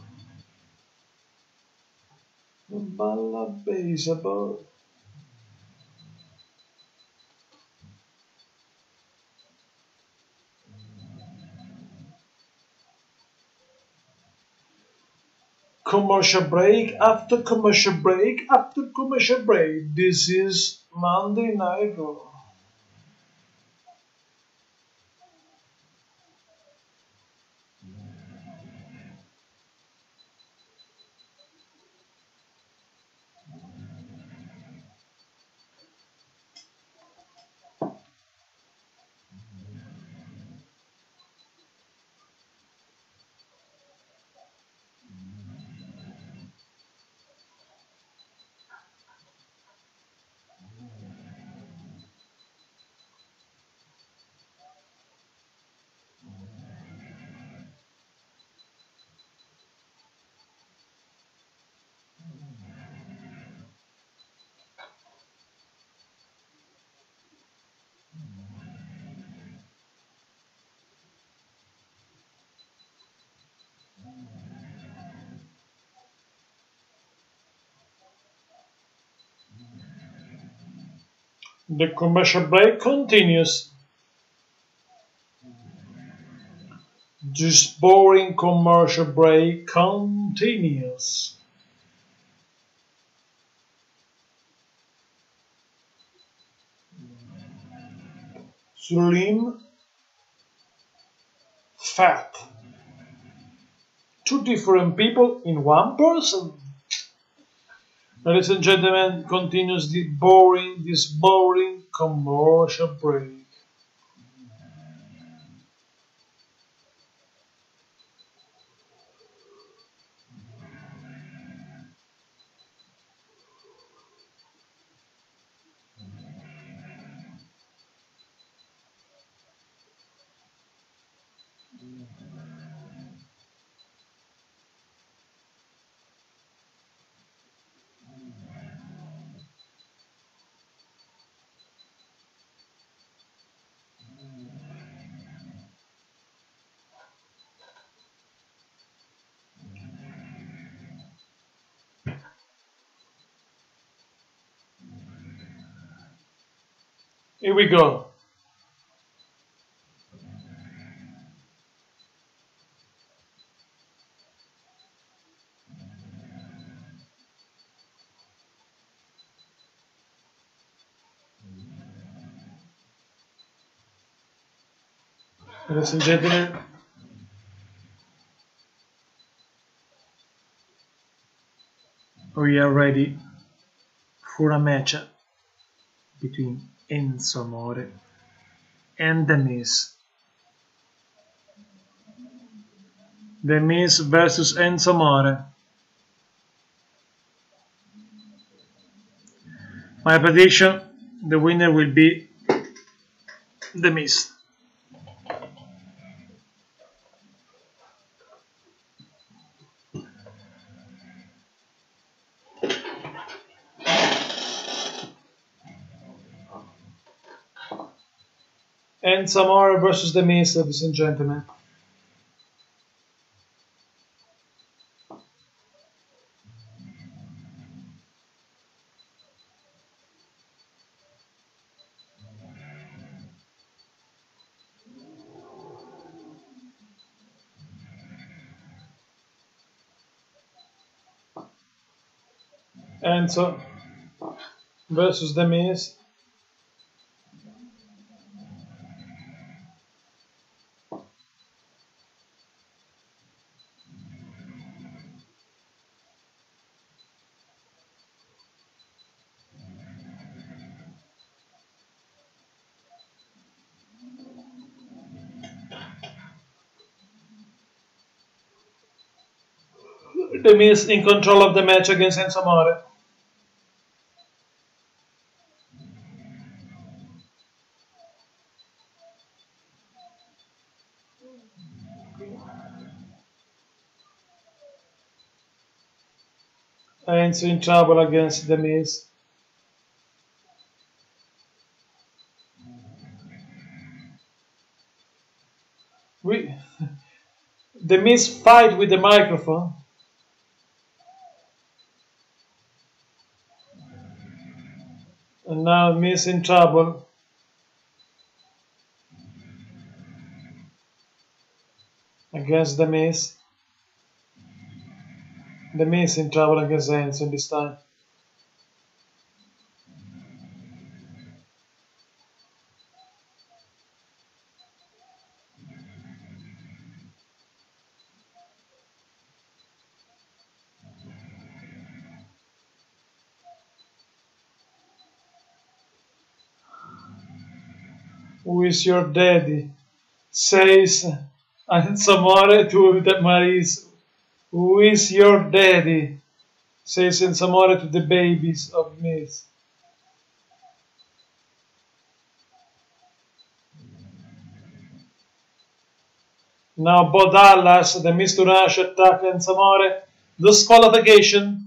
Balla baseball. Commercial break after commercial break after commercial break. This is Monday Night Raw. The commercial break continues. This boring commercial break continues. Slim, fat. Two different people in one person. Ladies and gentlemen, continues this boring commercial break. Here we go. Ladies and gentlemen, we are ready for a match between Enzo Amore and The Miz. The Miz versus Enzo Amore. My prediction, the winner will be The Miz. Enzo Amore versus The Miz, ladies and gentlemen. Enzo versus The Miz. The Miz in control of the match against Enzo Amore. Enzo in trouble against The Miz. The Miz fight with the microphone. And now Miz in trouble. Against The Miz. The Miz in trouble against Enzo this time. Who is your daddy? Says Enzo Amore to the Maris. Who is your daddy? Says Enzo Amore to the babies of Miz. Now Bo Dallas, the Miz to Rush attack Enzo Amore. Disqualification.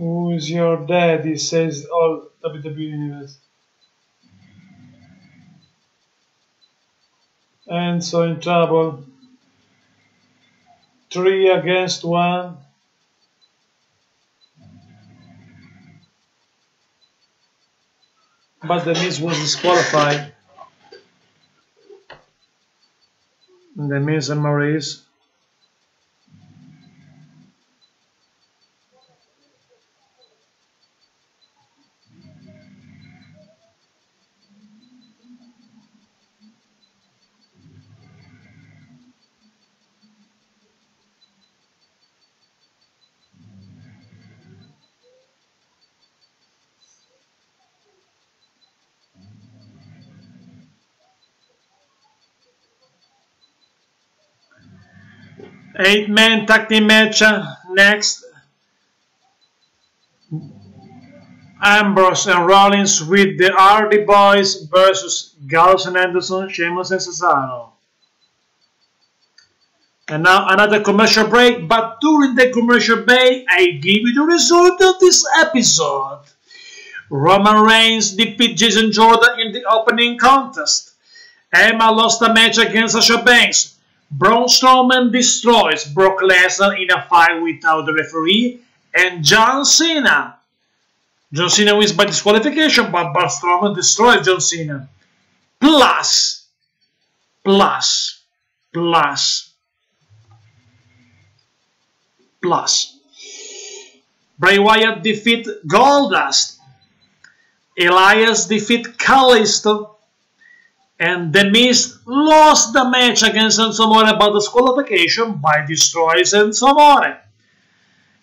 Who's your daddy? Says all WWE Universe. Enzo in trouble. 3 against 1. But the Miz was disqualified. The Miz and Maurice. Eight-man tag team match next. Ambrose and Rollins with the Hardy Boys versus Gallows and Anderson, Sheamus and Cesaro. And now another commercial break, but during the commercial break, I give you the result of this episode. Roman Reigns defeated Jason Jordan in the opening contest. Emma lost a match against Sasha Banks. Braun Strowman destroys Brock Lesnar in a fight without the referee. And John Cena. John Cena wins by disqualification, but Braun Strowman destroys John Cena. Plus. Bray Wyatt defeat Goldust. Elias defeat Kalisto. And The Miz lost the match against Enzo Amore by disqualification by destroying Enzo Amore.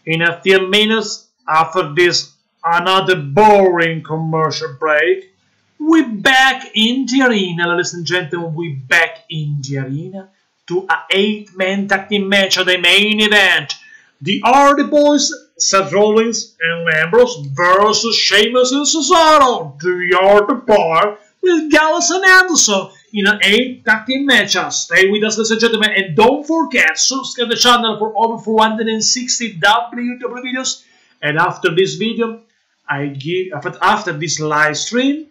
In a few minutes after this another boring commercial break, we back in the arena, ladies and gentlemen, we back in the arena to an 8-man tag team match at the main event. The Hardy Boys, Seth Rollins and Ambrose versus Sheamus and Cesaro, the Hardy Bar with Gallows and Anderson in an 8 tag team match. Stay with us, ladies and gentlemen, and don't forget, subscribe to the channel for over 460 WWE videos. And after this video, after this live stream,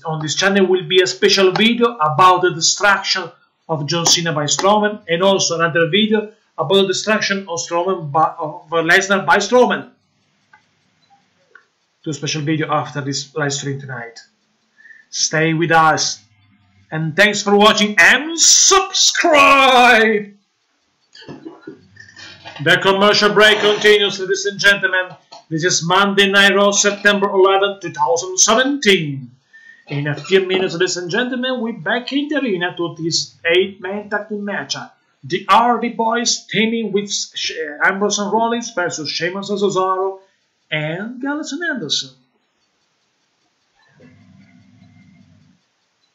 on this channel will be a special video about the destruction of John Cena by Strowman, and also another video about the destruction of Lesnar by Strowman. Two special video after this live stream tonight. Stay with us, and thanks for watching and subscribe. The commercial break continues, ladies and gentlemen. This is Monday Night Raw, September 11, 2017. In a few minutes, ladies and gentlemen, we're back in the arena to this 8-man tag team match. The Hardy Boys teaming with Ambrose and Rollins versus Sheamus and Cesaro and Gallows and Anderson.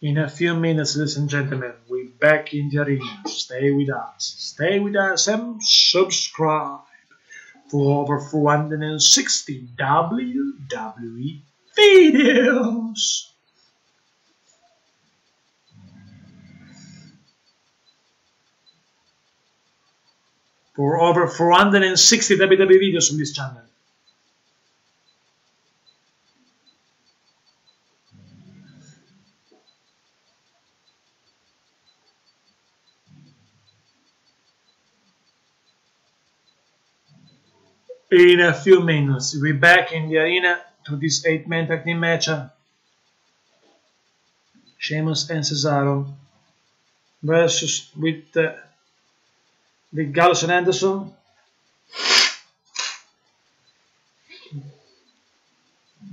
In a few minutes, ladies and gentlemen, we're back in the arena. Stay with us and subscribe for over 460 WWE videos. For over 460 WWE videos on this channel. In a few minutes, we're back in the arena to this 8-man tag team match. Sheamus and Cesaro versus with the Gallows and Anderson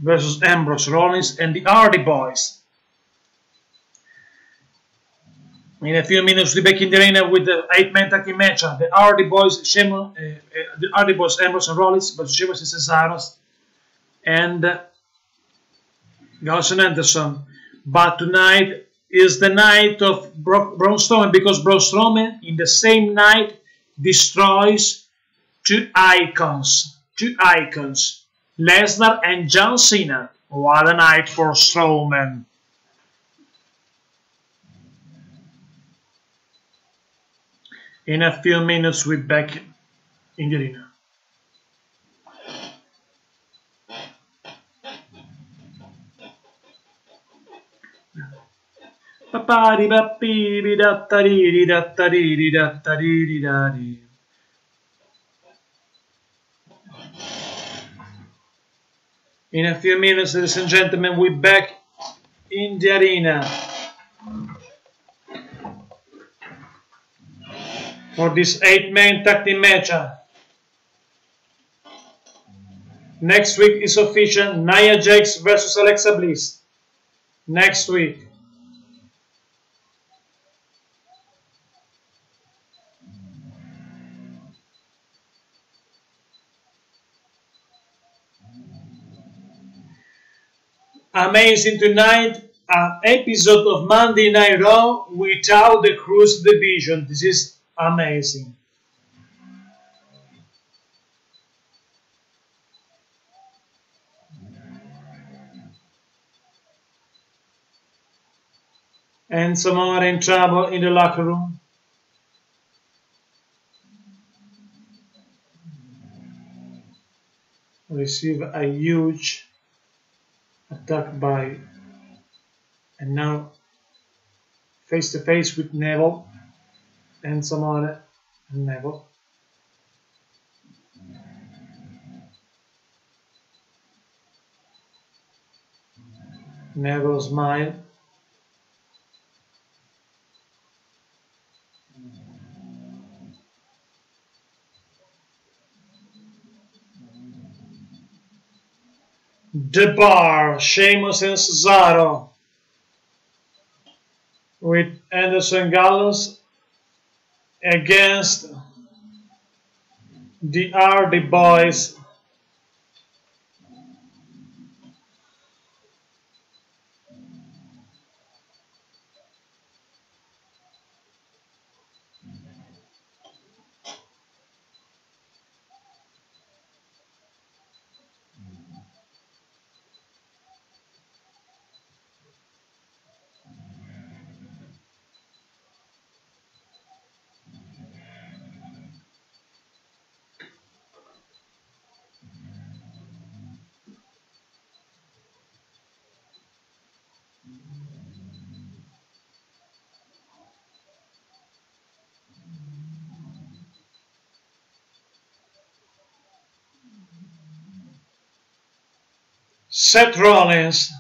versus Ambrose, Rollins and the Hardy Boys. In a few minutes, we're back in the arena with the 8-man tag team match. The Hardy Boys, Ambrose and Rollins versus Sheamus and Cesaro and Gallows and Anderson. But tonight is the night of Braun Strowman, because Braun Strowman in the same night destroys two icons, Lesnar and John Cena. What a night for Strowman. In a few minutes, we're back in the arena. Papari bappiri dattariri dattariri dattariri dari. In a few minutes, ladies and gentlemen, we're back in the arena for this 8-man tag team match. Next week is official, Nia Jax versus Alexa Bliss. Next week. Amazing tonight, an episode of Monday Night Raw without the Cruise division. This is amazing. And Samoa in trouble in the locker room. Receive a huge attack by, and now face to face with Neville and Samoa and Neville. Neville smile. The Bar, Sheamus and Cesaro with Anderson Gallows against the Hardy Boys. Seth Rollins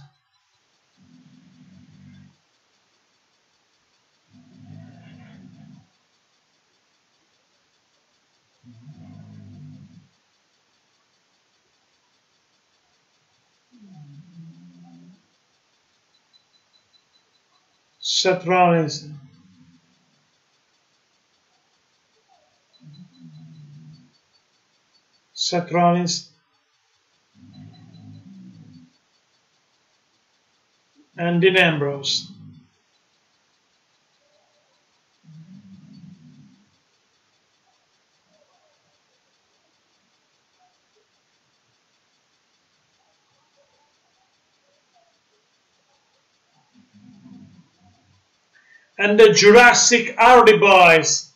Seth Rollins Seth Rollins and Dean Ambrose. And the Jurassic Hardy Boys.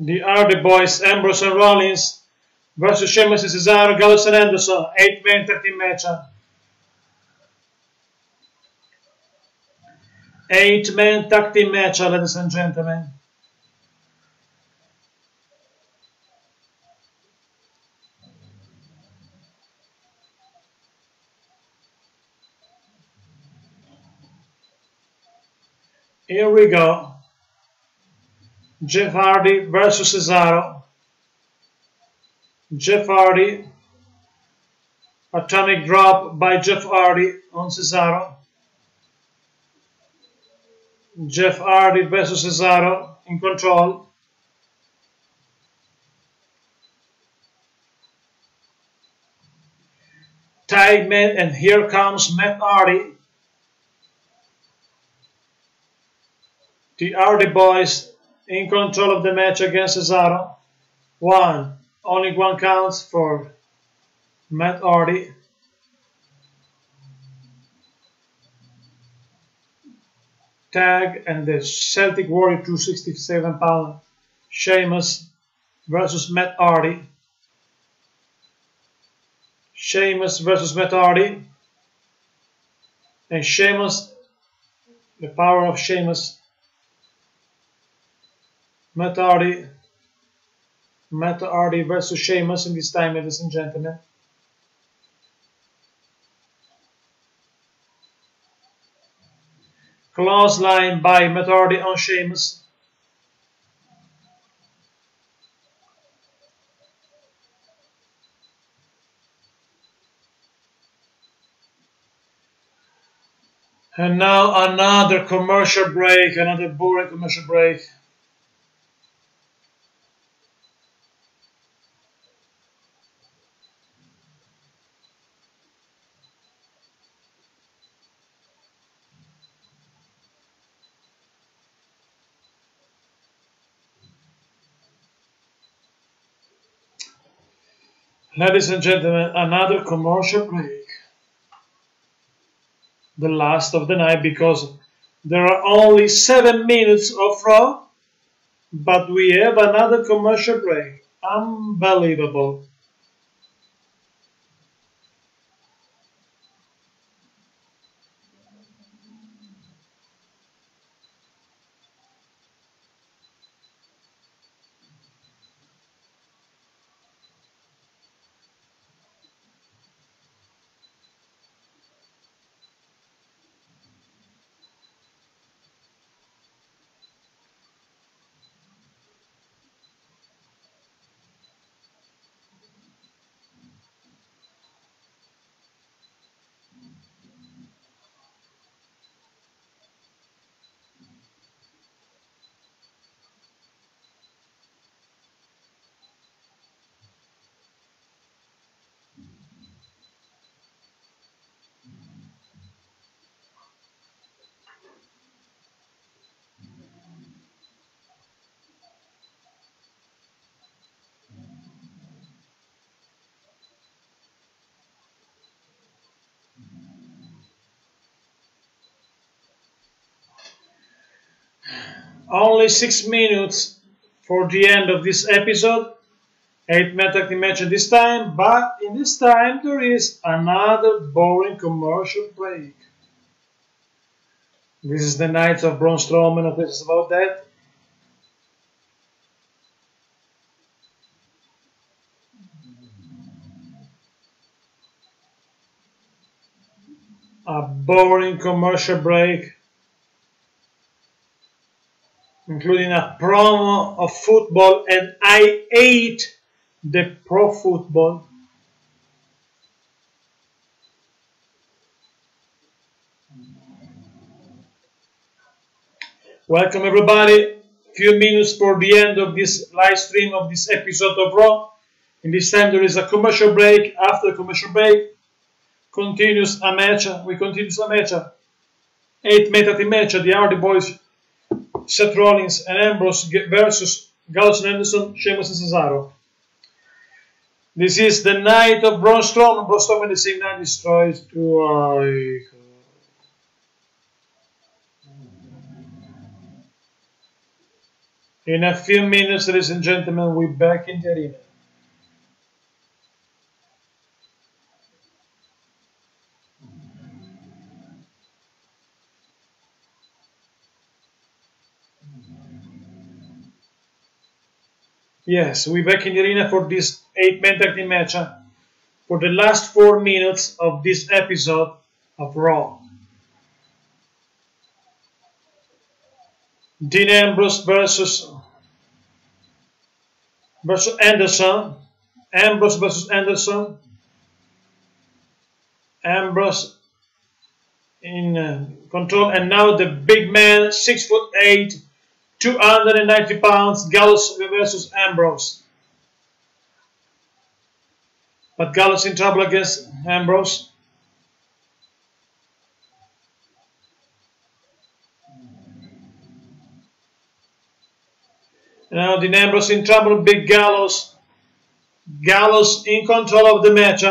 The Hardy Boys, Ambrose and Rollins versus Sheamus and Cesaro, Gallows and Anderson, 8-man tag team match. 8-man tag team match, ladies and gentlemen. Here we go. Jeff Hardy versus Cesaro. Jeff Hardy. Atomic drop by Jeff Hardy on Cesaro. Jeff Hardy versus Cesaro in control. Tag man, and here comes Matt Hardy. The Hardy Boys in control of the match against Cesaro. Only one counts for Matt Hardy. tag, and the Celtic Warrior 267 pound Sheamus versus Matt Hardy. Sheamus versus Matt Hardy. And Sheamus, the power of Sheamus. Matt Hardy versus Sheamus in this time, ladies and gentlemen. Clothesline by Matt Hardy on Sheamus. And now another commercial break, another boring commercial break. Ladies and gentlemen, another commercial break. The last of the night, because there are only 7 minutes of Raw, but we have another commercial break. Unbelievable. Only 6 minutes for the end of this episode. 8-man tag team match at this time, but in this time there is another boring commercial break. This is the night of Braun Strowman, no questions about that. A boring commercial break, including a promo of football, and I hate the pro football. Welcome everybody. Few minutes for the end of this live stream of this episode of Raw. In this time there is a commercial break. After the commercial break, continues a match. 8-man tag team match. The Hardy Boys, Seth Rollins and Ambrose versus Gallows and Anderson, Sheamus and Cesaro. This is the night of Braun Strowman. Braun Strowman the same night destroys Drew. In a few minutes, ladies and gentlemen, we're back in the arena. Yes, we're back in the arena for this 8-man tag team match. For the last 4 minutes of this episode of Raw. Dean Ambrose versus Anderson. Ambrose versus Anderson. Ambrose in control, and now the big man, 6'8", 290 pounds, Gallows versus Ambrose. But Gallows in trouble against Ambrose. Now Dean Ambrose in trouble, big Gallows. Gallows in control of the match.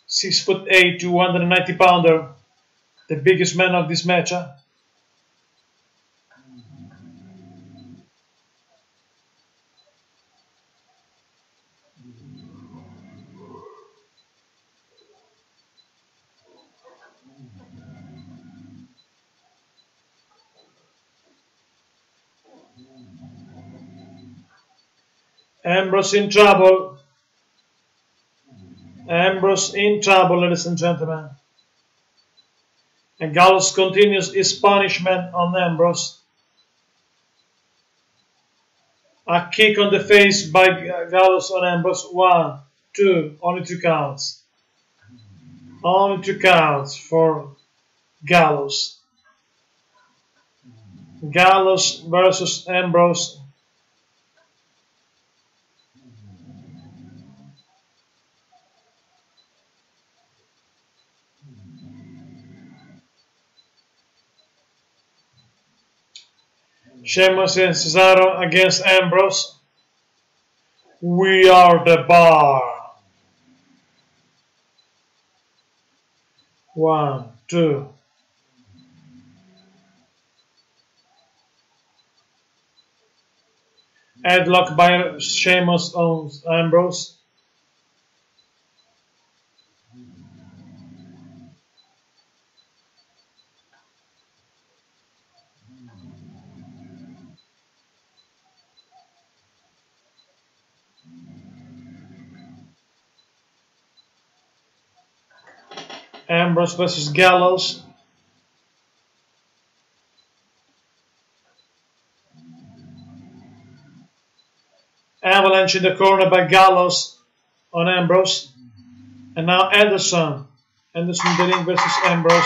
6'8", 290 pounder. The biggest man of this match. Ambrose in trouble. Ambrose in trouble, ladies and gentlemen. And Gallows continues his punishment on Ambrose. A kick on the face by Gallows on Ambrose. 1, 2, only 2 counts. Only 2 counts for Gallows. Gallows versus Ambrose. Sheamus and Cesaro against Ambrose. We are the bar. 1, 2. Headlock by Sheamus on Ambrose. Ambrose versus Gallows. Avalanche in the corner by Gallows on Ambrose. And now Anderson. Anderson in the ring versus Ambrose.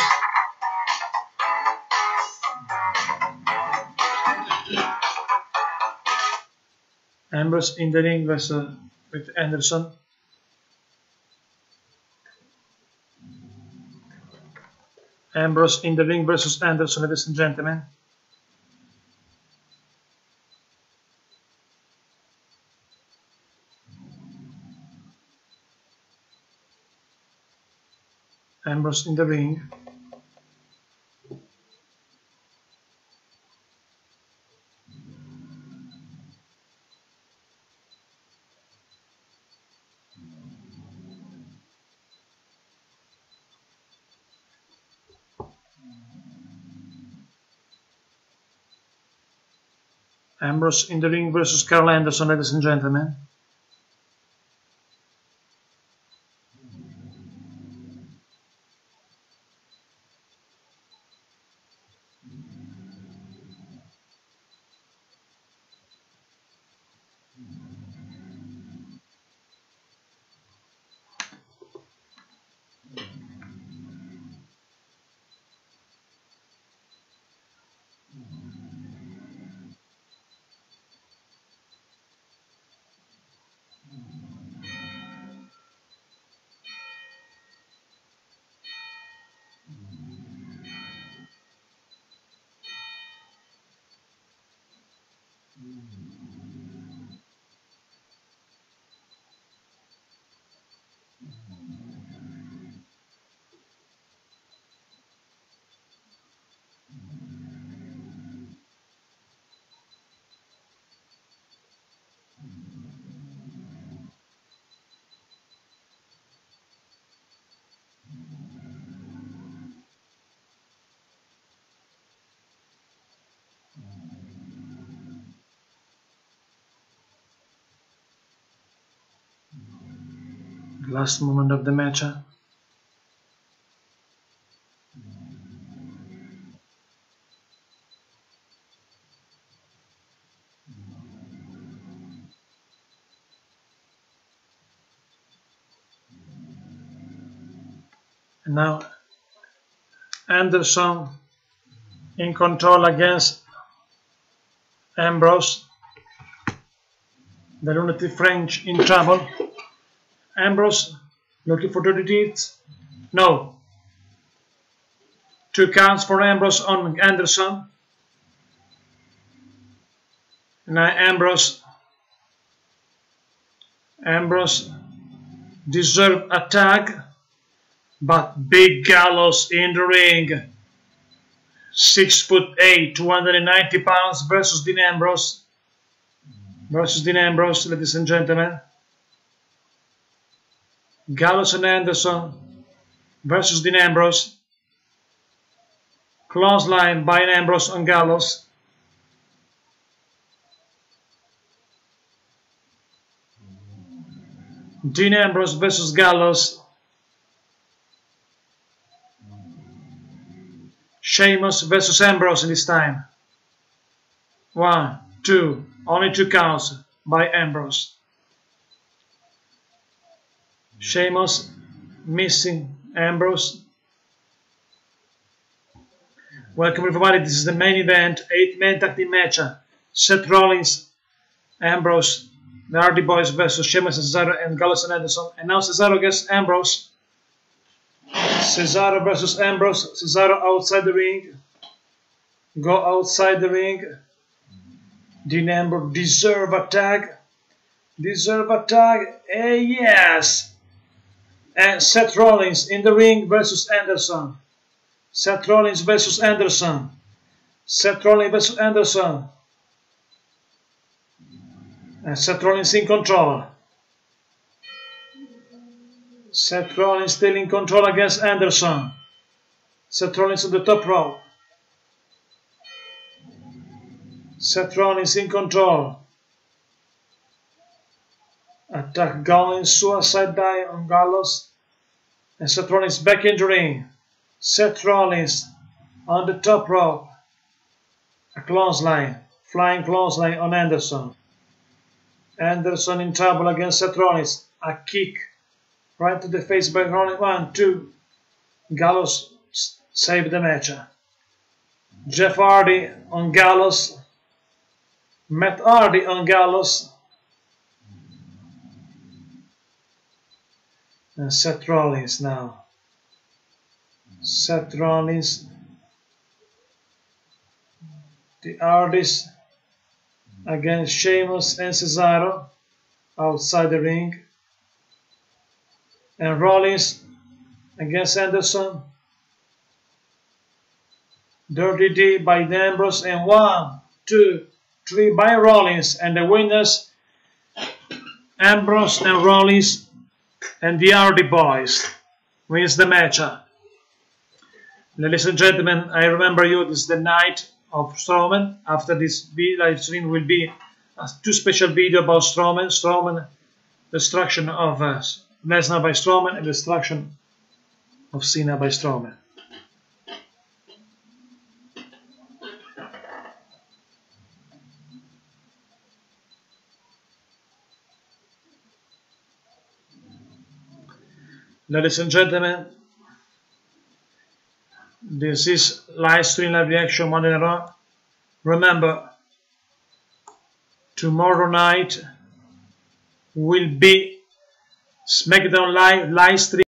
Ambrose in the ring versus with Anderson. Ambrose in the ring versus Anderson, ladies and gentlemen. Ambrose in the ring. Ambrose in the ring versus Carl Anderson, ladies and gentlemen. Last moment of the match. And now Anderson in control against Ambrose. The Lunatic French in trouble. Ambrose looking for dirty deeds. No. 2 counts for Ambrose on Anderson. Now Ambrose deserved a tag, but Big Gallows in the ring. 6'8", 290 pounds versus Dean Ambrose. Ladies and gentlemen. Gallows and Anderson versus Dean Ambrose. Clothesline by Ambrose on Gallows. Dean Ambrose versus Gallows. Sheamus versus Ambrose in this time. 1, 2, only 2 counts by Ambrose. Sheamus missing Ambrose. Welcome everybody, this is the main event, 8-man tag team match. Seth Rollins, Ambrose, the Hardy Boys versus Sheamus and Cesaro and Gallows and Anderson. And now Cesaro against Ambrose. Cesaro versus Ambrose. Cesaro outside the ring. Go outside the ring. Dean Ambrose deserve a tag. Deserve a tag. Yes. And Seth Rollins in the ring versus Anderson. Seth Rollins versus Anderson. Seth Rollins versus Anderson. And Seth Rollins in control. Seth Rollins still in control against Anderson. Seth Rollins on the top rope. Seth Rollins in control. Attack going, suicide dive on Gallows. And Seth Rollins back in the ring. Seth Rollins on the top rope. A clothesline, flying clothesline on Anderson. Anderson in trouble against Seth Rollins. A kick right to the face by Rollins. 1, 2. Gallows saved the match. Jeff Hardy on Gallows. Matt Hardy on Gallows. And Seth Rollins now. Seth Rollins. The Hardys against Sheamus and Cesaro outside the ring. And Rollins against Anderson. Dirty D by Ambrose. And 1, 2, 3 by Rollins. And the winners, Ambrose and Rollins and the Hardy Boys, wins the match. Ladies and gentlemen, I remember you, this is the night of Strowman. After this live stream will be 2 special videos about Strowman. Strowman, destruction of Lesnar by Strowman, and destruction of Cena by Strowman. Ladies and gentlemen, this is live stream live reaction Monday Night Raw. Remember, tomorrow night will be SmackDown live stream.